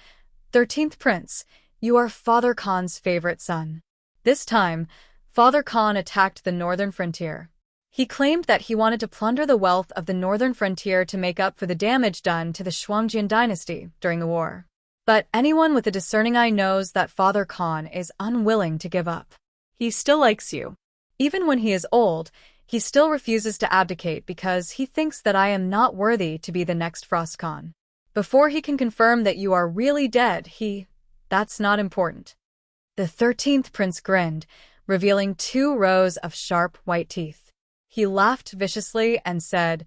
"13th prince, you are Father Khan's favorite son." This time, Father Khan attacked the Northern Frontier. He claimed that he wanted to plunder the wealth of the Northern Frontier to make up for the damage done to the Shuangjian dynasty during the war. But anyone with a discerning eye knows that Father Khan is unwilling to give up. He still likes you. Even when he is old, he still refuses to abdicate because he thinks that I am not worthy to be the next Frost Khan. Before he can confirm that you are really dead, that's not important. The 13th prince grinned, revealing 2 rows of sharp white teeth. He laughed viciously and said,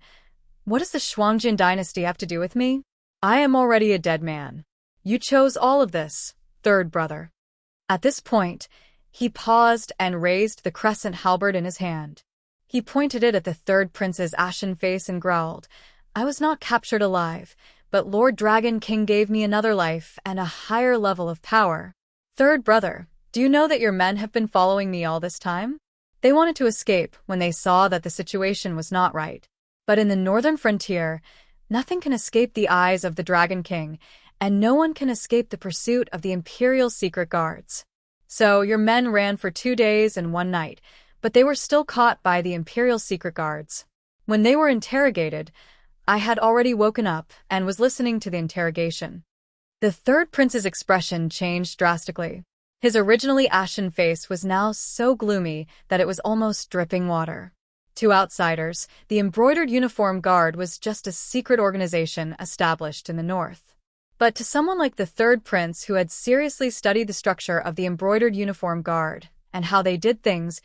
"What does the Shuangjian dynasty have to do with me? I am already a dead man. You chose all of this, third brother." At this point, he paused and raised the crescent halberd in his hand. He pointed it at the third prince's ashen face and growled, "I was not captured alive, but Lord Dragon King gave me another life and a higher level of power. Third brother, do you know that your men have been following me all this time? They wanted to escape when they saw that the situation was not right. But in the Northern Frontier, nothing can escape the eyes of the Dragon King, and no one can escape the pursuit of the Imperial Secret Guards. So your men ran for 2 days and 1 night, but they were still caught by the Imperial Secret Guards. When they were interrogated, I had already woken up and was listening to the interrogation." The third prince's expression changed drastically. His originally ashen face was now so gloomy that it was almost dripping water. To outsiders, the Embroidered Uniform Guard was just a secret organization established in the north. But to someone like the third prince who had seriously studied the structure of the Embroidered Uniform Guard and how they did things,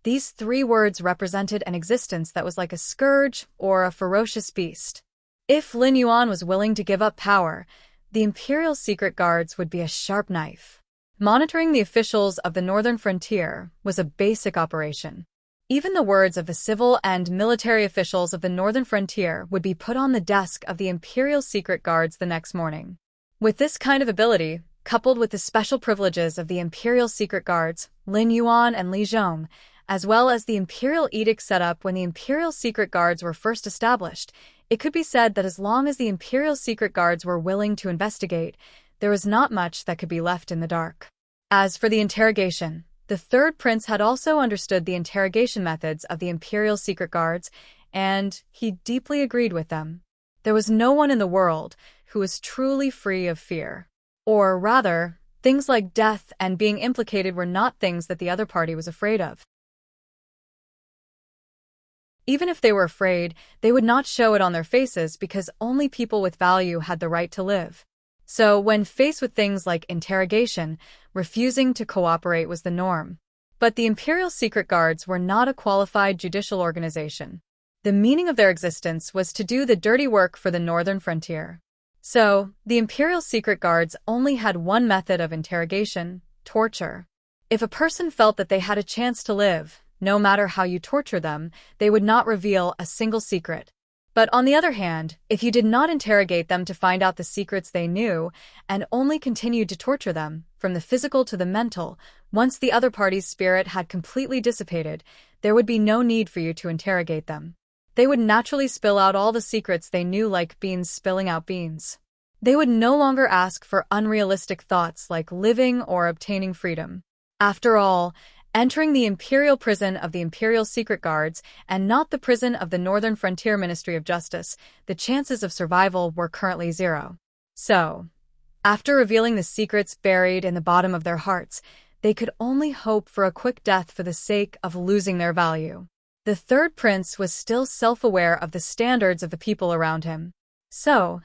these 3 words represented an existence that was like a scourge or a ferocious beast. If Lin Yuan was willing to give up power, the Imperial Secret Guards would be a sharp knife. Monitoring the officials of the Northern Frontier was a basic operation. Even the words of the civil and military officials of the Northern Frontier would be put on the desk of the Imperial Secret Guards the next morning. With this kind of ability, coupled with the special privileges of the Imperial Secret Guards, Lin Yuan and Li Zhong, as well as the Imperial Edict set up when the Imperial Secret Guards were first established, it could be said that as long as the Imperial Secret Guards were willing to investigate, there was not much that could be left in the dark. As for the interrogation, the third prince had also understood the interrogation methods of the Imperial Secret Guards, and he deeply agreed with them. There was no one in the world who was truly free of fear. Or rather, Things like death and being implicated were not things that the other party was afraid of. Even if they were afraid, they would not show it on their faces because only people with value had the right to live. So, when faced with things like interrogation, refusing to cooperate was the norm. But the Imperial Secret Guards were not a qualified judicial organization. The meaning of their existence was to do the dirty work for the northern frontier. So, the Imperial Secret Guards only had one method of interrogation: torture. If a person felt that they had a chance to live, no matter how you torture them, they would not reveal a single secret. But on the other hand, if you did not interrogate them to find out the secrets they knew, and only continued to torture them, from the physical to the mental, once the other party's spirit had completely dissipated, there would be no need for you to interrogate them. They would naturally spill out all the secrets they knew, like beans spilling out beans. They would no longer ask for unrealistic thoughts like living or obtaining freedom. After all, entering the Imperial prison of the Imperial Secret Guards and not the prison of the Northern Frontier Ministry of Justice, the chances of survival were currently 0. So, after revealing the secrets buried in the bottom of their hearts, they could only hope for a quick death for the sake of losing their value. The third prince was still self-aware of the standards of the people around him. So,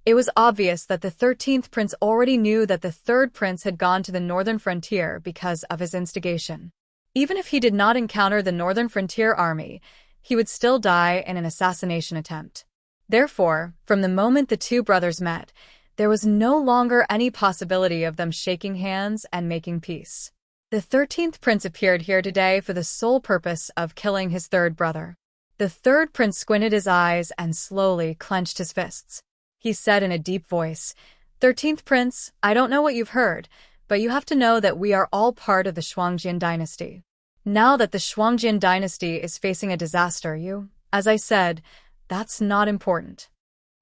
it was obvious that the 13th prince already knew that the third prince had gone to the northern frontier because of his instigation. Even if he did not encounter the northern frontier army, he would still die in an assassination attempt. Therefore, from the moment the two brothers met, there was no longer any possibility of them shaking hands and making peace. The 13th prince appeared here today for the sole purpose of killing his third brother. The third prince squinted his eyes and slowly clenched his fists. He said in a deep voice, "13th prince, I don't know what you've heard, but you have to know that we are all part of the Shuangjian dynasty. Now that the Shuangjian dynasty is facing a disaster, as I said, that's not important."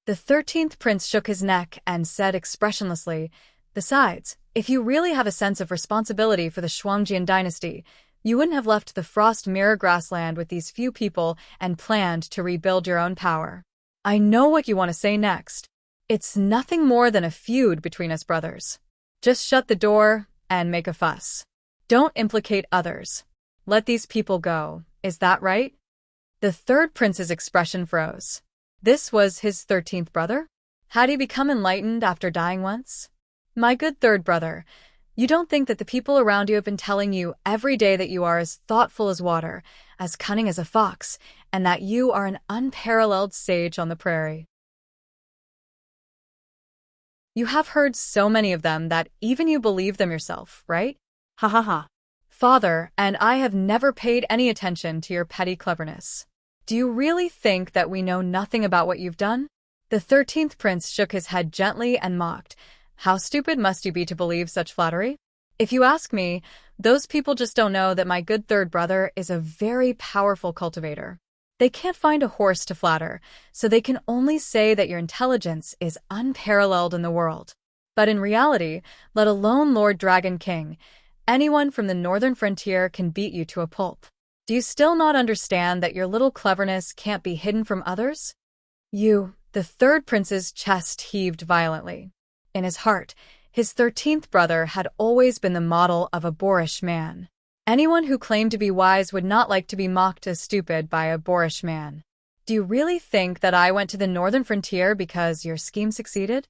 The 13th prince shook his neck and said expressionlessly, "Besides, if you really have a sense of responsibility for the Shuangjian dynasty, you wouldn't have left the Frost Mirror grassland with these few people and planned to rebuild your own power. I know what you want to say next. It's nothing more than a feud between us brothers. Just shut the door and make a fuss. Don't implicate others. Let these people go, is that right?" The third prince's expression froze. This was his 13th brother? Had he become enlightened after dying once? "My good third brother, you don't think that the people around you have been telling you every day that you are as thoughtful as water, as cunning as a fox, and that you are an unparalleled sage on the prairie. You have heard so many of them that even you believe them yourself, right? Ha ha ha. Father, and I have never paid any attention to your petty cleverness. Do you really think that we know nothing about what you've done?" The 13th prince shook his head gently and mocked. "How stupid must you be to believe such flattery? If you ask me, those people just don't know that my good third brother is a very powerful cultivator. They can't find a horse to flatter, so they can only say that your intelligence is unparalleled in the world. But in reality, let alone Lord Dragon King, anyone from the northern frontier can beat you to a pulp. Do you still not understand that your little cleverness can't be hidden from others?" The third prince's chest heaved violently. In his heart, his 13th brother had always been the model of a boorish man. Anyone who claimed to be wise would not like to be mocked as stupid by a boorish man. "Do you really think that I went to the northern frontier because your scheme succeeded?"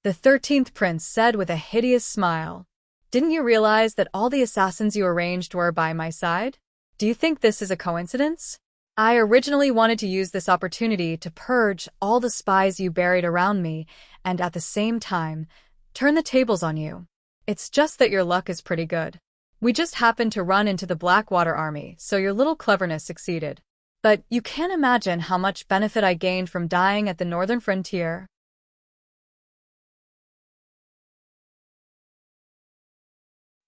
The 13th prince said with a hideous smile. "Didn't you realize that all the assassins you arranged were by my side? Do you think this is a coincidence? I originally wanted to use this opportunity to purge all the spies you buried around me and at the same time, turn the tables on you. It's just that your luck is pretty good. We just happened to run into the Blackwater army, so your little cleverness succeeded. But you can't imagine how much benefit I gained from dying at the northern frontier."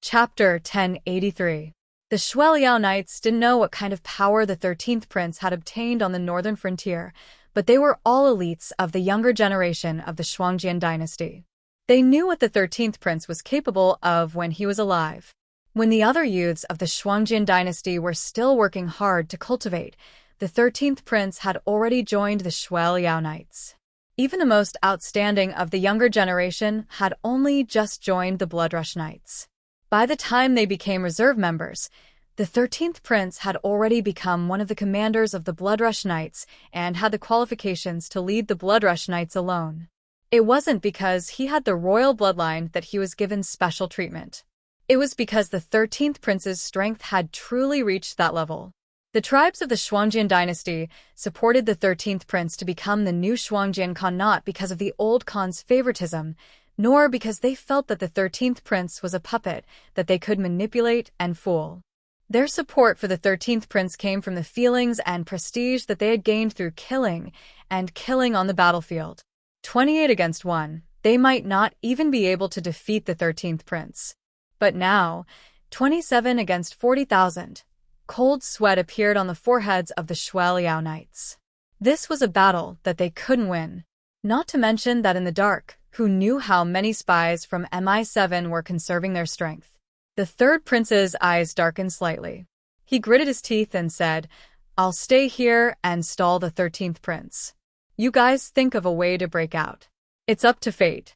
Chapter 1083. The Shueliao Knights didn't know what kind of power the 13th prince had obtained on the northern frontier, but they were all elites of the younger generation of the Shuangjian dynasty. They knew what the 13th prince was capable of when he was alive. When the other youths of the Shuangjian dynasty were still working hard to cultivate, the 13th prince had already joined the Shueliao Knights. Even the most outstanding of the younger generation had only just joined the Bloodrush Knights. By the time they became reserve members, the 13th Prince had already become one of the commanders of the Bloodrush Knights and had the qualifications to lead the Bloodrush Knights alone. It wasn't because he had the royal bloodline that he was given special treatment. It was because the 13th Prince's strength had truly reached that level. The tribes of the Shuangjian dynasty supported the 13th Prince to become the new Shuangjian Khan not because of the old Khan's favoritism, nor because they felt that the 13th Prince was a puppet that they could manipulate and fool. Their support for the 13th Prince came from the feelings and prestige that they had gained through killing and killing on the battlefield. 28 against 1, they might not even be able to defeat the 13th Prince. But now, 27 against 40,000, cold sweat appeared on the foreheads of the Shueliao Knights. This was a battle that they couldn't win. Not to mention that in the dark, who knew how many spies from MI7 were conserving their strength? The third prince's eyes darkened slightly. He gritted his teeth and said, "I'll stay here and stall the 13th Prince. You guys think of a way to break out. It's up to fate."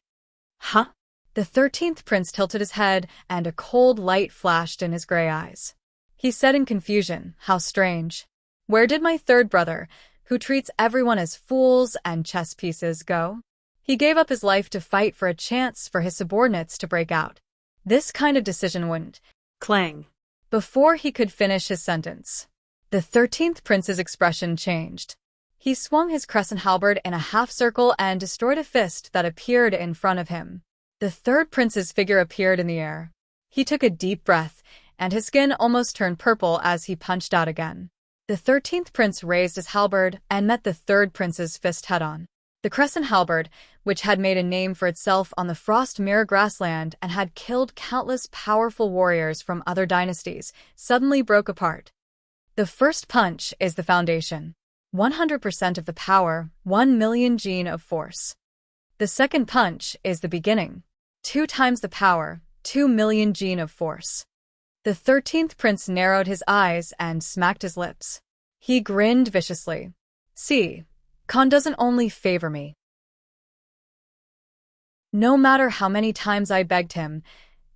Huh? The 13th Prince tilted his head and a cold light flashed in his gray eyes. He said in confusion, "How strange. Where did my third brother, who treats everyone as fools and chess pieces, go? He gave up his life to fight for a chance for his subordinates to break out. This kind of decision wouldn't." Clang. Before he could finish his sentence, the 13th Prince's expression changed. He swung his crescent halberd in a half-circle and destroyed a fist that appeared in front of him. The third prince's figure appeared in the air. He took a deep breath, and his skin almost turned purple as he punched out again. The 13th Prince raised his halberd and met the third prince's fist head-on. The crescent halberd, which had made a name for itself on the Frost Mirror grassland and had killed countless powerful warriors from other dynasties, suddenly broke apart. The first punch is the foundation. 100% of the power, 1 million gene of force. The second punch is the beginning. 2 times the power, 2 million gene of force. The 13th Prince narrowed his eyes and smacked his lips. He grinned viciously. "See, Khan doesn't only favor me. No matter how many times I begged him,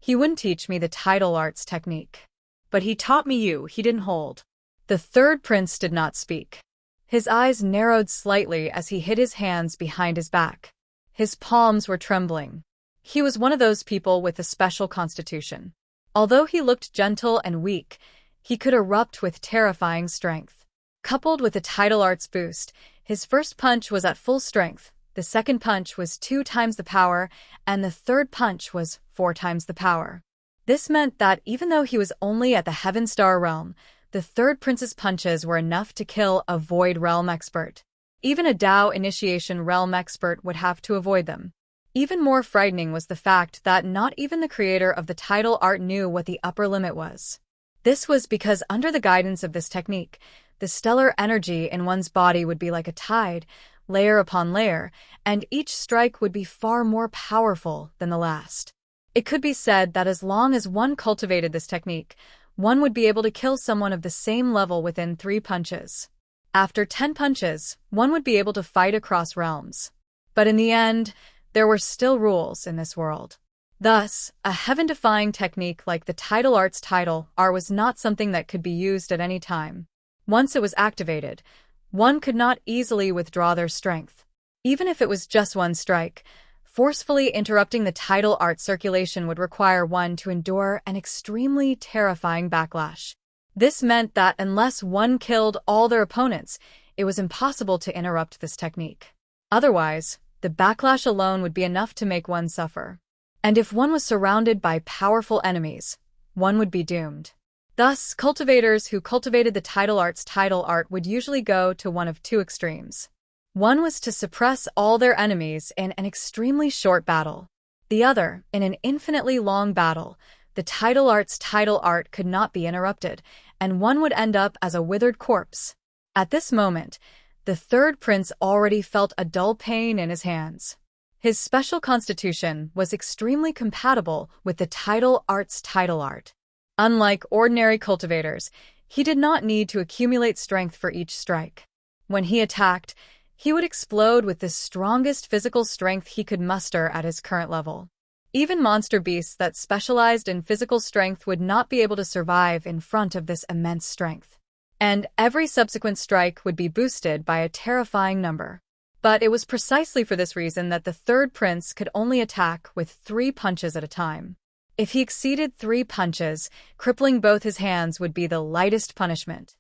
he wouldn't teach me the tidal arts technique. But he taught me he didn't hold." The third prince did not speak. His eyes narrowed slightly as he hid his hands behind his back. His palms were trembling. He was one of those people with a special constitution. Although he looked gentle and weak, he could erupt with terrifying strength. Coupled with a tidal arts boost, his first punch was at full strength, the second punch was 2 times the power, and the third punch was 4 times the power. This meant that even though he was only at the Heaven Star realm, the third prince's punches were enough to kill a Void Realm expert. Even a Dao Initiation Realm expert would have to avoid them. Even more frightening was the fact that not even the creator of the tidal art knew what the upper limit was. This was because under the guidance of this technique, the stellar energy in one's body would be like a tide, layer upon layer, and each strike would be far more powerful than the last. It could be said that as long as one cultivated this technique, one would be able to kill someone of the same level within 3 punches. After 10 punches, one would be able to fight across realms. But in the end, there were still rules in this world. Thus, a heaven-defying technique like the tidal arts tidal art was not something that could be used at any time. Once it was activated, one could not easily withdraw their strength. Even if it was just one strike, forcefully interrupting the tidal art circulation would require one to endure an extremely terrifying backlash. This meant that unless one killed all their opponents, it was impossible to interrupt this technique. Otherwise, the backlash alone would be enough to make one suffer. And if one was surrounded by powerful enemies, one would be doomed. Thus, cultivators who cultivated the tidal arts tidal art would usually go to one of 2 extremes. One was to suppress all their enemies in an extremely short battle. The other, in an infinitely long battle, the tidal arts tidal art could not be interrupted, and one would end up as a withered corpse. At this moment, the third prince already felt a dull pain in his hands. His special constitution was extremely compatible with the tidal arts tidal art. Unlike ordinary cultivators, he did not need to accumulate strength for each strike. When he attacked, He would explode with the strongest physical strength he could muster at his current level. Even monster beasts that specialized in physical strength would not be able to survive in front of this immense strength. And every subsequent strike would be boosted by a terrifying number. But it was precisely for this reason that the third prince could only attack with 3 punches at a time. If he exceeded 3 punches, crippling both his hands would be the lightest punishment.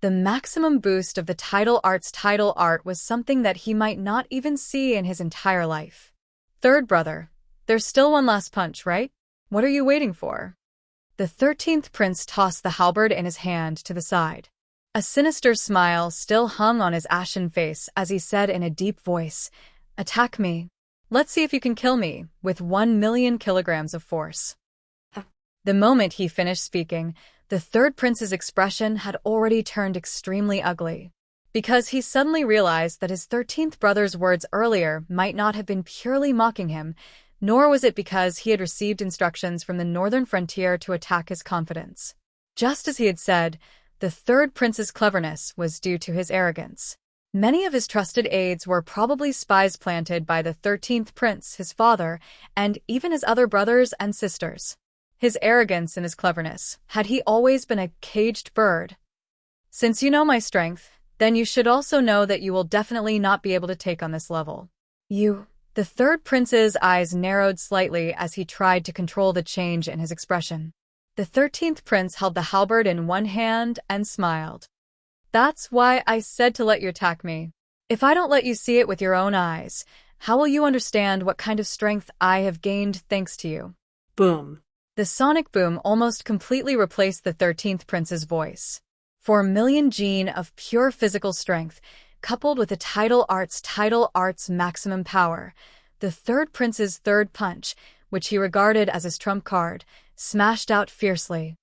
The maximum boost of the title art was something that he might not even see in his entire life. Third brother, there's still one last punch, right? What are you waiting for? The 13th prince tossed the halberd in his hand to the side. A sinister smile still hung on his ashen face as he said in a deep voice, "Attack me. Let's see if you can kill me with 1,000,000 kilograms of force." The moment he finished speaking, the third prince's expression had already turned extremely ugly. Because he suddenly realized that his 13th brother's words earlier might not have been purely mocking him, nor was it because he had received instructions from the northern frontier to attack his confidence. Just as he had said, the third prince's cleverness was due to his arrogance. Many of his trusted aides were probably spies planted by the 13th prince, his father, and even his other brothers and sisters. His arrogance and his cleverness, had he always been a caged bird? Since you know my strength, then you should also know that you will definitely not be able to take on this level. The third prince's eyes narrowed slightly as he tried to control the change in his expression. The 13th prince held the halberd in one hand and smiled. That's why I said to let you attack me. If I don't let you see it with your own eyes, how will you understand what kind of strength I have gained thanks to you? Boom. The sonic boom almost completely replaced the 13th prince's voice. 4,000,000 gene of pure physical strength, coupled with the title art's maximum power, the third prince's third punch, which he regarded as his trump card, smashed out fiercely.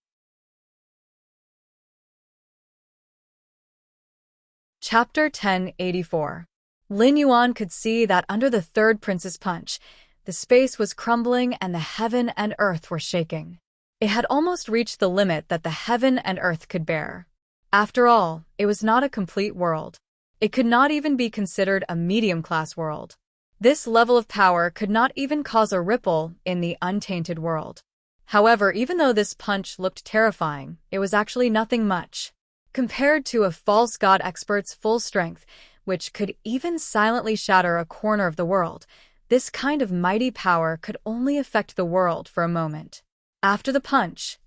Chapter 1084. Lin Yuan could see that under the third prince's punch, the space was crumbling and the heaven and earth were shaking. It had almost reached the limit that the heaven and earth could bear. After all, it was not a complete world. It could not even be considered a medium-class world. This level of power could not even cause a ripple in the untainted world. However, even though this punch looked terrifying, it was actually nothing much. Compared to a false god expert's full strength, which could even silently shatter a corner of the world, this kind of mighty power could only affect the world for a moment. After the punch,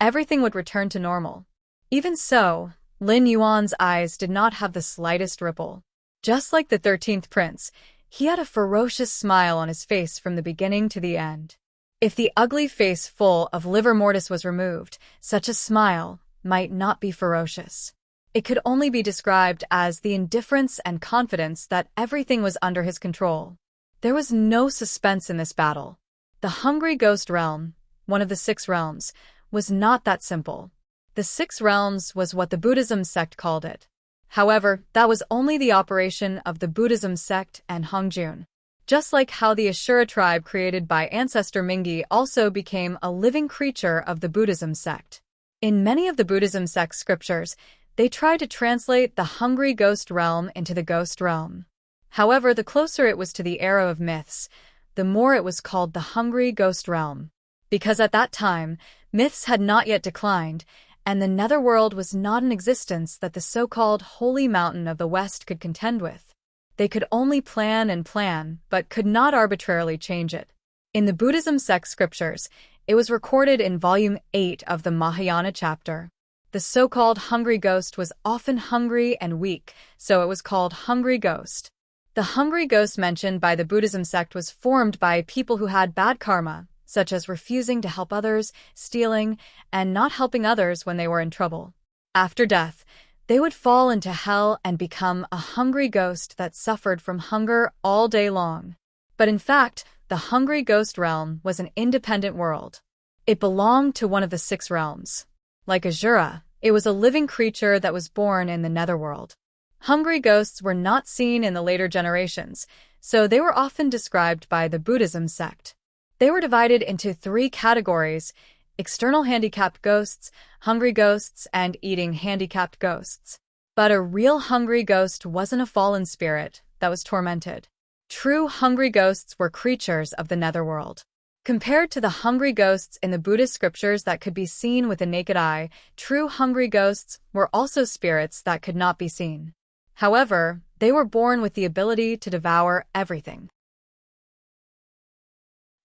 everything would return to normal. Even so, Lin Yuan's eyes did not have the slightest ripple. Just like the 13th prince, he had a ferocious smile on his face from the beginning to the end. If the ugly face full of livor mortis was removed, such a smile might not be ferocious. It could only be described as the indifference and confidence that everything was under his control. There was no suspense in this battle. The Hungry Ghost Realm, one of the 6 realms, was not that simple. The 6 realms was what the Buddhism sect called it. However, that was only the operation of the Buddhism sect and Hongjun. Just like how the Ashura tribe created by ancestor Mingi also became a living creature of the Buddhism sect. In many of the Buddhism sect scriptures, they tried to translate the Hungry Ghost Realm into the Ghost Realm. However, the closer it was to the era of myths, the more it was called the Hungry Ghost Realm. Because at that time, myths had not yet declined, and the netherworld was not in existence that the so-called Holy Mountain of the West could contend with. They could only plan and plan, but could not arbitrarily change it. In the Buddhism sect scriptures, it was recorded in Volume 8 of the Mahayana chapter. The so-called hungry ghost was often hungry and weak, so it was called Hungry Ghost. The hungry ghost mentioned by the Buddhism sect was formed by people who had bad karma, such as refusing to help others, stealing, and not helping others when they were in trouble. After death, they would fall into hell and become a hungry ghost that suffered from hunger all day long. But in fact, the Hungry Ghost Realm was an independent world. It belonged to one of the 6 realms. Like Ashura, it was a living creature that was born in the netherworld. Hungry ghosts were not seen in the later generations, so they were often described by the Buddhism sect. They were divided into 3 categories: external handicapped ghosts, hungry ghosts, and eating handicapped ghosts. But a real hungry ghost wasn't a fallen spirit that was tormented. True hungry ghosts were creatures of the netherworld. Compared to the hungry ghosts in the Buddhist scriptures that could be seen with the naked eye, true hungry ghosts were also spirits that could not be seen. However, they were born with the ability to devour everything.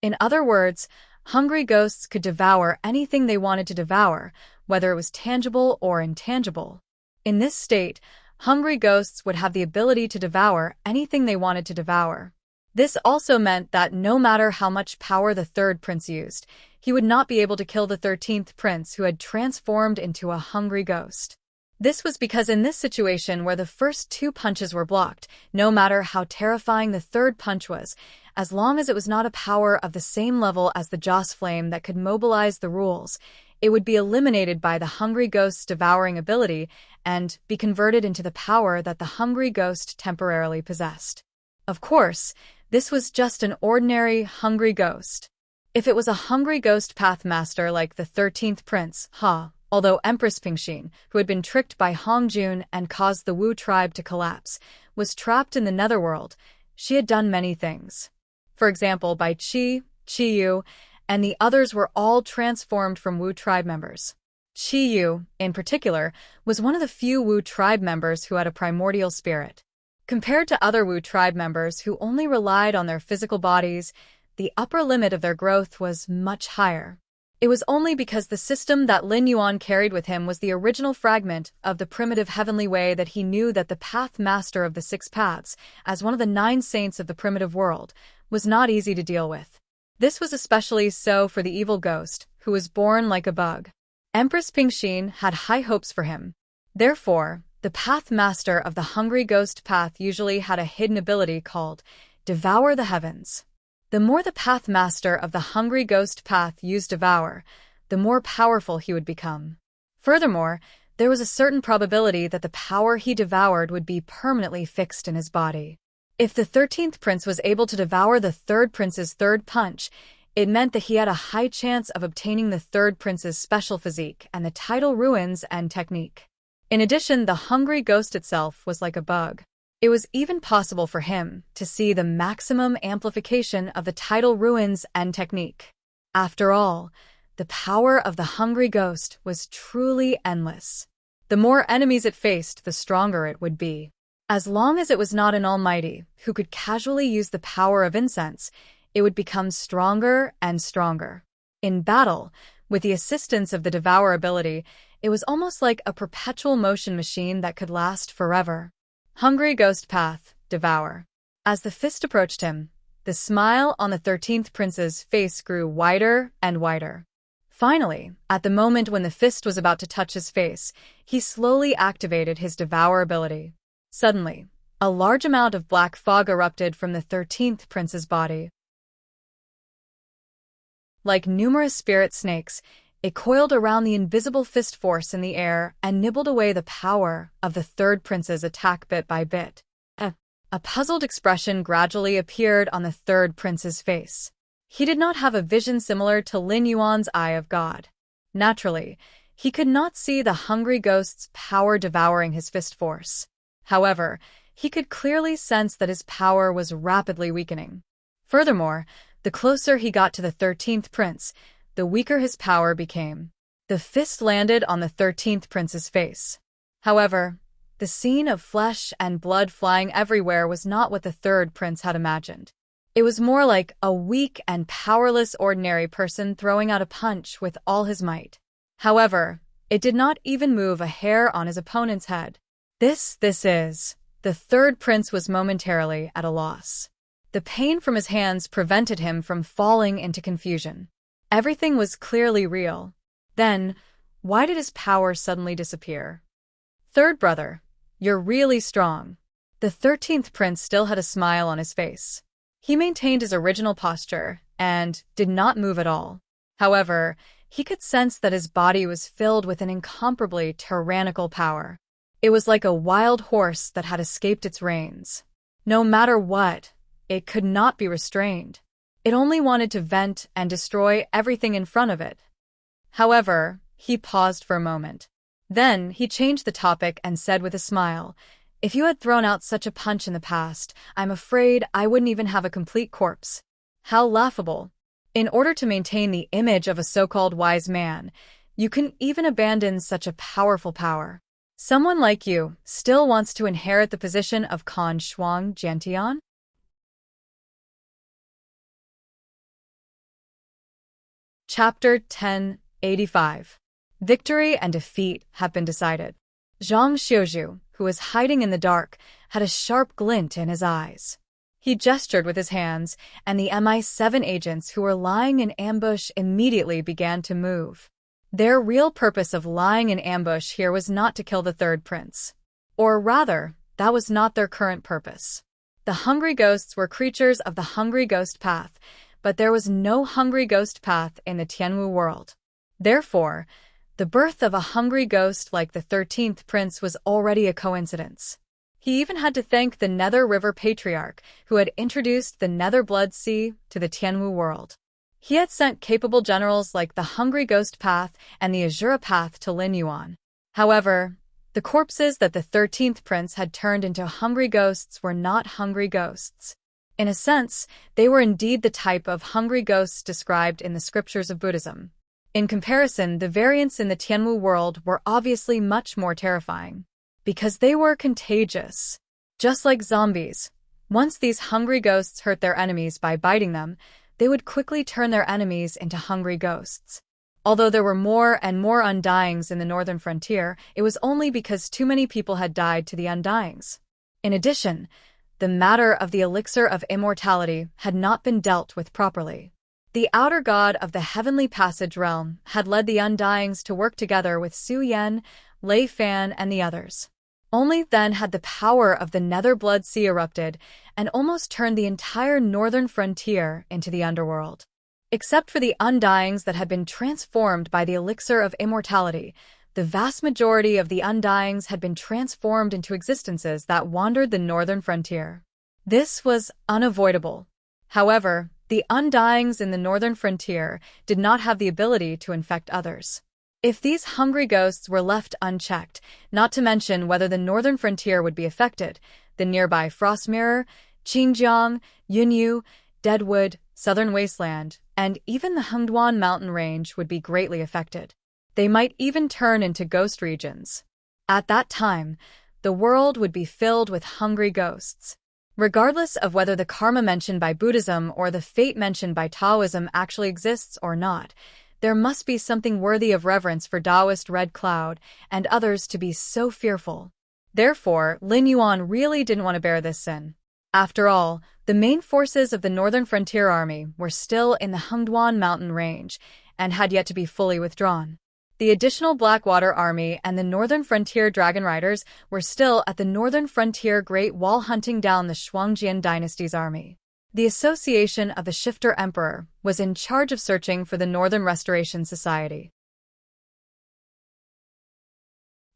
In other words, hungry ghosts could devour anything they wanted to devour, whether it was tangible or intangible. In this state, hungry ghosts would have the ability to devour anything they wanted to devour. This also meant that no matter how much power the third prince used, he would not be able to kill the 13th prince who had transformed into a hungry ghost. This was because in this situation where the first two punches were blocked, no matter how terrifying the third punch was, as long as it was not a power of the same level as the Joss flame that could mobilize the rules, it would be eliminated by the hungry ghost's devouring ability and be converted into the power that the hungry ghost temporarily possessed. Of course, this was just an ordinary hungry ghost. If it was a hungry ghost path master like the 13th prince, although Empress Pingxin, who had been tricked by Hong Jun and caused the Wu tribe to collapse, was trapped in the netherworld, she had done many things. For example, by Qi Yu, and the others were all transformed from Wu tribe members. Qi Yu, in particular, was one of the few Wu tribe members who had a primordial spirit. Compared to other Wu tribe members who only relied on their physical bodies, the upper limit of their growth was much higher. It was only because the system that Lin Yuan carried with him was the original fragment of the primitive heavenly way that he knew that the path master of the 6 paths, as one of the 9 saints of the primitive world, was not easy to deal with. This was especially so for the evil ghost, who was born like a bug. Empress Pingxin had high hopes for him. Therefore, the path master of the hungry ghost path usually had a hidden ability called Devour the Heavens. The more the path master of the hungry ghost path used Devour, the more powerful he would become. Furthermore, there was a certain probability that the power he devoured would be permanently fixed in his body. If the 13th prince was able to devour the third prince's third punch, it meant that he had a high chance of obtaining the third prince's special physique and the title ruins and technique. In addition, the hungry ghost itself was like a bug. It was even possible for him to see the maximum amplification of the title ruins and technique. After all, the power of the hungry ghost was truly endless. The more enemies it faced, the stronger it would be. As long as it was not an almighty who could casually use the power of incense, it would become stronger and stronger. In battle, with the assistance of the Devour ability, it was almost like a perpetual motion machine that could last forever. Hungry Ghost Path, Devour. As the fist approached him, the smile on the 13th prince's face grew wider and wider. Finally, at the moment when the fist was about to touch his face, he slowly activated his Devour ability. Suddenly, a large amount of black fog erupted from the 13th prince's body. Like numerous spirit snakes, it coiled around the invisible fist force in the air and nibbled away the power of the third prince's attack bit by bit. A puzzled expression gradually appeared on the third prince's face. He did not have a vision similar to Lin Yuan's Eye of God. Naturally, he could not see the hungry ghost's power devouring his fist force. However, he could clearly sense that his power was rapidly weakening. Furthermore, the closer he got to the 13th prince, the weaker his power became. The fist landed on the 13th prince's face. However, the scene of flesh and blood flying everywhere was not what the third prince had imagined. It was more like a weak and powerless ordinary person throwing out a punch with all his might. However, it did not even move a hair on his opponent's head. This is. The third prince was momentarily at a loss. The pain from his hands prevented him from falling into confusion. Everything was clearly real. Then, why did his power suddenly disappear? Third brother, you're really strong. The 13th prince still had a smile on his face. He maintained his original posture and did not move at all. However, he could sense that his body was filled with an incomparably tyrannical power. It was like a wild horse that had escaped its reins. No matter what, it could not be restrained. It only wanted to vent and destroy everything in front of it. However, he paused for a moment. Then he changed the topic and said with a smile, "If you had thrown out such a punch in the past, I'm afraid I wouldn't even have a complete corpse." How laughable. In order to maintain the image of a so-called wise man, you can even abandon such a powerful power. Someone like you still wants to inherit the position of Kan Shuang Jiantian? Chapter 1085. Victory and defeat have been decided. Zhang Xiuzhu, who was hiding in the dark, had a sharp glint in his eyes. He gestured with his hands, and the MI7 agents who were lying in ambush immediately began to move. Their real purpose of lying in ambush here was not to kill the third prince. Or rather, that was not their current purpose. The hungry ghosts were creatures of the hungry ghost path, but there was no hungry ghost path in the Tianwu world. Therefore, the birth of a hungry ghost like the 13th prince was already a coincidence. He even had to thank the Nether River Patriarch, who had introduced the Nether Blood Sea to the Tianwu world. He had sent capable generals like the Hungry Ghost Path and the Azura Path to Lin Yuan. However, the corpses that the 13th prince had turned into hungry ghosts were not hungry ghosts. In a sense, they were indeed the type of hungry ghosts described in the scriptures of Buddhism. In comparison, the variants in the Tianwu world were obviously much more terrifying, because they were contagious. Just like zombies, once these hungry ghosts hurt their enemies by biting them, they would quickly turn their enemies into hungry ghosts. Although there were more and more undyings in the northern frontier, it was only because too many people had died to the undyings. In addition, the matter of the elixir of immortality had not been dealt with properly. The outer god of the heavenly passage realm had led the undyings to work together with Su Yan, Lei Fan, and the others. Only then had the power of the Nether Blood Sea erupted and almost turned the entire northern frontier into the underworld. Except for the undyings that had been transformed by the elixir of immortality, the vast majority of the undyings had been transformed into existences that wandered the northern frontier. This was unavoidable. However, the undyings in the northern frontier did not have the ability to infect others. If these hungry ghosts were left unchecked, not to mention whether the northern frontier would be affected, the nearby Frost Mirror, Xinjiang, Yunyu, Deadwood, Southern Wasteland, and even the Hengduan mountain range would be greatly affected. They might even turn into ghost regions. At that time, the world would be filled with hungry ghosts. Regardless of whether the karma mentioned by Buddhism or the fate mentioned by Taoism actually exists or not, there must be something worthy of reverence for Taoist Red Cloud and others to be so fearful. Therefore, Lin Yuan really didn't want to bear this sin. After all, the main forces of the Northern Frontier Army were still in the Hengduan mountain range and had yet to be fully withdrawn. The additional Blackwater Army and the Northern Frontier Dragon Riders were still at the Northern Frontier Great Wall hunting down the Shuangjian dynasty's army. The Association of the Shifter Emperor was in charge of searching for the Northern Restoration Society.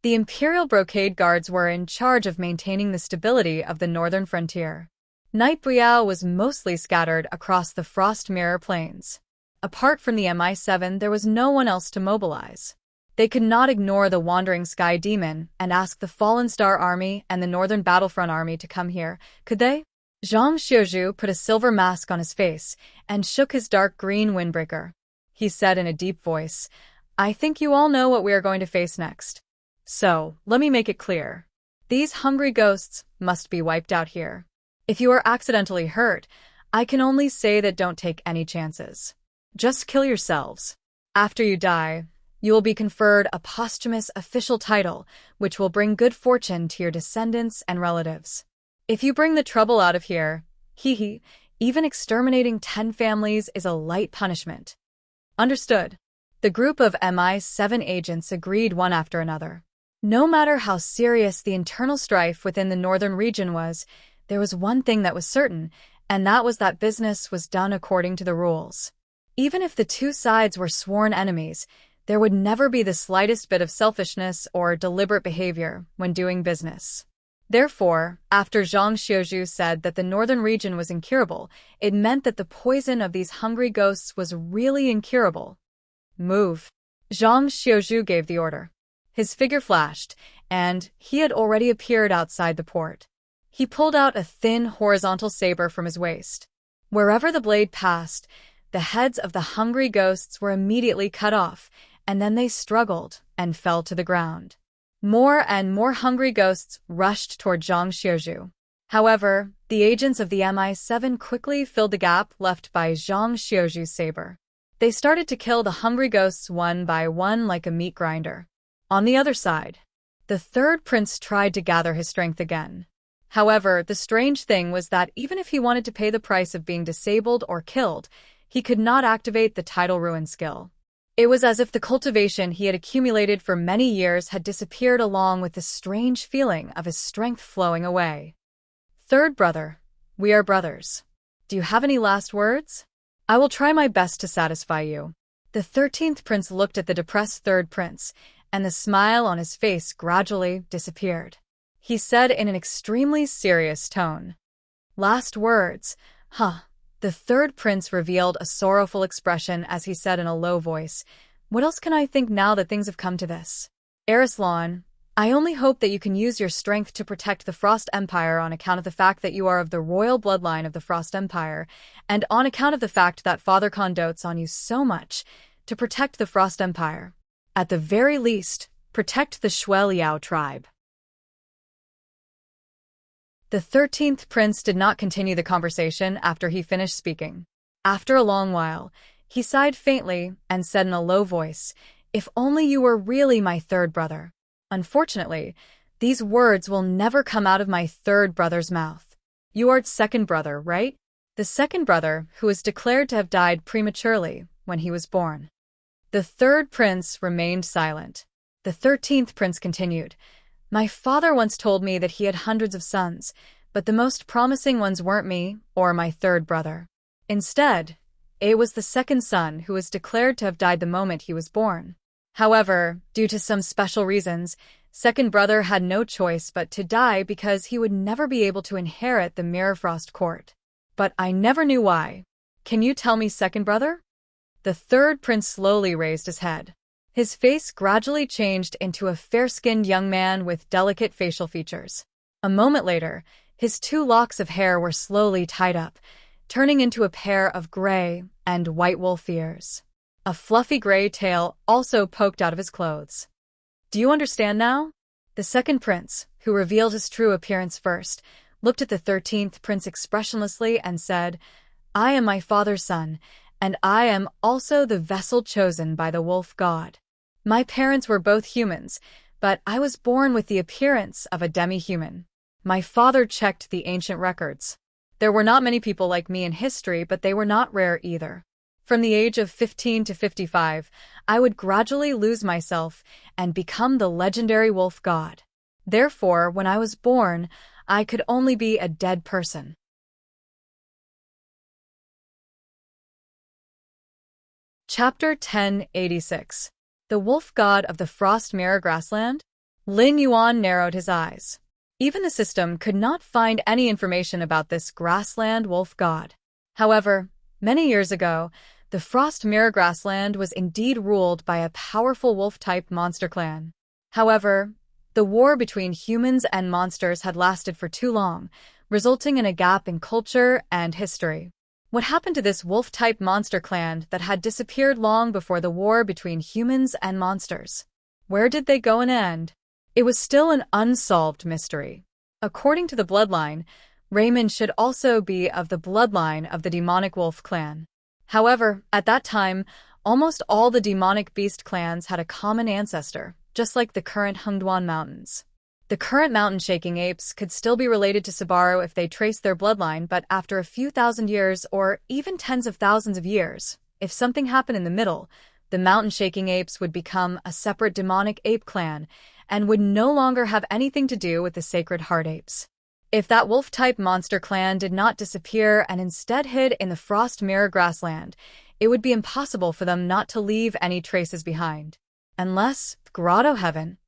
The Imperial Brocade Guards were in charge of maintaining the stability of the northern frontier. Night Briao was mostly scattered across the Frost Mirror Plains. Apart from the MI7, there was no one else to mobilize. They could not ignore the Wandering Sky Demon and ask the Fallen Star Army and the Northern Battlefront Army to come here, could they? Zhang Xiuzhu put a silver mask on his face and shook his dark green windbreaker. He said in a deep voice, "I think you all know what we are going to face next. So, let me make it clear. These hungry ghosts must be wiped out here. If you are accidentally hurt, I can only say that don't take any chances. Just kill yourselves. After you die, you will be conferred a posthumous official title, which will bring good fortune to your descendants and relatives. If you bring the trouble out of here, even exterminating 10 families is a light punishment." Understood. The group of MI7 agents agreed one after another. No matter how serious the internal strife within the northern region was, there was one thing that was certain, and that was that business was done according to the rules. Even if the two sides were sworn enemies, there would never be the slightest bit of selfishness or deliberate behavior when doing business. Therefore, after Zhang Xiuzhu said that the northern region was incurable, it meant that the poison of these hungry ghosts was really incurable. Move. Zhang Xiuzhu gave the order. His figure flashed, and he had already appeared outside the port. He pulled out a thin, horizontal saber from his waist. Wherever the blade passed, the heads of the hungry ghosts were immediately cut off, and then they struggled and fell to the ground. More and more hungry ghosts rushed toward Zhang Xiuzhu. However, the agents of the MI7 quickly filled the gap left by Zhang Xiuzhu's saber. They started to kill the hungry ghosts one by one like a meat grinder. On the other side, the third prince tried to gather his strength again. However, the strange thing was that even if he wanted to pay the price of being disabled or killed, he could not activate the tidal ruin skill. It was as if the cultivation he had accumulated for many years had disappeared along with the strange feeling of his strength flowing away. Third brother, we are brothers. Do you have any last words? I will try my best to satisfy you. The 13th prince looked at the depressed third prince, and the smile on his face gradually disappeared. He said in an extremely serious tone, "Last words, huh?" The third prince revealed a sorrowful expression as he said in a low voice, "What else can I think now that things have come to this? Arislan, I only hope that you can use your strength to protect the Frost Empire on account of the fact that you are of the royal bloodline of the Frost Empire, and on account of the fact that Father Khan dotes on you so much, to protect the Frost Empire. At the very least, protect the Shui Liao tribe." The 13th prince did not continue the conversation after he finished speaking. After a long while, he sighed faintly and said in a low voice, "If only you were really my third brother." Unfortunately, these words will never come out of my third brother's mouth. You are second brother, right? The second brother who is declared to have died prematurely when he was born. The third prince remained silent. The 13th prince continued, "My father once told me that he had hundreds of sons, but the most promising ones weren't me or my third brother. Instead, it was the second son who was declared to have died the moment he was born. However, due to some special reasons, second brother had no choice but to die because he would never be able to inherit the Mirrorfrost court. But I never knew why. Can you tell me, second brother?" The third prince slowly raised his head. His face gradually changed into a fair-skinned young man with delicate facial features. A moment later, his 2 locks of hair were slowly tied up, turning into a pair of gray and white wolf ears. A fluffy gray tail also poked out of his clothes. "Do you understand now?" The second prince, who revealed his true appearance first, looked at the 13th prince expressionlessly and said, "I am my father's son, and I am also the vessel chosen by the wolf god. My parents were both humans, but I was born with the appearance of a demi-human. My father checked the ancient records. There were not many people like me in history, but they were not rare either. From the age of 15 to 55, I would gradually lose myself and become the legendary wolf god. Therefore, when I was born, I could only be a dead person." Chapter 1086. The Wolf God of the Frost Mirror Grassland? Lin Yuan narrowed his eyes. Even the system could not find any information about this grassland wolf god. However, many years ago, the Frost Mirror Grassland was indeed ruled by a powerful wolf-type monster clan. However, the war between humans and monsters had lasted for too long, resulting in a gap in culture and history. What happened to this wolf-type monster clan that had disappeared long before the war between humans and monsters? Where did they go and end? It was still an unsolved mystery. According to the bloodline, Raymond should also be of the bloodline of the demonic wolf clan. However, at that time, almost all the demonic beast clans had a common ancestor, just like the current Hengduan Mountains. The current mountain-shaking apes could still be related to Subaru if they traced their bloodline, but after a few thousand years or even tens of thousands of years, if something happened in the middle, the mountain-shaking apes would become a separate demonic ape clan and would no longer have anything to do with the sacred heart apes. If that wolf-type monster clan did not disappear and instead hid in the Frost Mirror Grassland, it would be impossible for them not to leave any traces behind. Unless, Grotto Heaven.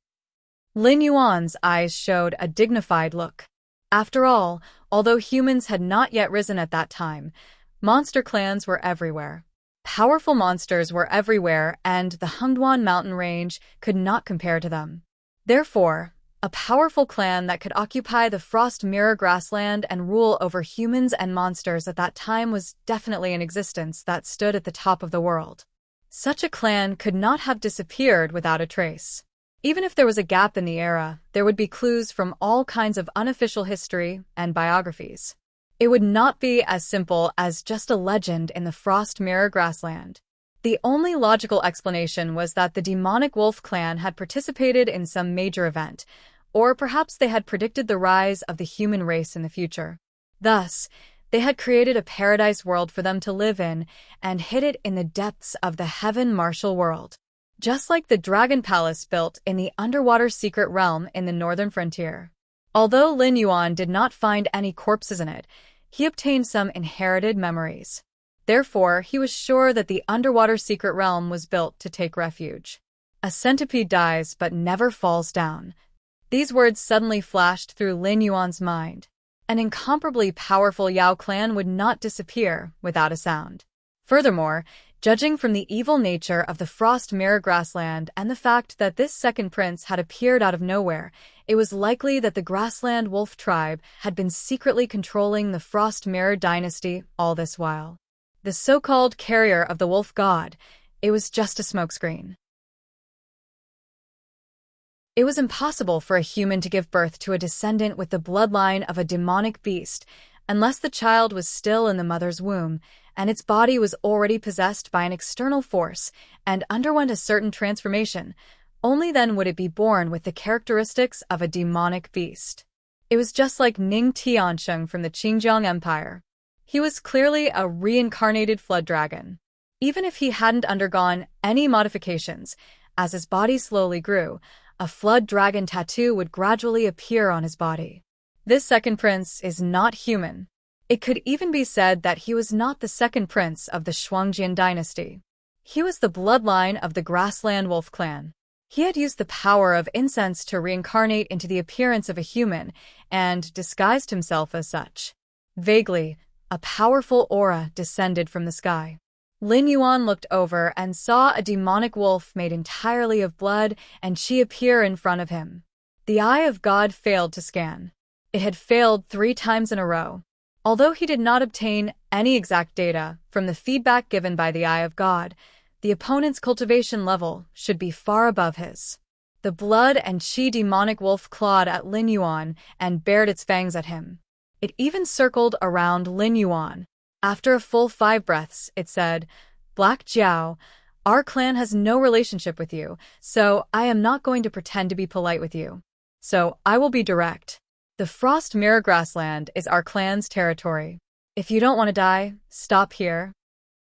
Lin Yuan's eyes showed a dignified look. After all, although humans had not yet risen at that time, monster clans were everywhere. Powerful monsters were everywhere, and the Hungduan mountain range could not compare to them. Therefore, a powerful clan that could occupy the Frost Mirror grassland and rule over humans and monsters at that time was definitely in existence that stood at the top of the world. Such a clan could not have disappeared without a trace. Even if there was a gap in the era, there would be clues from all kinds of unofficial history and biographies. It would not be as simple as just a legend in the Frost Mirror grassland. The only logical explanation was that the demonic wolf clan had participated in some major event, or perhaps they had predicted the rise of the human race in the future. Thus, they had created a paradise world for them to live in and hid it in the depths of the Heaven Martial world. Just like the Dragon Palace built in the underwater secret realm in the northern frontier. Although Lin Yuan did not find any corpses in it, he obtained some inherited memories. Therefore, he was sure that the underwater secret realm was built to take refuge. A centipede dies but never falls down. These words suddenly flashed through Lin Yuan's mind. An incomparably powerful Yao clan would not disappear without a sound. Furthermore, judging from the evil nature of the Frost Mirror grassland and the fact that this second prince had appeared out of nowhere, it was likely that the grassland wolf tribe had been secretly controlling the Frost Mirror dynasty all this while. The so-called carrier of the wolf god, it was just a smokescreen. It was impossible for a human to give birth to a descendant with the bloodline of a demonic beast unless the child was still in the mother's womb and its body was already possessed by an external force and underwent a certain transformation. Only then would it be born with the characteristics of a demonic beast. It was just like Ning Tiansheng from the Qingjiang Empire. He was clearly a reincarnated flood dragon. Even if he hadn't undergone any modifications, as his body slowly grew, a flood dragon tattoo would gradually appear on his body. This second prince is not human. It could even be said that he was not the second prince of the Shuangjian dynasty. He was the bloodline of the Grassland Wolf clan. He had used the power of incense to reincarnate into the appearance of a human and disguised himself as such. Vaguely, a powerful aura descended from the sky. Lin Yuan looked over and saw a demonic wolf made entirely of blood and qi appear in front of him. The Eye of God failed to scan. It had failed 3 times in a row. Although he did not obtain any exact data from the feedback given by the Eye of God, the opponent's cultivation level should be far above his. The blood and qi demonic wolf clawed at Lin Yuan and bared its fangs at him. It even circled around Lin Yuan. After a full 5 breaths, it said, "Black Jiao, our clan has no relationship with you, so I am not going to pretend to be polite with you. So I will be direct. The Frost Mirror grassland is our clan's territory. If you don't want to die, stop here."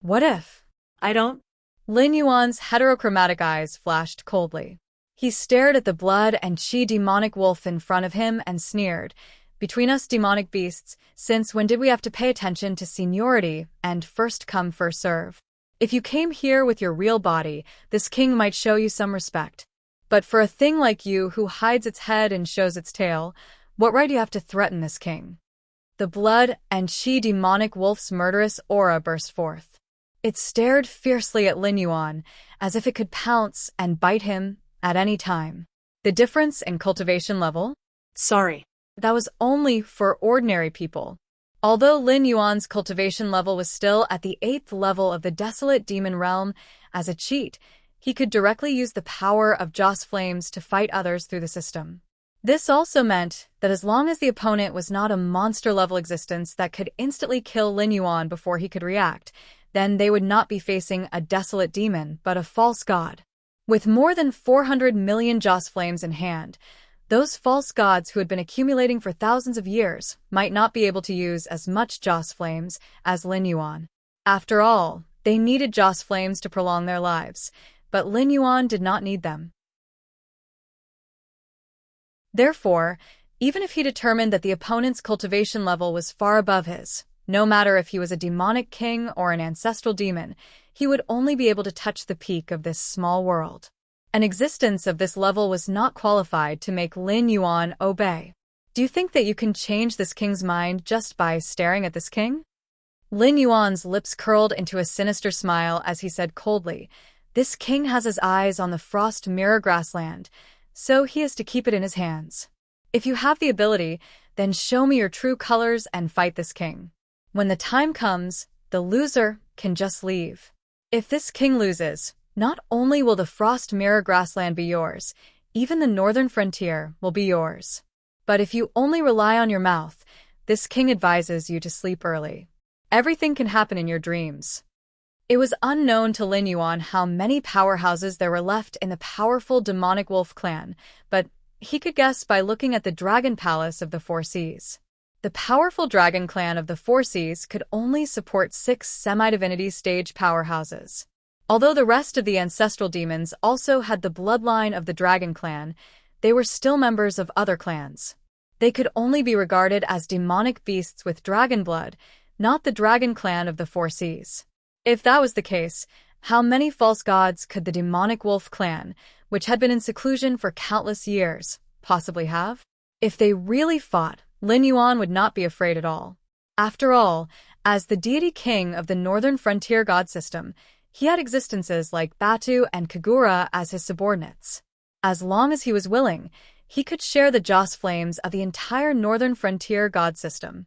"What if I don't?" Lin Yuan's heterochromatic eyes flashed coldly. He stared at the blood and qi demonic wolf in front of him and sneered, "Between us demonic beasts, since when did we have to pay attention to seniority and first come first serve? If you came here with your real body, this king might show you some respect. But for a thing like you who hides its head and shows its tail, what right do you have to threaten this king?" The blood and qi demonic wolf's murderous aura burst forth. It stared fiercely at Lin Yuan, as if it could pounce and bite him at any time. The difference in cultivation level? "Sorry." That was only for ordinary people. Although Lin Yuan's cultivation level was still at the 8th level of the Desolate Demon Realm, as a cheat, he could directly use the power of Joss Flames to fight others through the system. This also meant that as long as the opponent was not a monster-level existence that could instantly kill Lin Yuan before he could react, then they would not be facing a desolate demon but a false god. With more than 400 million Joss Flames in hand, those false gods who had been accumulating for thousands of years might not be able to use as much Joss Flames as Lin Yuan. After all, they needed Joss Flames to prolong their lives, but Lin Yuan did not need them. Therefore, even if he determined that the opponent's cultivation level was far above his, no matter if he was a demonic king or an ancestral demon, he would only be able to touch the peak of this small world. An existence of this level was not qualified to make Lin Yuan obey. Do you think that you can change this king's mind just by staring at this king? Lin Yuan's lips curled into a sinister smile as he said coldly, "This king has his eyes on the frost mirror grassland, so he is to keep it in his hands. If you have the ability, then show me your true colors and fight this king. When the time comes, the loser can just leave. If this king loses, not only will the frost mirror grassland be yours, even the northern frontier will be yours. But if you only rely on your mouth, this king advises you to sleep early. Everything can happen in your dreams." It was unknown to Lin Yuan how many powerhouses there were left in the powerful demonic wolf clan, but he could guess by looking at the dragon palace of the Four Seas. The powerful dragon clan of the Four Seas could only support 6 semi-divinity stage powerhouses. Although the rest of the ancestral demons also had the bloodline of the dragon clan, they were still members of other clans. They could only be regarded as demonic beasts with dragon blood, not the dragon clan of the Four Seas. If that was the case, how many false gods could the demonic wolf clan, which had been in seclusion for countless years, possibly have? If they really fought, Lin Yuan would not be afraid at all. After all, as the deity king of the northern frontier god system, he had existences like Batu and Kagura as his subordinates. As long as he was willing, he could share the joss flames of the entire northern frontier god system.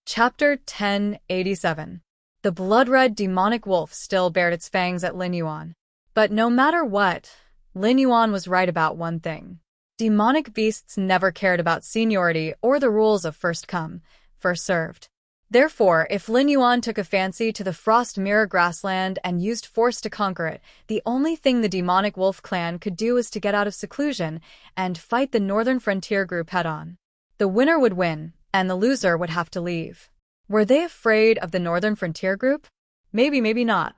Chapter 1087. The blood-red demonic wolf still bared its fangs at Lin Yuan. But no matter what, Lin Yuan was right about one thing. Demonic beasts never cared about seniority or the rules of first come, first served. Therefore, if Lin Yuan took a fancy to the frost mirror grassland and used force to conquer it, the only thing the demonic wolf clan could do was to get out of seclusion and fight the northern frontier group head-on. The winner would win, and the loser would have to leave. Were they afraid of the northern frontier group? Maybe, maybe not.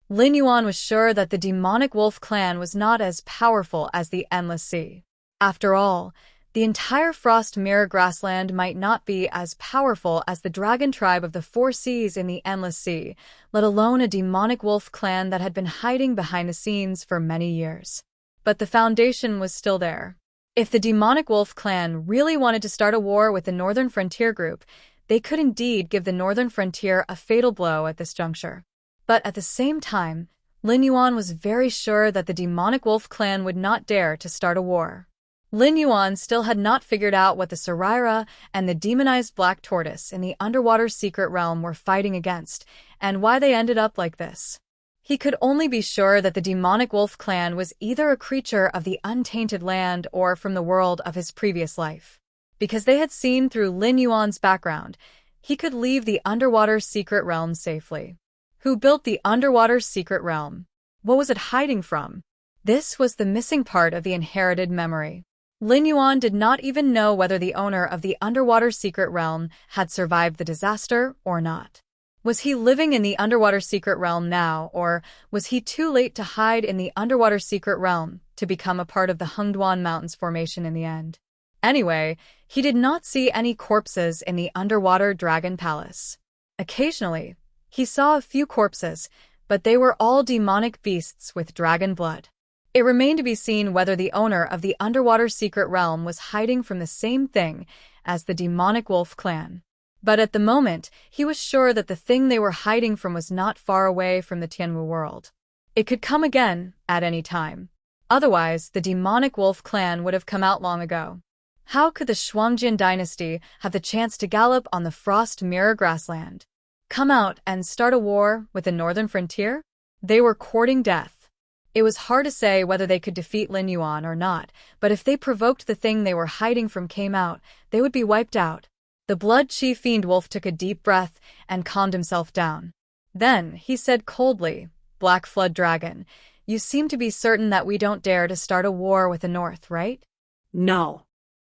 Lin Yuan was sure that the demonic wolf clan was not as powerful as the Endless Sea. After all, the entire frost mirror grassland might not be as powerful as the dragon tribe of the Four Seas in the Endless Sea, let alone a demonic wolf clan that had been hiding behind the scenes for many years. But the foundation was still there. If the demonic wolf clan really wanted to start a war with the northern frontier group, they could indeed give the northern frontier a fatal blow at this juncture. But at the same time, Lin Yuan was very sure that the demonic wolf clan would not dare to start a war. Lin Yuan still had not figured out what the Saraira and the demonized black tortoise in the underwater secret realm were fighting against, and why they ended up like this. He could only be sure that the demonic wolf clan was either a creature of the untainted land or from the world of his previous life. Because they had seen through Lin Yuan's background, he could leave the underwater secret realm safely. Who built the underwater secret realm? What was it hiding from? This was the missing part of the inherited memory. Lin Yuan did not even know whether the owner of the underwater secret realm had survived the disaster or not. Was he living in the underwater secret realm now, or was he too late to hide in the underwater secret realm to become a part of the Hengduan Mountains formation in the end? Anyway, he did not see any corpses in the underwater dragon palace. Occasionally, he saw a few corpses, but they were all demonic beasts with dragon blood. It remained to be seen whether the owner of the underwater secret realm was hiding from the same thing as the demonic wolf clan. But at the moment, he was sure that the thing they were hiding from was not far away from the Tianwu world. It could come again, at any time. Otherwise, the demonic wolf clan would have come out long ago. How could the Shuangjian dynasty have the chance to gallop on the frost mirror grassland? Come out and start a war with the northern frontier? They were courting death. It was hard to say whether they could defeat Lin Yuan or not, but if they provoked the thing they were hiding from came out, they would be wiped out. The blood-chi fiend wolf took a deep breath and calmed himself down. Then he said coldly, "Black Flood Dragon, you seem to be certain that we don't dare to start a war with the North, right?" No.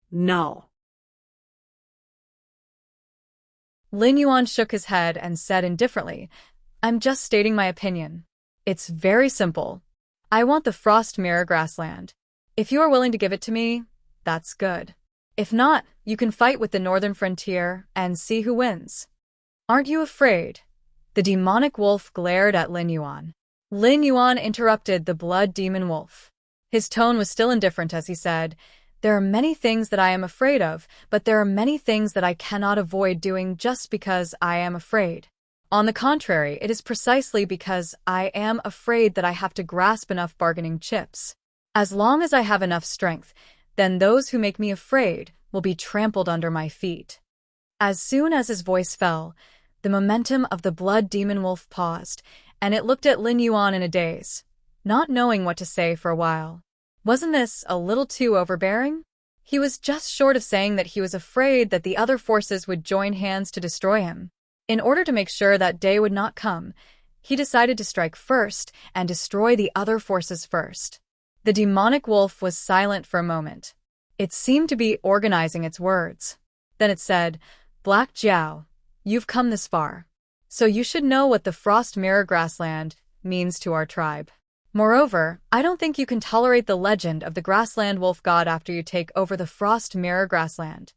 No. Lin Yuan shook his head and said indifferently, "I'm just stating my opinion. It's very simple. I want the frost mirror grassland. If you are willing to give it to me, that's good. If not, you can fight with the northern frontier and see who wins." "Aren't you afraid?" The demonic wolf glared at Lin Yuan. Lin Yuan interrupted the blood demon wolf. His tone was still indifferent as he said, There are many things that I am afraid of, but there are many things that I cannot avoid doing just because I am afraid. On the contrary, it is precisely because I am afraid that I have to grasp enough bargaining chips. As long as I have enough strength, then those who make me afraid will be trampled under my feet." As soon as his voice fell, the momentum of the blood demon wolf paused, and it looked at Lin Yuan in a daze, not knowing what to say for a while. Wasn't this a little too overbearing? He was just short of saying that he was afraid that the other forces would join hands to destroy him. In order to make sure that day would not come, he decided to strike first and destroy the other forces first. The demonic wolf was silent for a moment. It seemed to be organizing its words. Then it said, "Black Jiao, you've come this far. So you should know what the Frost Mirror Grassland means to our tribe. Moreover, I don't think you can tolerate the legend of the Grassland Wolf God after you take over the Frost Mirror Grassland.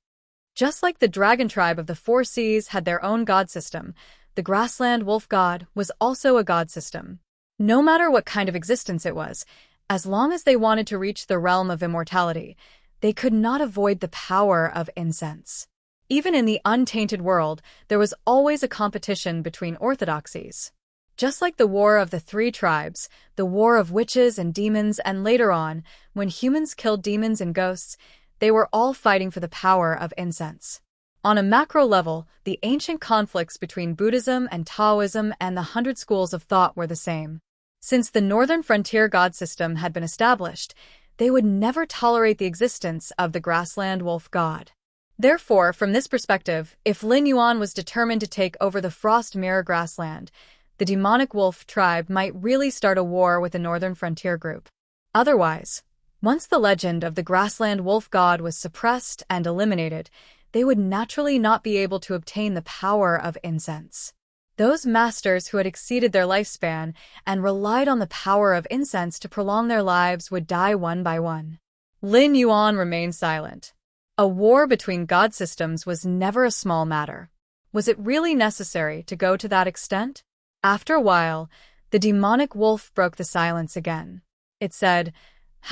Just like the Dragon Tribe of the Four Seas had their own god system, the Grassland Wolf God was also a god system. No matter what kind of existence it was, as long as they wanted to reach the realm of immortality, they could not avoid the power of incense. Even in the untainted world, there was always a competition between orthodoxies. Just like the War of the Three Tribes, the War of Witches and Demons, and later on, when humans killed demons and ghosts, they were all fighting for the power of incense. On a macro level, the ancient conflicts between Buddhism and Taoism and the 100 schools of thought were the same. Since the northern frontier god system had been established, they would never tolerate the existence of the grassland wolf god. Therefore, from this perspective, if Lin Yuan was determined to take over the Frost Mirror Grassland, the demonic wolf tribe might really start a war with the northern frontier group. Otherwise, once the legend of the grassland wolf god was suppressed and eliminated, they would naturally not be able to obtain the power of incense. Those masters who had exceeded their lifespan and relied on the power of incense to prolong their lives would die one by one. Lin Yuan remained silent. A war between god systems was never a small matter. Was it really necessary to go to that extent? After a while, the demonic wolf broke the silence again. It said,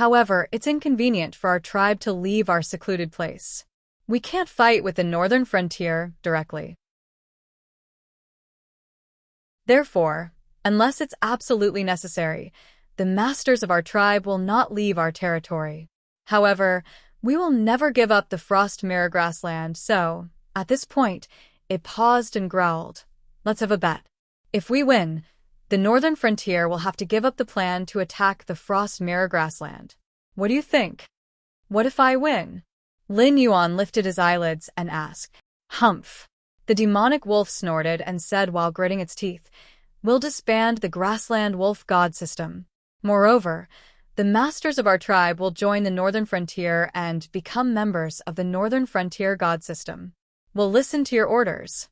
"However, it's inconvenient for our tribe to leave our secluded place. We can't fight with the northern frontier directly. Therefore, unless it's absolutely necessary, the masters of our tribe will not leave our territory. However, we will never give up the Frost Mirror Grassland, so, at this point, it paused and growled, "Let's have a bet. If we win, the northern frontier will have to give up the plan to attack the Frost Mirror Grassland. What do you think? What if I win?" Lin Yuan lifted his eyelids and asked, "Humph." The demonic wolf snorted and said while gritting its teeth, "We'll disband the grassland wolf god system. Moreover, the masters of our tribe will join the northern frontier and become members of the northern frontier god system. We'll listen to your orders."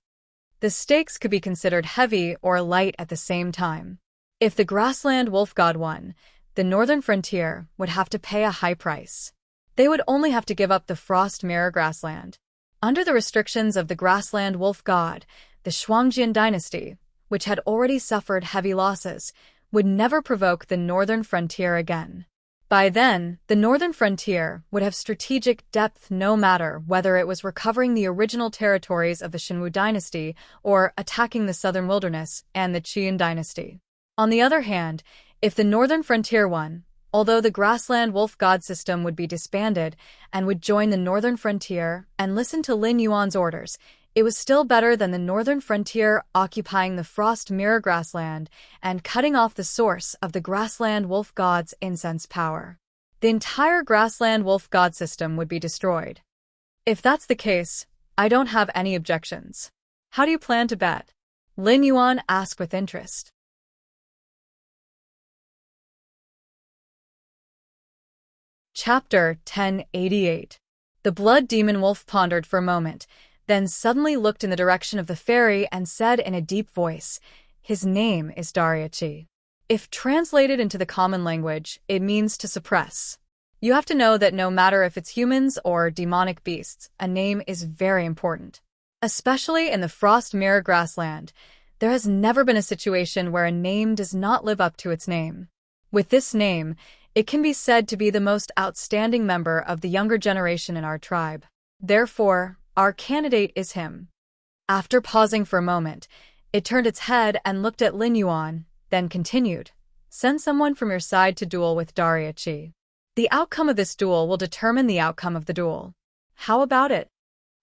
The stakes could be considered heavy or light at the same time. If the grassland wolf god won, the northern frontier would have to pay a high price. They would only have to give up the Frost Mirror Grassland. Under the restrictions of the grassland wolf god, the Shuangjian dynasty, which had already suffered heavy losses, would never provoke the northern frontier again. By then, the northern frontier would have strategic depth no matter whether it was recovering the original territories of the Shinwu dynasty or attacking the southern wilderness and the Qian dynasty. On the other hand, if the northern frontier won, although the grassland wolf god system would be disbanded and would join the northern frontier and listen to Lin Yuan's orders, it was still better than the northern frontier occupying the Frost Mirror Grassland and cutting off the source of the grassland wolf god's incense power. The entire grassland wolf god system would be destroyed. If that's the case, I don't have any objections. How do you plan to bet? Lin Yuan asked with interest. Chapter 1088. The blood demon wolf pondered for a moment, then suddenly looked in the direction of the fairy and said in a deep voice, "His name is Dariachi." If translated into the common language, it means to suppress. You have to know that no matter if it's humans or demonic beasts, a name is very important. Especially in the Frost Mirror Grassland, there has never been a situation where a name does not live up to its name. With this name, It can be said to be the most outstanding member of the younger generation in our tribe. Therefore, our candidate is him. After pausing for a moment, it turned its head and looked at Lin Yuan, then continued. Send someone from your side to duel with Dariachi. The outcome of this duel will determine the outcome of the duel. How about it?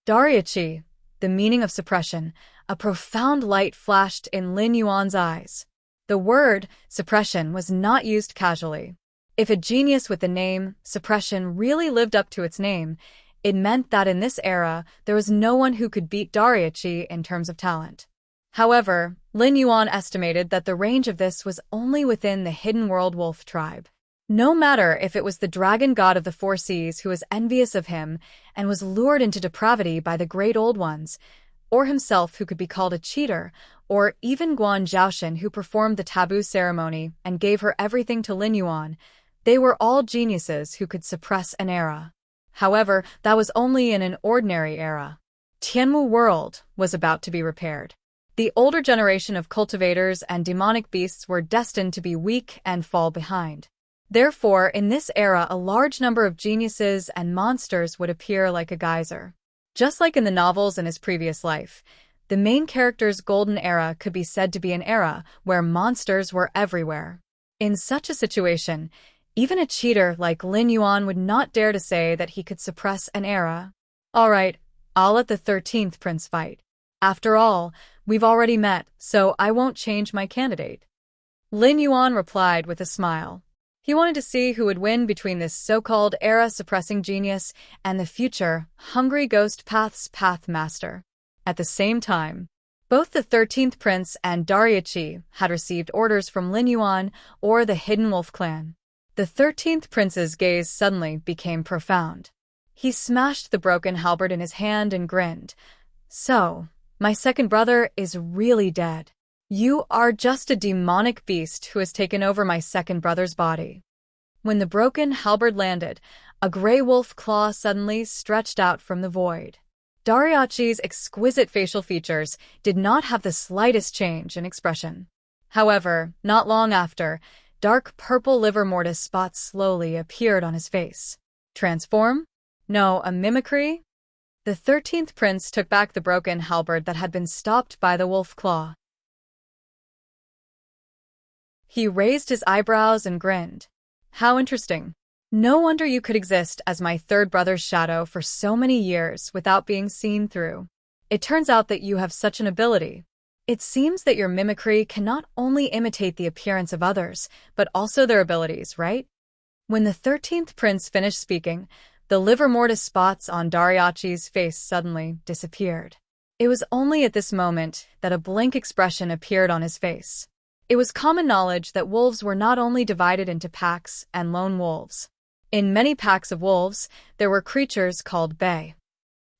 Dariachi, the meaning of suppression, a profound light flashed in Lin Yuan's eyes. The word suppression was not used casually. If a genius with the name suppression really lived up to its name, it meant that in this era there was no one who could beat Dariachi in terms of talent. However, Lin Yuan estimated that the range of this was only within the hidden world wolf tribe. No matter if it was the dragon god of the four seas who was envious of him and was lured into depravity by the great old ones, or himself who could be called a cheater, or even Guan Zhaoshan who performed the taboo ceremony and gave her everything to Lin Yuan, they were all geniuses who could suppress an era. However, that was only in an ordinary era. Tianmu world was about to be repaired. The older generation of cultivators and demonic beasts were destined to be weak and fall behind. Therefore, in this era, a large number of geniuses and monsters would appear like a geyser. Just like in the novels in his previous life, the main character's golden era could be said to be an era where monsters were everywhere. In such a situation, even a cheater like Lin Yuan would not dare to say that he could suppress an era. All right, I'll let the 13th prince fight. After all, we've already met, so I won't change my candidate. Lin Yuan replied with a smile. He wanted to see who would win between this so-called era-suppressing genius and the future, hungry ghost path's path master. At the same time, both the 13th prince and Dariachi had received orders from Lin Yuan or the Hidden Wolf clan. The 13th prince's gaze suddenly became profound. He smashed the broken halberd in his hand and grinned. So, my second brother is really dead. You are just a demonic beast who has taken over my second brother's body. When the broken halberd landed, a gray wolf claw suddenly stretched out from the void. Dariachi's exquisite facial features did not have the slightest change in expression. However, not long after, dark purple liver mortis spots slowly appeared on his face. Transform? No, a mimicry? The 13th prince took back the broken halberd that had been stopped by the wolf claw. He raised his eyebrows and grinned. How interesting. No wonder you could exist as my third brother's shadow for so many years without being seen through. It turns out that you have such an ability. It seems that your mimicry can not only imitate the appearance of others, but also their abilities, right? When the 13th prince finished speaking, the liver mortis spots on Dariachi's face suddenly disappeared. It was only at this moment that a blank expression appeared on his face. It was common knowledge that wolves were not only divided into packs and lone wolves. In many packs of wolves, there were creatures called Bei.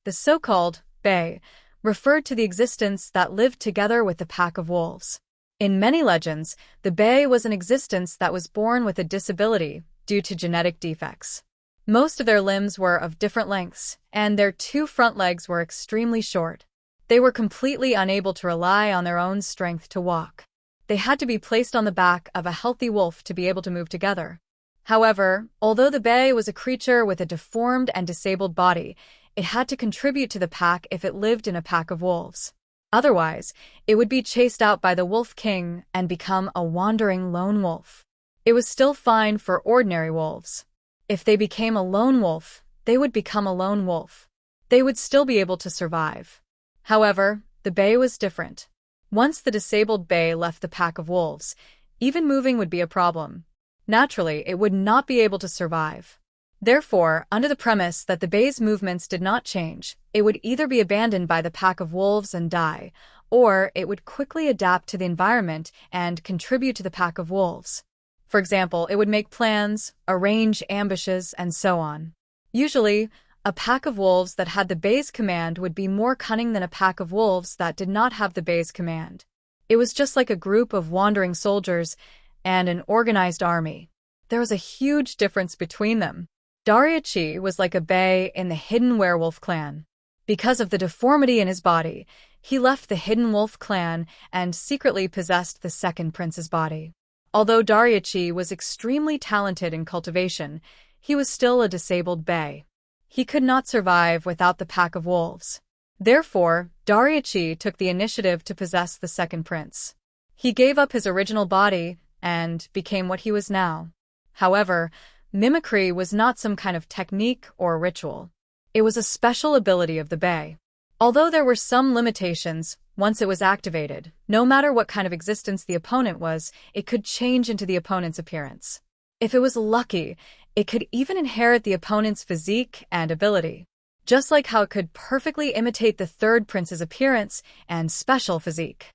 The so-called Bei referred to the existence that lived together with the pack of wolves. In many legends, the Bei was an existence that was born with a disability due to genetic defects. Most of their limbs were of different lengths, and their two front legs were extremely short. They were completely unable to rely on their own strength to walk. They had to be placed on the back of a healthy wolf to be able to move together. However, although the Bei was a creature with a deformed and disabled body, it had to contribute to the pack if it lived in a pack of wolves. Otherwise, it would be chased out by the Wolf King and become a wandering lone wolf. It was still fine for ordinary wolves. If they became a lone wolf, they would become a lone wolf. They would still be able to survive. However, the Bei was different. Once the disabled Bei left the pack of wolves, even moving would be a problem. Naturally, it would not be able to survive. Therefore, under the premise that the Bei's movements did not change, it would either be abandoned by the pack of wolves and die, or it would quickly adapt to the environment and contribute to the pack of wolves. For example, it would make plans, arrange ambushes, and so on. Usually, a pack of wolves that had the Bei's command would be more cunning than a pack of wolves that did not have the Bei's command. It was just like a group of wandering soldiers and an organized army. There was a huge difference between them. Dariachi was like a Bei in the Hidden Werewolf clan. Because of the deformity in his body, he left the Hidden Wolf clan and secretly possessed the second prince's body. Although Dariachi was extremely talented in cultivation, he was still a disabled Bey. He could not survive without the pack of wolves. Therefore, Dariachi took the initiative to possess the second prince. He gave up his original body and became what he was now. However, mimicry was not some kind of technique or ritual. It was a special ability of the Bey. Although there were some limitations, once it was activated, no matter what kind of existence the opponent was, it could change into the opponent's appearance. If it was lucky, it could even inherit the opponent's physique and ability, just like how it could perfectly imitate the third prince's appearance and special physique.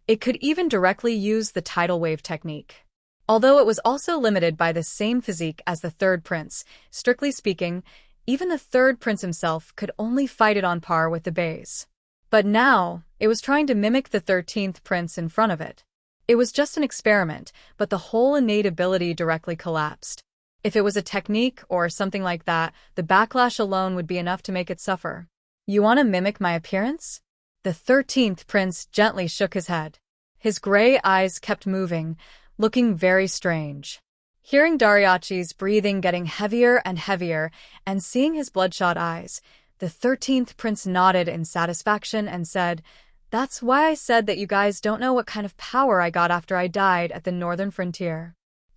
It could even directly use the tidal wave technique. Although it was also limited by the same physique as the third prince, strictly speaking, even the third prince himself could only fight it on par with the Beys. But now, it was trying to mimic the 13th prince in front of it. It was just an experiment, but the whole innate ability directly collapsed. If it was a technique or something like that, the backlash alone would be enough to make it suffer. You want to mimic my appearance? The 13th prince gently shook his head. His gray eyes kept moving, looking very strange. Hearing Dariachi's breathing getting heavier and heavier, and seeing his bloodshot eyes, the 13th prince nodded in satisfaction and said, "That's why I said that you guys don't know what kind of power I got after I died at the northern frontier.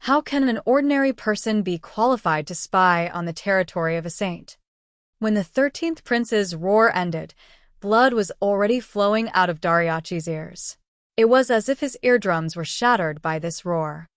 How can an ordinary person be qualified to spy on the territory of a saint?" When the 13th prince's roar ended, blood was already flowing out of Dariachi's ears. It was as if his eardrums were shattered by this roar.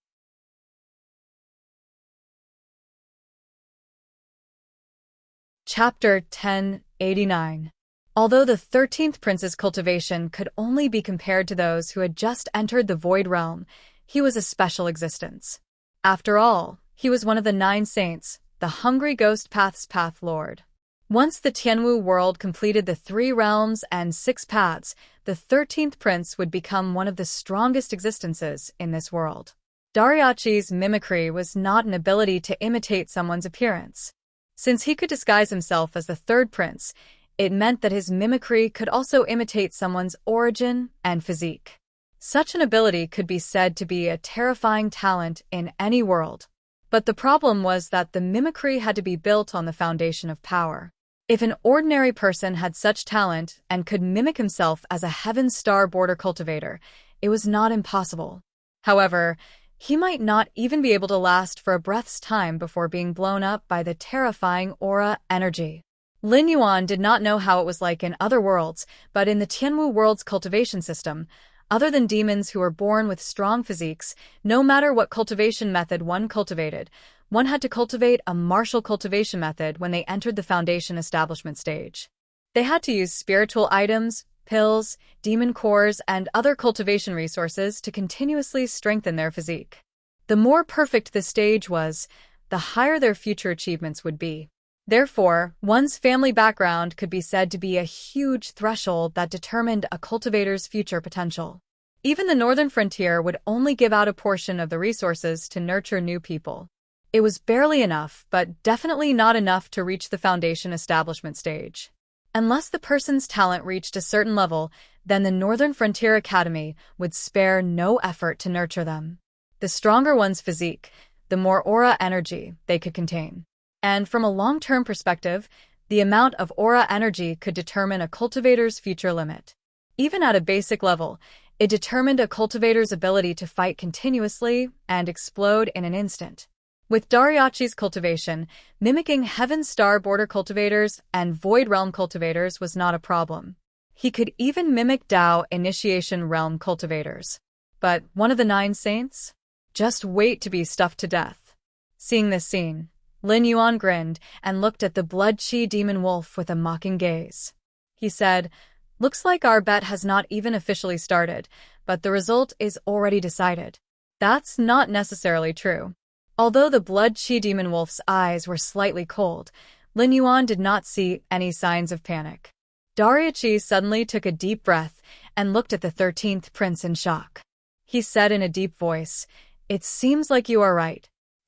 Chapter 1089. Although the 13th prince's cultivation could only be compared to those who had just entered the Void Realm, he was a special existence. After all, he was one of the 9 saints, the Hungry Ghost Path's Path Lord. Once the Tianwu world completed the 3 realms and 6 paths, the 13th prince would become one of the strongest existences in this world. Dariachi's mimicry was not an ability to imitate someone's appearance. Since he could disguise himself as the third prince, it meant that his mimicry could also imitate someone's origin and physique. Such an ability could be said to be a terrifying talent in any world. But the problem was that the mimicry had to be built on the foundation of power. If an ordinary person had such talent and could mimic himself as a Heaven Star border cultivator, it was not impossible. However, he might not even be able to last for a breath's time before being blown up by the terrifying aura energy. Lin Yuan did not know how it was like in other worlds, but in the Tianwu world's cultivation system, other than demons who were born with strong physiques, no matter what cultivation method one cultivated, one had to cultivate a martial cultivation method when they entered the foundation establishment stage. They had to use spiritual items, pills, demon cores, and other cultivation resources to continuously strengthen their physique. The more perfect the stage was, the higher their future achievements would be. Therefore, one's family background could be said to be a huge threshold that determined a cultivator's future potential. Even the northern frontier would only give out a portion of the resources to nurture new people. It was barely enough, but definitely not enough to reach the foundation establishment stage. Unless the person's talent reached a certain level, then the Northern Frontier Academy would spare no effort to nurture them. The stronger one's physique, the more aura energy they could contain. And from a long-term perspective, the amount of aura energy could determine a cultivator's future limit. Even at a basic level, it determined a cultivator's ability to fight continuously and explode in an instant. With Dariachi's cultivation, mimicking Heaven Star border cultivators and Void Realm cultivators was not a problem. He could even mimic Dao Initiation Realm cultivators. But one of the 9 saints? Just wait to be stuffed to death. Seeing this scene, Lin Yuan grinned and looked at the blood-chi demon wolf with a mocking gaze. He said, "Looks like our bet has not even officially started, but the result is already decided." That's not necessarily true. Although the blood-chi demon wolf's eyes were slightly cold, Lin Yuan did not see any signs of panic. Dariachi suddenly took a deep breath and looked at the 13th prince in shock. He said in a deep voice, "It seems like you are right.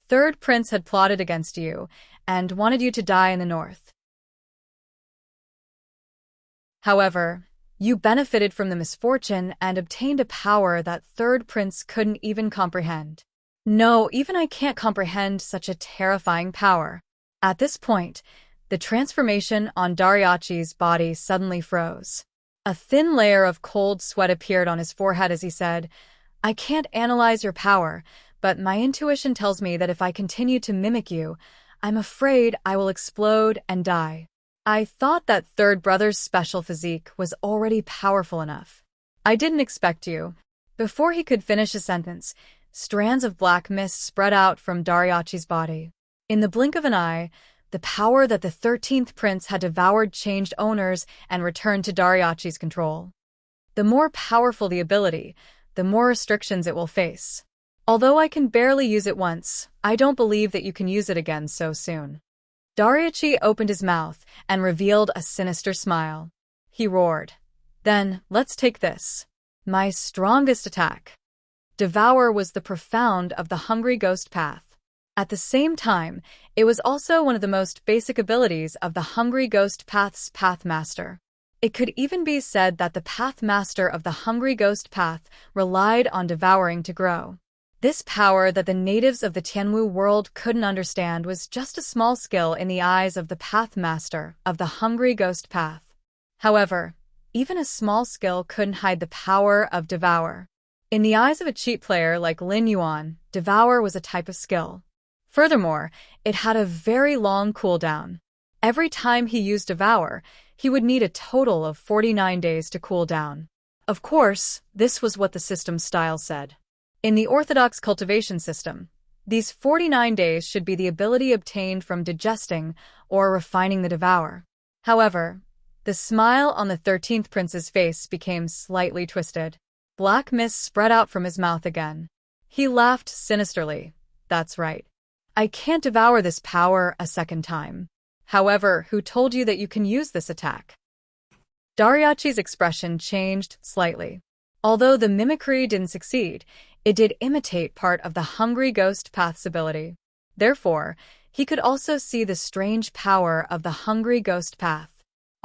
Third prince had plotted against you and wanted you to die in the north. However, You benefited from the misfortune and obtained a power that third prince couldn't even comprehend. No, even I can't comprehend such a terrifying power. At this point, the transformation on Dariachi's body suddenly froze. A thin layer of cold sweat appeared on his forehead as he said, I can't analyze your power, but my intuition tells me that if I continue to mimic you, I'm afraid I will explode and die. I thought that third brother's special physique was already powerful enough. I didn't expect you. Before he could finish his sentence, strands of black mist spread out from Dariachi's body. In the blink of an eye, the power that the 13th prince had devoured changed owners and returned to Dariachi's control. The more powerful the ability, the more restrictions it will face. Although I can barely use it once, I don't believe that you can use it again so soon. Dariachi opened his mouth and revealed a sinister smile. He roared, Then, let's take this. My strongest attack. Devour was the profound of the hungry ghost path. At the same time, it was also one of the most basic abilities of the hungry ghost path's pathmaster. It could even be said that the pathmaster of the hungry ghost path relied on devouring to grow. This power that the natives of the Tianwu world couldn't understand was just a small skill in the eyes of the pathmaster of the hungry ghost path. However, even a small skill couldn't hide the power of devour. In the eyes of a cheat player like Lin Yuan, devour was a type of skill. Furthermore, it had a very long cooldown. Every time he used devour, he would need a total of 49 days to cool down. Of course, this was what the system style said. In the orthodox cultivation system, these 49 days should be the ability obtained from digesting or refining the devour. However, the smile on the 13th prince's face became slightly twisted. Black mist spread out from his mouth again. He laughed sinisterly. That's right. I can't devour this power a second time. However, who told you that you can use this attack? Dariachi's expression changed slightly. Although the mimicry didn't succeed, it did imitate part of the hungry ghost path's ability. Therefore, he could also see the strange power of the hungry ghost path.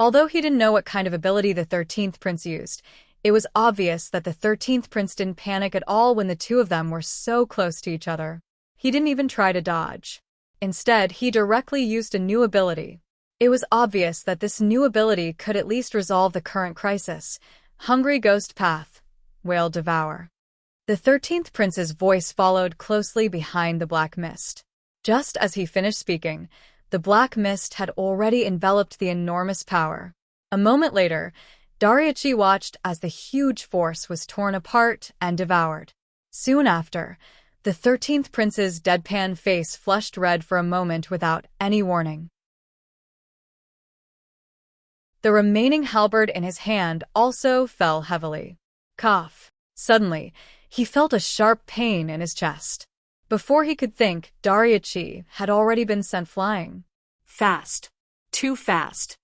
Although he didn't know what kind of ability the 13th prince used, it was obvious that the 13th prince didn't panic at all when the two of them were so close to each other. He didn't even try to dodge. Instead, he directly used a new ability. It was obvious that this new ability could at least resolve the current crisis. Hungry ghost path. Wailed Devour. The 13th prince's voice followed closely behind the black mist. Just as he finished speaking, the black mist had already enveloped the enormous power. A moment later, Dariachi watched as the huge force was torn apart and devoured. Soon after, the 13th prince's deadpan face flushed red for a moment without any warning. The remaining halberd in his hand also fell heavily. Cough. Suddenly, he felt a sharp pain in his chest. Before he could think, Dariachi had already been sent flying. Fast. Too fast.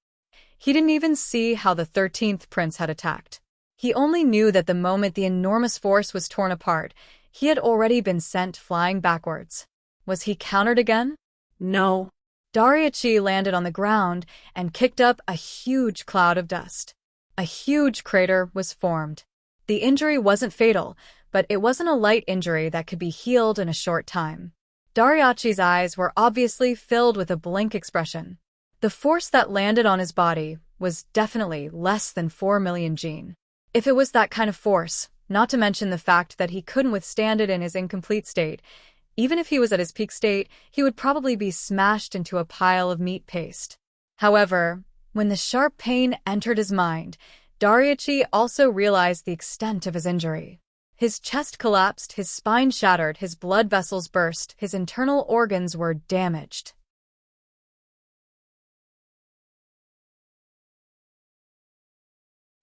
He didn't even see how the 13th prince had attacked. He only knew that the moment the enormous force was torn apart, he had already been sent flying backwards. Was he countered again? No. Dariachi landed on the ground and kicked up a huge cloud of dust. A huge crater was formed. The injury wasn't fatal, but it wasn't a light injury that could be healed in a short time. Dariachi's eyes were obviously filled with a blank expression. The force that landed on his body was definitely less than 4 million gene. If it was that kind of force, not to mention the fact that he couldn't withstand it in his incomplete state, even if he was at his peak state, he would probably be smashed into a pile of meat paste. However, when the sharp pain entered his mind, Dariachi also realized the extent of his injury. His chest collapsed, his spine shattered, his blood vessels burst, his internal organs were damaged.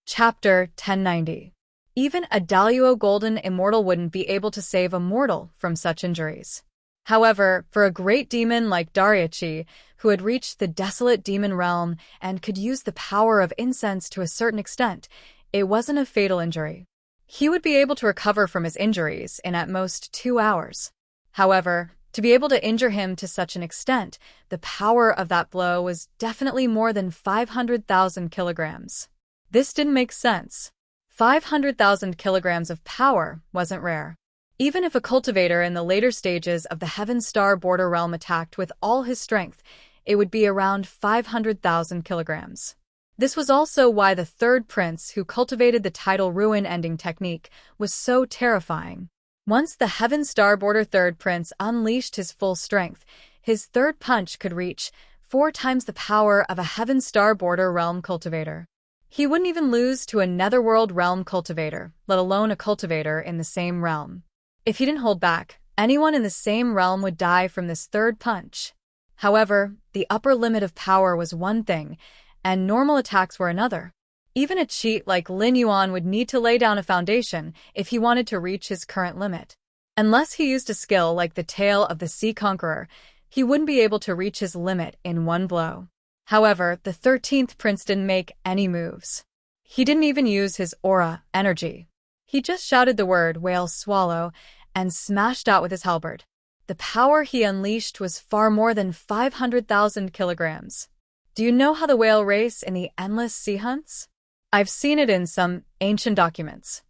Chapter 1090. Even a Daluo Golden Immortal wouldn't be able to save a mortal from such injuries. However, for a great demon like Dariachi, who had reached the desolate demon realm and could use the power of incense to a certain extent, it wasn't a fatal injury. He would be able to recover from his injuries in at most 2 hours. However, to be able to injure him to such an extent, the power of that blow was definitely more than 500,000 kilograms. This didn't make sense. 500,000 kilograms of power wasn't rare. Even if a cultivator in the later stages of the Heaven Star border realm attacked with all his strength, it would be around 500,000 kilograms. This was also why the third prince, who cultivated the tidal ruin ending technique, was so terrifying. Once the Heaven Star border third prince unleashed his full strength, his third punch could reach 4 times the power of a Heaven Star border realm cultivator. He wouldn't even lose to a Netherworld realm cultivator, let alone a cultivator in the same realm. If he didn't hold back, anyone in the same realm would die from this third punch. However, the upper limit of power was one thing, and normal attacks were another. Even a cheat like Lin Yuan would need to lay down a foundation if he wanted to reach his current limit. Unless he used a skill like the Tail of the Sea Conqueror, he wouldn't be able to reach his limit in one blow. However, the 13th prince didn't make any moves. He didn't even use his aura, energy. He just shouted the word "whale swallow" and smashed out with his halberd. The power he unleashed was far more than 500,000 kilograms. Do you know how the whale race in the endless sea hunts? I've seen it in some ancient documents.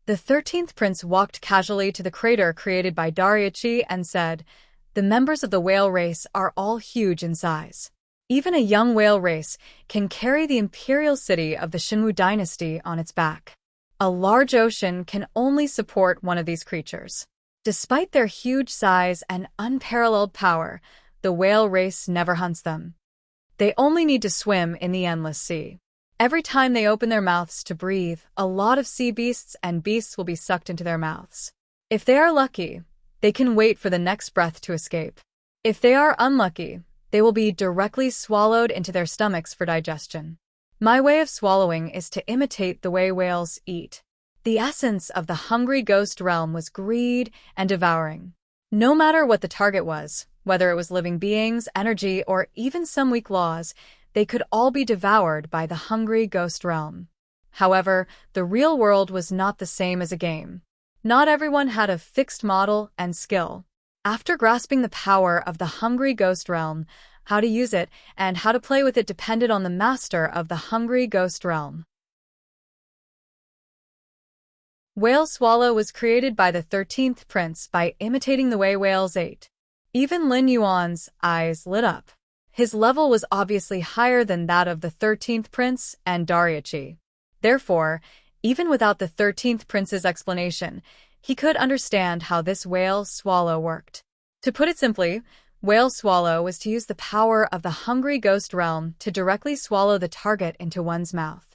The 13th prince walked casually to the crater created by Dariachi and said, "The members of the whale race are all huge in size. Even a young whale race can carry the imperial city of the Shinwu dynasty on its back. A large ocean can only support one of these creatures. Despite their huge size and unparalleled power, the whale race never hunts them. They only need to swim in the endless sea. Every time they open their mouths to breathe, a lot of sea beasts and beasts will be sucked into their mouths. If they are lucky, they can wait for the next breath to escape. If they are unlucky, they will be directly swallowed into their stomachs for digestion. My way of swallowing is to imitate the way whales eat. The essence of the hungry ghost realm was greed and devouring. No matter what the target was, whether it was living beings, energy, or even some weak laws, they could all be devoured by the hungry ghost realm. However, the real world was not the same as a game. Not everyone had a fixed model and skill. After grasping the power of the hungry ghost realm, how to use it and how to play with it depended on the master of the hungry ghost realm. Whale Swallow was created by the 13th prince by imitating the way whales ate. Even Lin Yuan's eyes lit up. His level was obviously higher than that of the 13th prince and Dariachi. Therefore, even without the 13th prince's explanation, he could understand how this whale swallow worked. To put it simply, whale swallow was to use the power of the hungry ghost realm to directly swallow the target into one's mouth.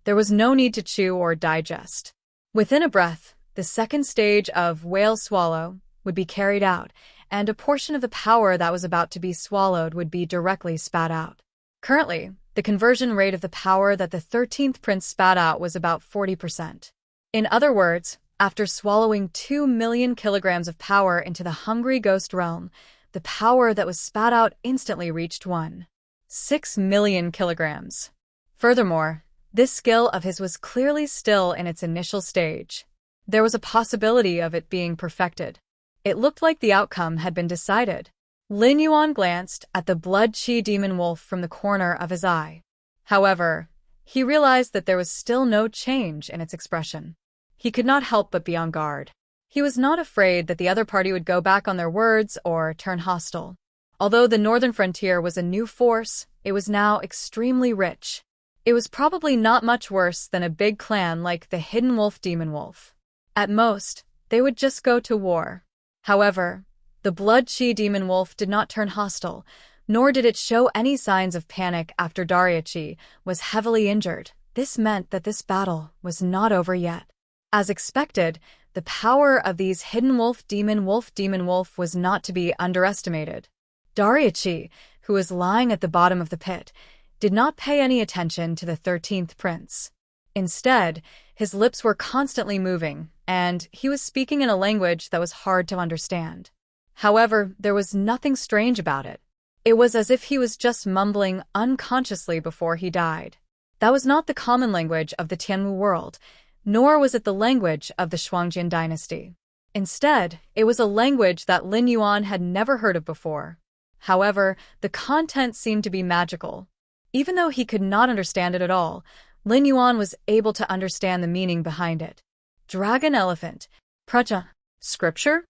There was no need to chew or digest. Within a breath, the second stage of whale swallow would be carried out, and a portion of the power that was about to be swallowed would be directly spat out. Currently, the conversion rate of the power that the 13th prince spat out was about 40%. In other words, after swallowing 2 million kilograms of power into the hungry ghost realm, the power that was spat out instantly reached 1.6 million kilograms. Furthermore, this skill of his was clearly still in its initial stage. There was a possibility of it being perfected. It looked like the outcome had been decided. Lin Yuan glanced at the blood-chi demon wolf from the corner of his eye. However, he realized that there was still no change in its expression. He could not help but be on guard. He was not afraid that the other party would go back on their words or turn hostile. Although the northern frontier was a new force, it was now extremely rich. It was probably not much worse than a big clan like the Hidden Wolf Demon Wolf. At most, they would just go to war. However, the blood-chi demon wolf did not turn hostile, nor did it show any signs of panic after Dariachi was heavily injured. This meant that this battle was not over yet. As expected, the power of these Hidden Wolf Demon Wolf was not to be underestimated. Dariachi, who was lying at the bottom of the pit, did not pay any attention to the 13th prince. Instead, his lips were constantly moving, and he was speaking in a language that was hard to understand. However, there was nothing strange about it. It was as if he was just mumbling unconsciously before he died. That was not the common language of the Tianwu world, nor was it the language of the Shuangjian dynasty. Instead, it was a language that Lin Yuan had never heard of before. However, the content seemed to be magical. Even though he could not understand it at all, Lin Yuan was able to understand the meaning behind it. Dragon elephant. Praja. Scripture?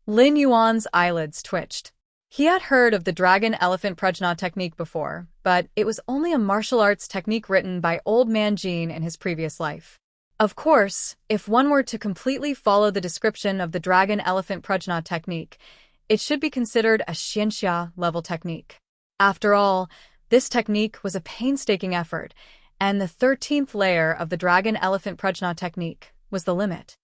Lin Yuan's eyelids twitched. He had heard of the dragon elephant prajna technique before, but it was only a martial arts technique written by Old Man Jean in his previous life. Of course, if one were to completely follow the description of the dragon elephant prajna technique, it should be considered a xianxia level technique. After all, this technique was a painstaking effort, and the 13th layer of the dragon elephant prajna technique was the limit.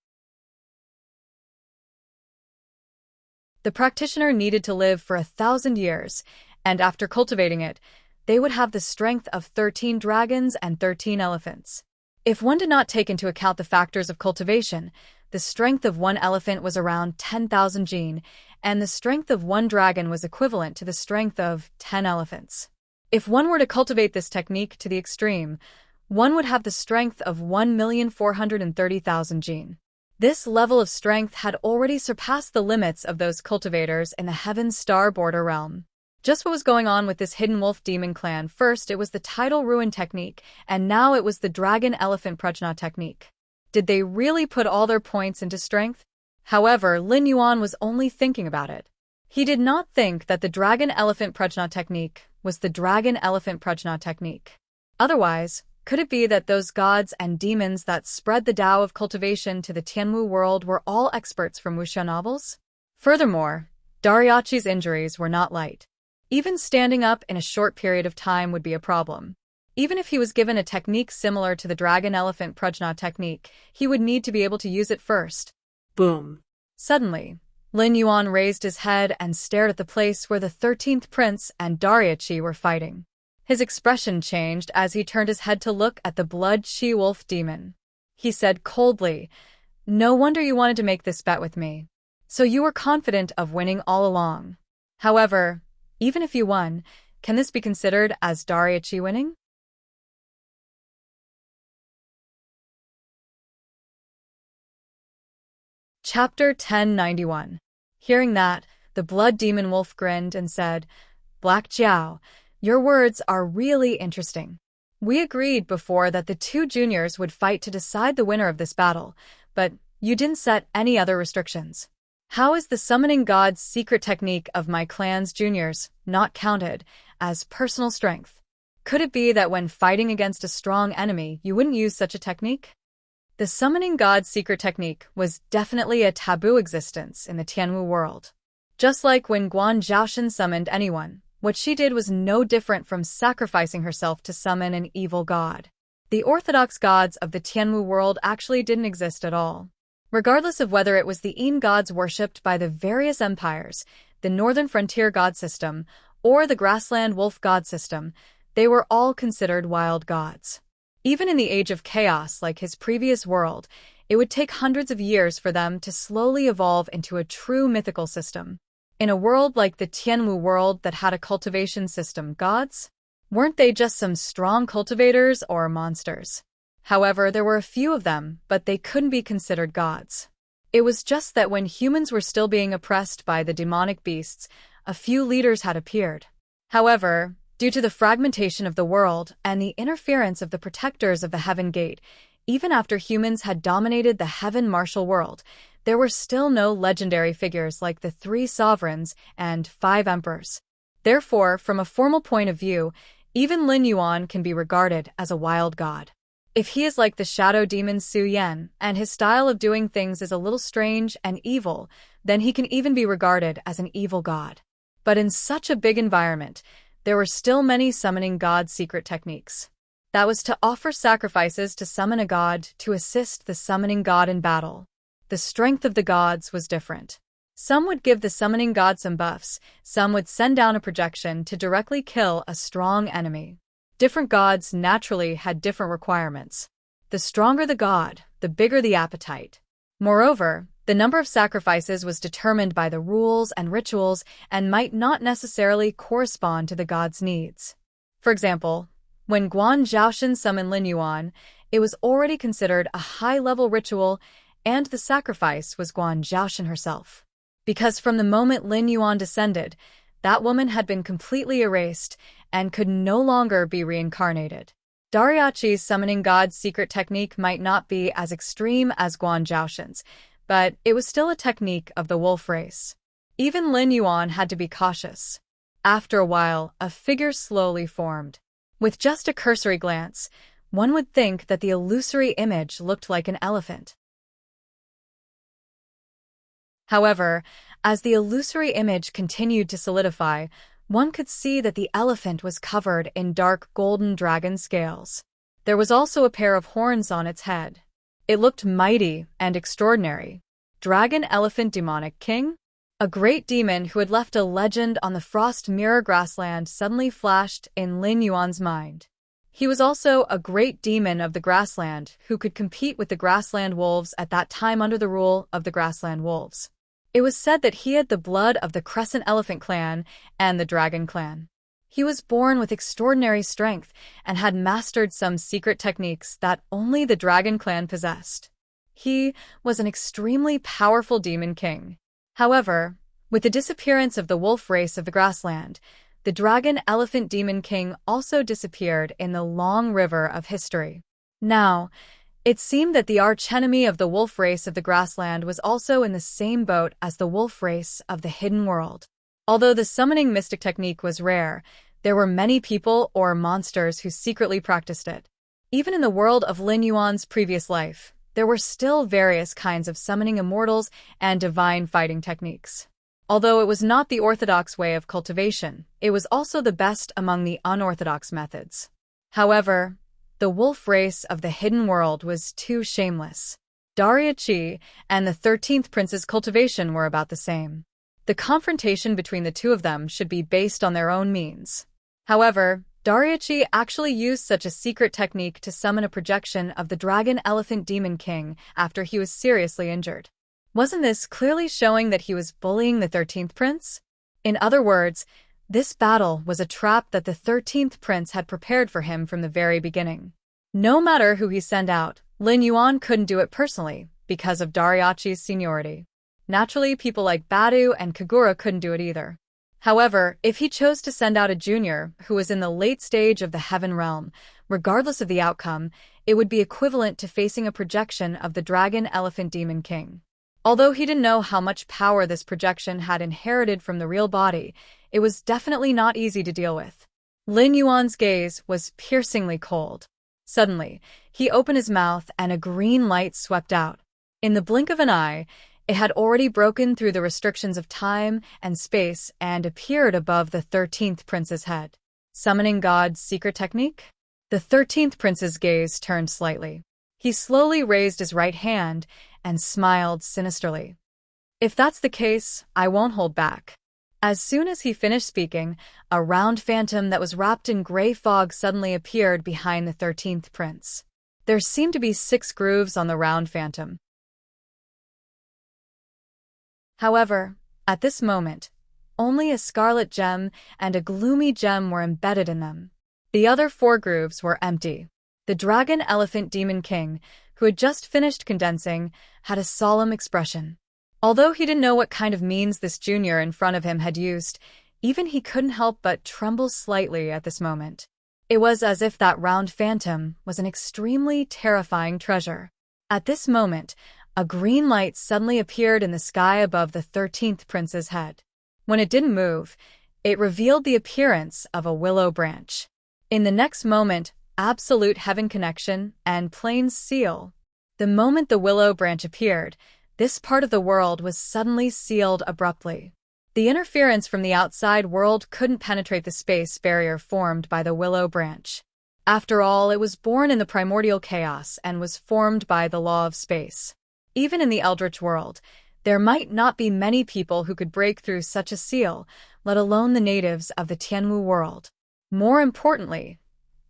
The practitioner needed to live for 1,000 years, and after cultivating it, they would have the strength of 13 dragons and 13 elephants. If one did not take into account the factors of cultivation, the strength of one elephant was around 10,000 jin, and the strength of one dragon was equivalent to the strength of 10 elephants. If one were to cultivate this technique to the extreme, one would have the strength of 1,430,000 jin. This level of strength had already surpassed the limits of those cultivators in the Heaven Star border realm. Just what was going on with this hidden wolf demon clan? First, it was the tidal ruin technique, and now it was the dragon elephant prajna technique. Did they really put all their points into strength? However, Lin Yuan was only thinking about it. He did not think that the dragon elephant prajna technique was the dragon elephant prajna technique. Otherwise, could it be that those gods and demons that spread the Tao of cultivation to the Tianwu world were all experts from wuxia novels? Furthermore, Dariachi's injuries were not light. Even standing up in a short period of time would be a problem. Even if he was given a technique similar to the dragon elephant prajna technique, he would need to be able to use it first. Boom. Suddenly, Lin Yuan raised his head and stared at the place where the 13th prince and Dariachi were fighting. His expression changed as he turned his head to look at the blood she-wolf demon. He said coldly, "No wonder you wanted to make this bet with me. So you were confident of winning all along. However, even if you won, can this be considered as Dariachi winning?" Chapter 1091. Hearing that, the blood demon wolf grinned and said, "Black Jiao, your words are really interesting. We agreed before that the two juniors would fight to decide the winner of this battle, but you didn't set any other restrictions. How is the summoning god's secret technique of my clan's juniors not counted as personal strength? Could it be that when fighting against a strong enemy, you wouldn't use such a technique?" The summoning god's secret technique was definitely a taboo existence in the Tianwu world. Just like when Guan Zhaoshan summoned anyone, what she did was no different from sacrificing herself to summon an evil god. The orthodox gods of the Tianwu world actually didn't exist at all. Regardless of whether it was the Yin gods worshipped by the various empires, the northern frontier god system, or the grassland wolf god system, they were all considered wild gods. Even in the age of chaos like his previous world, it would take hundreds of years for them to slowly evolve into a true mythical system. In a world like the Tianwu world that had a cultivation system, gods? Weren't they just some strong cultivators or monsters? However, there were a few of them, but they couldn't be considered gods. It was just that when humans were still being oppressed by the demonic beasts, a few leaders had appeared. However, due to the fragmentation of the world and the interference of the protectors of the Heaven Gate, even after humans had dominated the Heaven Martial world, there were still no legendary figures like the 3 sovereigns and 5 emperors. Therefore, from a formal point of view, even Lin Yuan can be regarded as a wild god. If he is like the shadow demon Su Yan, and his style of doing things is a little strange and evil, then he can even be regarded as an evil god. But in such a big environment, there were still many summoning god's secret techniques. That was to offer sacrifices to summon a god to assist the summoning god in battle. The strength of the gods was different. Some would give the summoning god some buffs, some would send down a projection to directly kill a strong enemy. Different gods naturally had different requirements. The stronger the god, the bigger the appetite. Moreover, the number of sacrifices was determined by the rules and rituals and might not necessarily correspond to the god's needs. For example, when Guan Zhaoshan summoned Lin Yuan, it was already considered a high-level ritual, and the sacrifice was Guan Zhaoshan herself. Because from the moment Lin Yuan descended, that woman had been completely erased and could no longer be reincarnated. Dariachi's summoning god's secret technique might not be as extreme as Guan Zhaoshan's, but it was still a technique of the wolf race. Even Lin Yuan had to be cautious. After a while, a figure slowly formed. With just a cursory glance, one would think that the illusory image looked like an elephant. However, as the illusory image continued to solidify, one could see that the elephant was covered in dark golden dragon scales. There was also a pair of horns on its head. It looked mighty and extraordinary. Dragon Elephant Demonic King? A great demon who had left a legend on the Frost Mirror grassland suddenly flashed in Lin Yuan's mind. He was also a great demon of the grassland who could compete with the grassland wolves at that time under the rule of the grassland wolves. It was said that he had the blood of the Crescent Elephant clan and the Dragon clan. He was born with extraordinary strength and had mastered some secret techniques that only the Dragon clan possessed. He was an extremely powerful demon king. However, with the disappearance of the wolf race of the grassland, the Dragon Elephant Demon King also disappeared in the long river of history. Now, it seemed that the archenemy of the wolf race of the grassland was also in the same boat as the wolf race of the hidden world. Although the summoning mystic technique was rare, there were many people or monsters who secretly practiced it. Even in the world of Lin Yuan's previous life, there were still various kinds of summoning immortals and divine fighting techniques. Although it was not the orthodox way of cultivation, it was also the best among the unorthodox methods. However, the wolf race of the hidden world was too shameless. Dariachi and the 13th Prince's cultivation were about the same. The confrontation between the two of them should be based on their own means. However, Dariachi actually used such a secret technique to summon a projection of the Dragon Elephant Demon King after he was seriously injured. Wasn't this clearly showing that he was bullying the 13th Prince? In other words, this battle was a trap that the 13th Prince had prepared for him from the very beginning. No matter who he sent out, Lin Yuan couldn't do it personally because of Dariachi's seniority. Naturally, people like Badu and Kagura couldn't do it either. However, if he chose to send out a junior who was in the late stage of the Heaven Realm, regardless of the outcome, it would be equivalent to facing a projection of the Dragon Elephant Demon King. Although he didn't know how much power this projection had inherited from the real body, it was definitely not easy to deal with. Lin Yuan's gaze was piercingly cold. Suddenly, he opened his mouth and a green light swept out. In the blink of an eye, it had already broken through the restrictions of time and space and appeared above the 13th Prince's head. Summoning God's secret technique? The 13th Prince's gaze turned slightly. He slowly raised his right hand and smiled sinisterly. If that's the case, I won't hold back. As soon as he finished speaking, a round phantom that was wrapped in gray fog suddenly appeared behind the 13th Prince. There seemed to be 6 grooves on the round phantom. However, at this moment, only a scarlet gem and a gloomy gem were embedded in them. The other 4 grooves were empty. The Dragon Elephant Demon King, who had just finished condensing, had a solemn expression. Although he didn't know what kind of means this junior in front of him had used, even he couldn't help but tremble slightly at this moment. It was as if that round phantom was an extremely terrifying treasure. At this moment, a green light suddenly appeared in the sky above the 13th Prince's head. When it didn't move, it revealed the appearance of a willow branch. In the next moment, absolute heaven connection and plain seal. The moment the willow branch appeared, this part of the world was suddenly sealed abruptly. The interference from the outside world couldn't penetrate the space barrier formed by the willow branch. After all, it was born in the primordial chaos and was formed by the law of space. Even in the eldritch world, there might not be many people who could break through such a seal, let alone the natives of the Tianwu world. More importantly,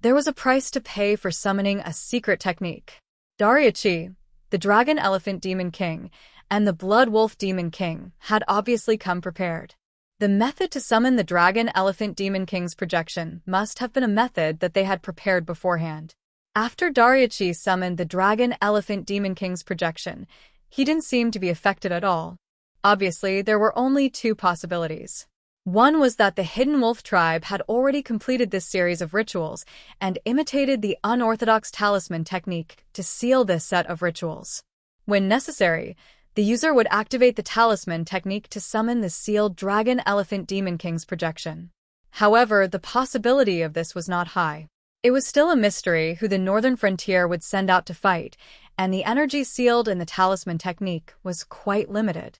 there was a price to pay for summoning a secret technique. Dariachi, the Dragon Elephant Demon King, and the Blood Wolf Demon King had obviously come prepared. The method to summon the Dragon Elephant Demon King's projection must have been a method that they had prepared beforehand. After Dariachi summoned the Dragon Elephant Demon King's projection, he didn't seem to be affected at all. Obviously, there were only 2 possibilities. One was that the Hidden Wolf tribe had already completed this series of rituals and imitated the unorthodox talisman technique to seal this set of rituals. When necessary, the user would activate the talisman technique to summon the sealed Dragon Elephant Demon King's projection. However, the possibility of this was not high. It was still a mystery who the northern frontier would send out to fight, and the energy sealed in the talisman technique was quite limited.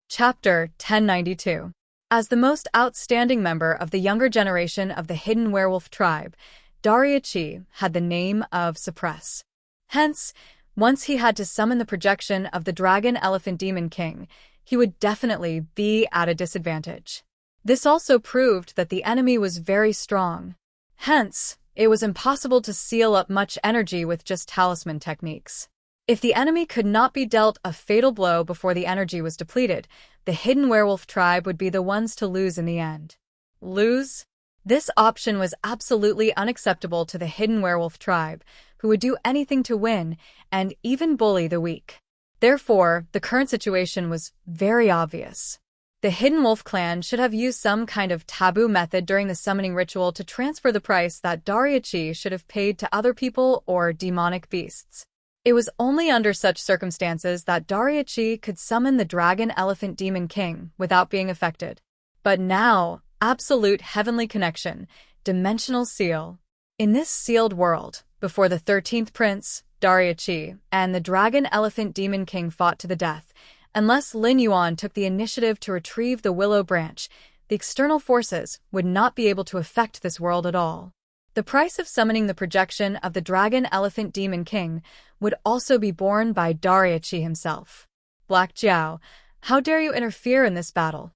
Chapter 1092. As the most outstanding member of the younger generation of the Hidden Werewolf tribe, Dariachi had the name of Suppress. Hence, once he had to summon the projection of the Dragon Elephant Demon King, he would definitely be at a disadvantage. This also proved that the enemy was very strong. Hence, it was impossible to seal up much energy with just talisman techniques. If the enemy could not be dealt a fatal blow before the energy was depleted, the Hidden Werewolf tribe would be the ones to lose in the end. Lose? This option was absolutely unacceptable to the Hidden Werewolf tribe, who would do anything to win, and even bully the weak. Therefore, the current situation was very obvious. The Hidden Wolf clan should have used some kind of taboo method during the summoning ritual to transfer the price that Dariachi should have paid to other people or demonic beasts. It was only under such circumstances that Dariachi could summon the Dragon Elephant Demon King without being affected. But now, absolute heavenly connection, dimensional seal. In this sealed world, before the 13th Prince, Dariachi, and the Dragon Elephant Demon King fought to the death, unless Lin Yuan took the initiative to retrieve the Willow Branch, the external forces would not be able to affect this world at all. The price of summoning the projection of the Dragon Elephant Demon King would also be borne by Dariachi himself. Black Jiao, how dare you interfere in this battle?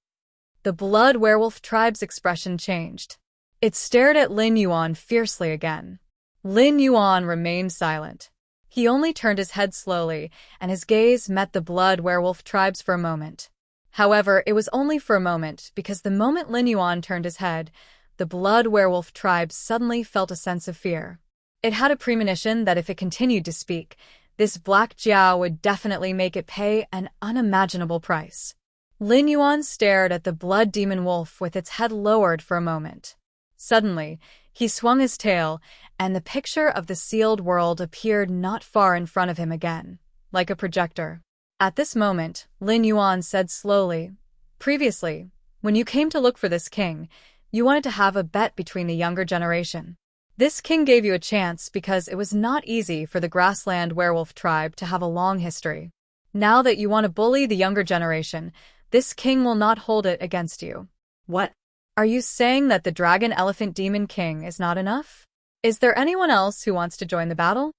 The Blood Werewolf tribe's expression changed. It stared at Lin Yuan fiercely again. Lin Yuan remained silent. He only turned his head slowly, and his gaze met the Blood Werewolf tribes for a moment. However, it was only for a moment, because the moment Lin Yuan turned his head, the Blood Werewolf tribe suddenly felt a sense of fear. It had a premonition that if it continued to speak, this Black Jiao would definitely make it pay an unimaginable price. Lin Yuan stared at the Blood Demon Wolf with its head lowered for a moment. Suddenly, he swung his tail, and the picture of the sealed world appeared not far in front of him again, like a projector. At this moment, Lin Yuan said slowly, "Previously, when you came to look for this king, you wanted to have a bet between the younger generation. This king gave you a chance because it was not easy for the Grassland Werewolf tribe to have a long history. Now that you want to bully the younger generation, this king will not hold it against you." What? Are you saying that the Dragon Elephant Demon King is not enough? Is there anyone else who wants to join the battle?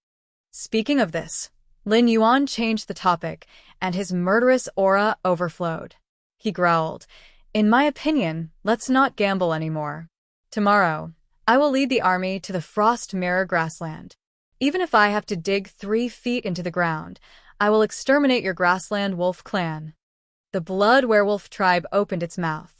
Speaking of this, Lin Yuan changed the topic, and his murderous aura overflowed. He growled, "In my opinion, let's not gamble anymore. Tomorrow, I will lead the army to the Frost Mirror Grassland. Even if I have to dig 3 feet into the ground, I will exterminate your Grassland Wolf clan." The Blood Werewolf tribe opened its mouth.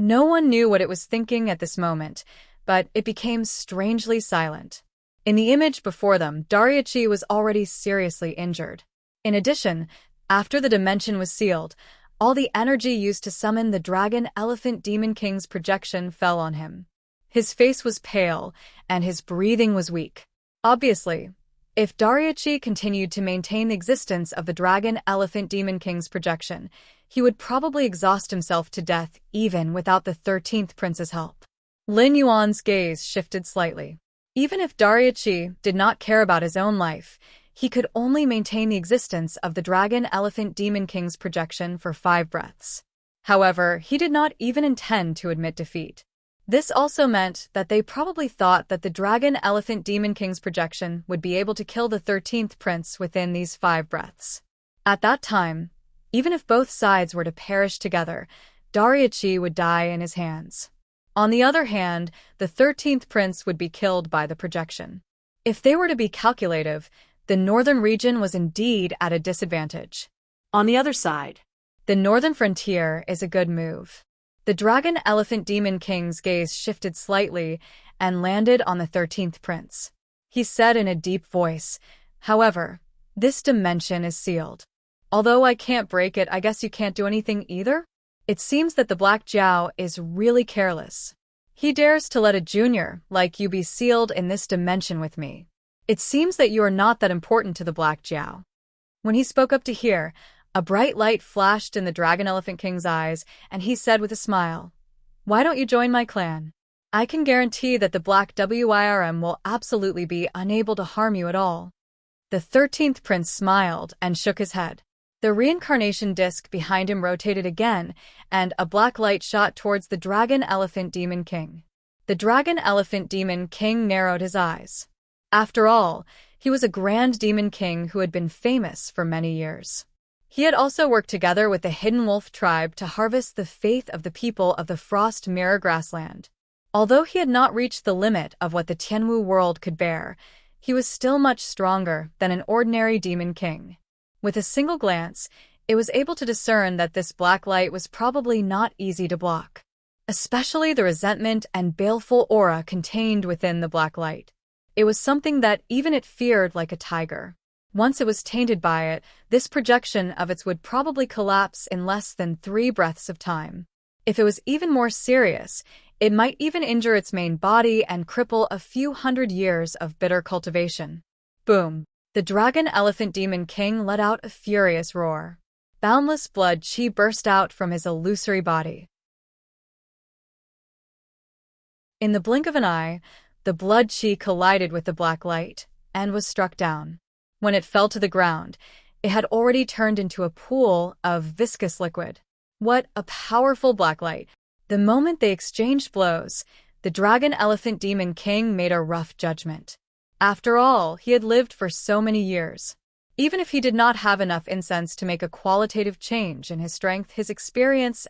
No one knew what it was thinking at this moment, but it became strangely silent. In the image before them, Dariachi was already seriously injured. In addition, after the dimension was sealed, all the energy used to summon the Dragon Elephant Demon King's projection fell on him. His face was pale, and his breathing was weak. Obviously, if Dariachi continued to maintain the existence of the Dragon Elephant Demon King's projection, he would probably exhaust himself to death even without the 13th Prince's help. Lin Yuan's gaze shifted slightly. Even if Dariachi did not care about his own life, he could only maintain the existence of the Dragon Elephant Demon King's projection for 5 breaths. However, he did not even intend to admit defeat. This also meant that they probably thought that the Dragon Elephant Demon King's projection would be able to kill the 13th Prince within these 5 breaths. At that time, even if both sides were to perish together, Dariachi would die in his hands. On the other hand, the 13th Prince would be killed by the projection. If they were to be calculative, the northern region was indeed at a disadvantage. On the other side, the northern frontier is a good move. The Dragon Elephant Demon King's gaze shifted slightly and landed on the 13th Prince. he said in a deep voice. However, this dimension is sealed. Although I can't break it, I guess you can't do anything either? It seems that the Black Jiao is really careless. He dares to let a junior like you be sealed in this dimension with me. It seems that you are not that important to the Black Jiao. When he spoke up to hear, a bright light flashed in the Dragon Elephant King's eyes, and he said with a smile, "Why don't you join my clan? I can guarantee that the Black Wirm will absolutely be unable to harm you at all." The 13th prince smiled and shook his head. The reincarnation disc behind him rotated again, and a black light shot towards the Dragon Elephant Demon King. The Dragon Elephant Demon King narrowed his eyes. After all, he was a grand demon king who had been famous for many years. He had also worked together with the Hidden Wolf tribe to harvest the faith of the people of the Frost Mirror Grassland. Although he had not reached the limit of what the Tianwu world could bear, he was still much stronger than an ordinary demon king. With a single glance, it was able to discern that this black light was probably not easy to block, especially the resentment and baleful aura contained within the black light. It was something that even it feared like a tiger. Once it was tainted by it, this projection of its would probably collapse in less than 3 breaths of time. If it was even more serious, it might even injure its main body and cripple a few hundred years of bitter cultivation. Boom! The Dragon Elephant Demon King let out a furious roar. Boundless blood chi burst out from his illusory body. In the blink of an eye, the blood chi collided with the black light and was struck down. When it fell to the ground, it had already turned into a pool of viscous liquid. What a powerful black light! The moment they exchanged blows, the Dragon Elephant Demon King made a rough judgment. After all, he had lived for so many years. Even if he did not have enough incense to make a qualitative change in his strength, his experience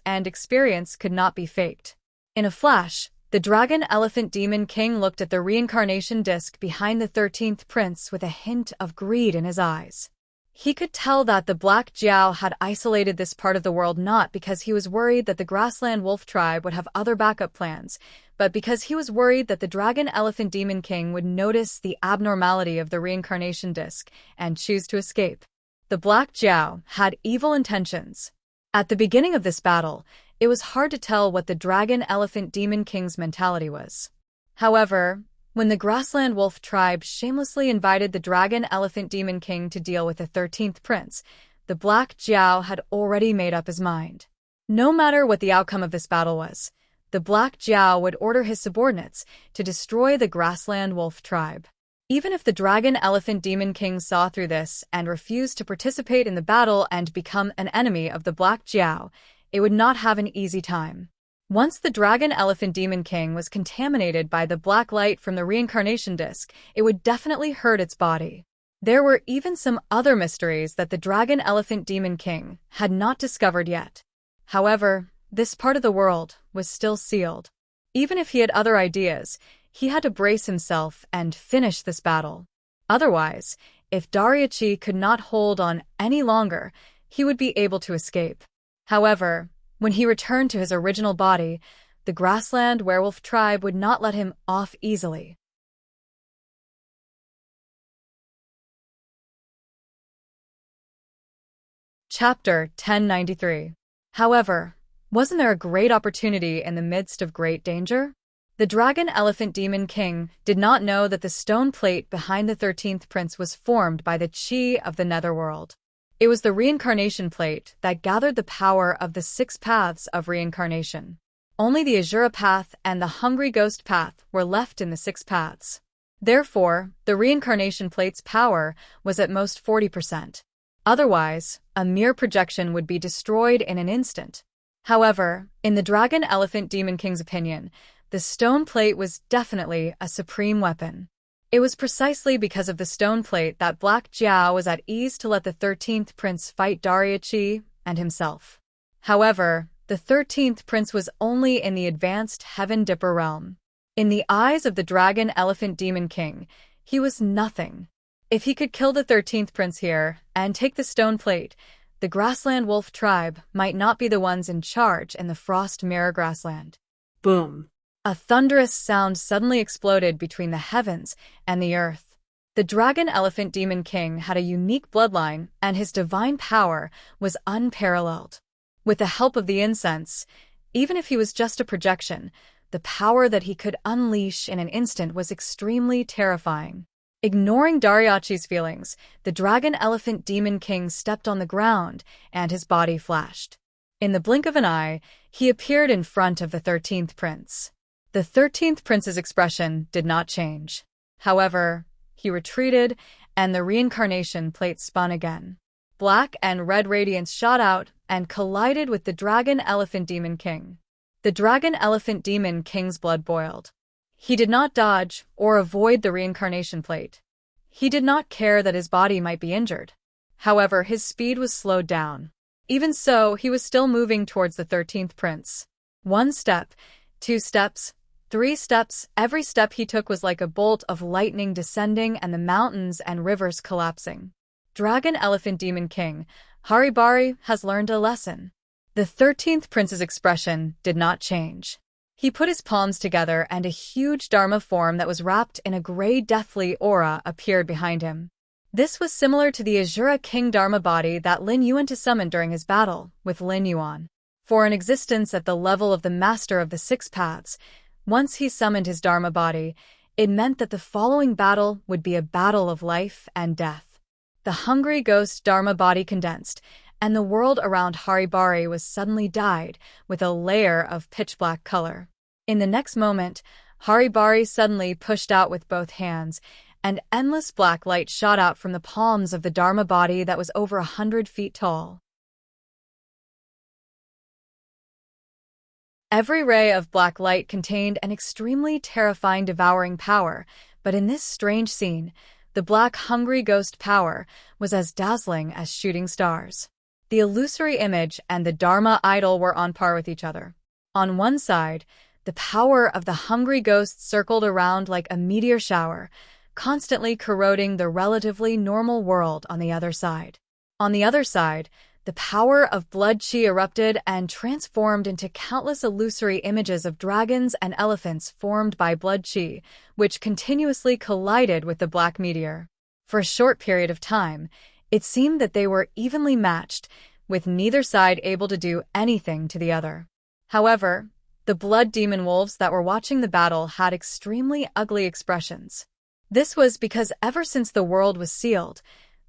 could not be faked. In a flash, the Dragon Elephant Demon King looked at the reincarnation disc behind the 13th prince with a hint of greed in his eyes. He could tell that the Black Jiao had isolated this part of the world not because he was worried that the Grassland Wolf tribe would have other backup plans, but because he was worried that the Dragon Elephant Demon King would notice the abnormality of the reincarnation disc and choose to escape. The Black Jiao had evil intentions. At the beginning of this battle, it was hard to tell what the Dragon Elephant Demon King's mentality was. However, when the Grassland Wolf tribe shamelessly invited the Dragon Elephant Demon King to deal with the 13th prince, the Black Jiao had already made up his mind. No matter what the outcome of this battle was, the Black Jiao would order his subordinates to destroy the Grassland Wolf tribe. Even if the Dragon Elephant Demon King saw through this and refused to participate in the battle and become an enemy of the Black Jiao, it would not have an easy time. Once the Dragon Elephant Demon King was contaminated by the black light from the reincarnation disc, it would definitely hurt its body. There were even some other mysteries that the Dragon Elephant Demon King had not discovered yet. However, this part of the world was still sealed. Even if he had other ideas, he had to brace himself and finish this battle. Otherwise, if Dariachi could not hold on any longer, he would be able to escape. However, when he returned to his original body, the Grassland Werewolf tribe would not let him off easily. Chapter 1093. However, wasn't there a great opportunity in the midst of great danger? The Dragon Elephant Demon King did not know that the stone plate behind the 13th prince was formed by the chi of the netherworld. It was the reincarnation plate that gathered the power of the 6 paths of reincarnation. Only the Azura path and the Hungry Ghost path were left in the 6 paths. Therefore, the reincarnation plate's power was at most 40%. Otherwise, a mere projection would be destroyed in an instant. However, in the Dragon Elephant Demon King's opinion, the stone plate was definitely a supreme weapon. It was precisely because of the stone plate that Black Jiao was at ease to let the 13th prince fight Dariachi and himself. However, the 13th prince was only in the advanced Heaven Dipper realm. In the eyes of the Dragon Elephant Demon King, he was nothing. If he could kill the 13th prince here and take the stone plate, the Grassland Wolf tribe might not be the ones in charge in the Frost Mirror Grassland. Boom. A thunderous sound suddenly exploded between the heavens and the earth. The Dragon Elephant Demon King had a unique bloodline, and his divine power was unparalleled. With the help of the incense, even if he was just a projection, the power that he could unleash in an instant was extremely terrifying. Ignoring Dariachi's feelings, the Dragon Elephant Demon King stepped on the ground, and his body flashed. In the blink of an eye, he appeared in front of the 13th Prince. The 13th Prince's expression did not change. However, he retreated, and the reincarnation plate spun again. Black and red radiance shot out and collided with the Dragon Elephant Demon King. The Dragon Elephant Demon King's blood boiled. He did not dodge or avoid the reincarnation plate. He did not care that his body might be injured. However, his speed was slowed down. Even so, he was still moving towards the 13th Prince. 1 step, 2 steps, 3 steps, every step he took was like a bolt of lightning descending and the mountains and rivers collapsing. Dragon Elephant Demon King, Haribari has learned a lesson. The 13th Prince's expression did not change. He put his palms together and a huge Dharma form that was wrapped in a gray deathly aura appeared behind him. This was similar to the Azura King Dharma body that Lin Yuan summoned during his battle with Lin Yuan. For an existence at the level of the Master of the Six Paths, once he summoned his Dharma body, it meant that the following battle would be a battle of life and death. The hungry ghost Dharma body condensed, and the world around Haribari was suddenly dyed with a layer of pitch-black color. In the next moment, Haribari suddenly pushed out with both hands, and endless black light shot out from the palms of the Dharma body that was over 100 feet tall. Every ray of black light contained an extremely terrifying devouring power, but in this strange scene, the black hungry ghost power was as dazzling as shooting stars. The illusory image and the Dharma idol were on par with each other. On one side, the power of the hungry ghost circled around like a meteor shower, constantly corroding the relatively normal world on the other side. On the other side, the power of blood chi erupted and transformed into countless illusory images of dragons and elephants formed by blood chi, which continuously collided with the black meteor. For a short period of time, it seemed that they were evenly matched, with neither side able to do anything to the other. However, the blood demon wolves that were watching the battle had extremely ugly expressions. This was because ever since the world was sealed,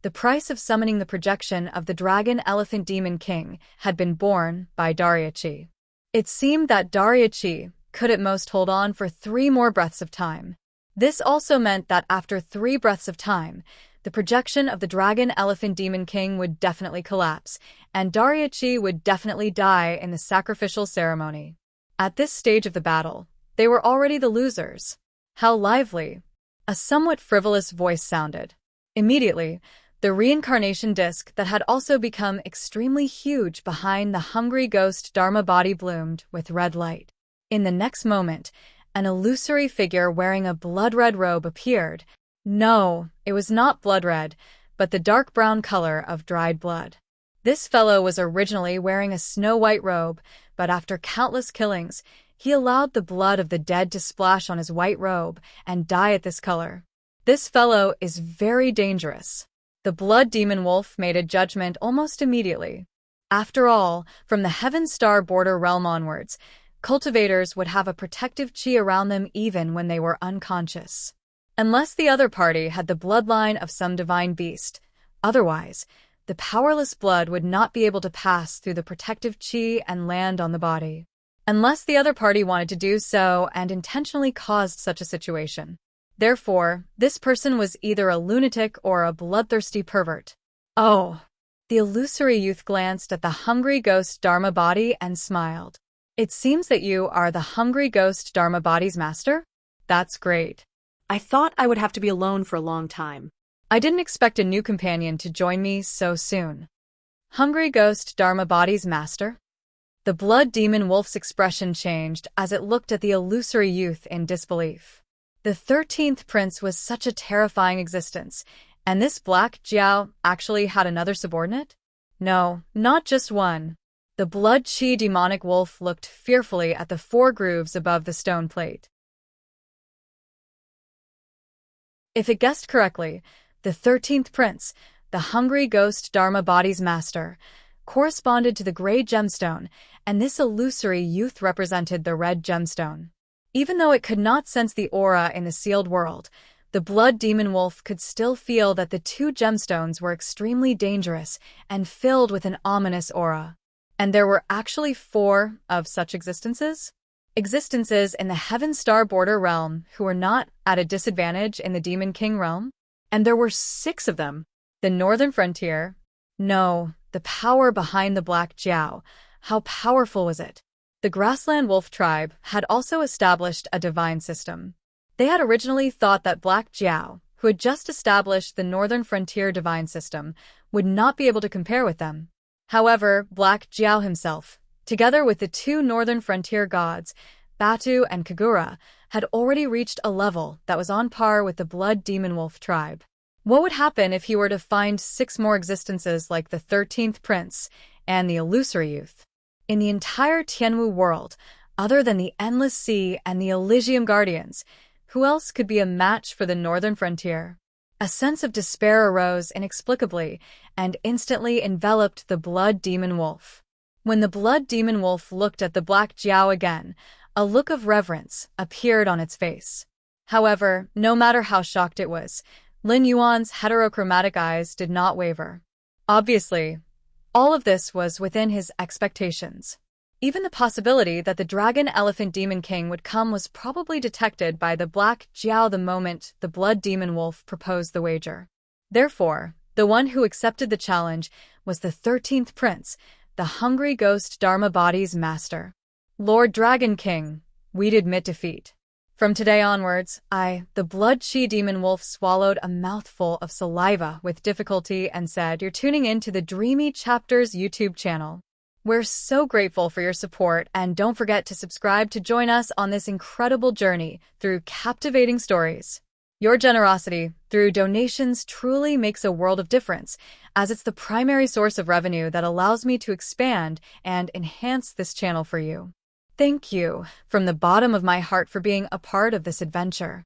the price of summoning the projection of the Dragon Elephant Demon King had been borne by Dariachi. It seemed that Dariachi could at most hold on for 3 more breaths of time. This also meant that after 3 breaths of time, the projection of the Dragon Elephant Demon King would definitely collapse, and Dariachi would definitely die in the sacrificial ceremony. At this stage of the battle, they were already the losers. How lively! A somewhat frivolous voice sounded. Immediately, the reincarnation disc that had also become extremely huge behind the hungry ghost Dharma body bloomed with red light. In the next moment, an illusory figure wearing a blood-red robe appeared. No, it was not blood red, but the dark brown color of dried blood. This fellow was originally wearing a snow-white robe, but after countless killings, he allowed the blood of the dead to splash on his white robe and dye it this color. This fellow is very dangerous. The blood demon wolf made a judgment almost immediately. After all, from the Heaven Star border realm onwards, cultivators would have a protective chi around them even when they were unconscious. Unless the other party had the bloodline of some divine beast, otherwise, the powerless blood would not be able to pass through the protective chi and land on the body. Unless the other party wanted to do so and intentionally caused such a situation. Therefore, this person was either a lunatic or a bloodthirsty pervert. Oh! The illusory youth glanced at the hungry ghost Dharma body and smiled. It seems that you are the hungry ghost Dharma body's master? That's great. I thought I would have to be alone for a long time. I didn't expect a new companion to join me so soon. Hungry ghost Dharma body's master? The blood demon wolf's expression changed as it looked at the illusory youth in disbelief. The 13th Prince was such a terrifying existence, and this Black Jiao actually had another subordinate? No, not just one. The blood chi demonic wolf looked fearfully at the 4 grooves above the stone plate. If it guessed correctly, the 13th prince, the hungry ghost Dharma body's master, corresponded to the gray gemstone, and this illusory youth represented the red gemstone. Even though it could not sense the aura in the sealed world, the blood demon wolf could still feel that the two gemstones were extremely dangerous and filled with an ominous aura. And there were actually 4 of such existences? Existences in the Heaven Star border realm who were not at a disadvantage in the Demon King realm? And there were 6 of them. The Northern Frontier? No, the power behind the Black Jiao. How powerful was it? The Grassland Wolf tribe had also established a divine system. They had originally thought that Black Jiao, who had just established the Northern Frontier divine system, would not be able to compare with them. However, Black Jiao himself, together with the 2 Northern Frontier gods, Batu and Kagura, had already reached a level that was on par with the Blood Demon Wolf tribe. What would happen if he were to find 6 more existences like the 13th Prince and the Illusory Youth? In the entire Tianwu world, other than the Endless Sea and the Elysium Guardians, who else could be a match for the Northern Frontier? A sense of despair arose inexplicably and instantly enveloped the Blood Demon Wolf. When the Blood Demon Wolf looked at the Black Jiao again, a look of reverence appeared on its face. However, no matter how shocked it was, Lin Yuan's heterochromatic eyes did not waver. Obviously, all of this was within his expectations. Even the possibility that the Dragon Elephant Demon King would come was probably detected by the Black Jiao the moment the Blood Demon Wolf proposed the wager. Therefore, the one who accepted the challenge was the 13th Prince, the hungry ghost Dharma body's master. Lord Dragon King, we'd admit defeat. From today onwards, the Blood Chi Demon Wolf swallowed a mouthful of saliva with difficulty and said, "You're tuning in to the Dreamy Chapters YouTube channel. We're so grateful for your support, and don't forget to subscribe to join us on this incredible journey through captivating stories. Your generosity through donations truly makes a world of difference, as it's the primary source of revenue that allows me to expand and enhance this channel for you. Thank you from the bottom of my heart for being a part of this adventure.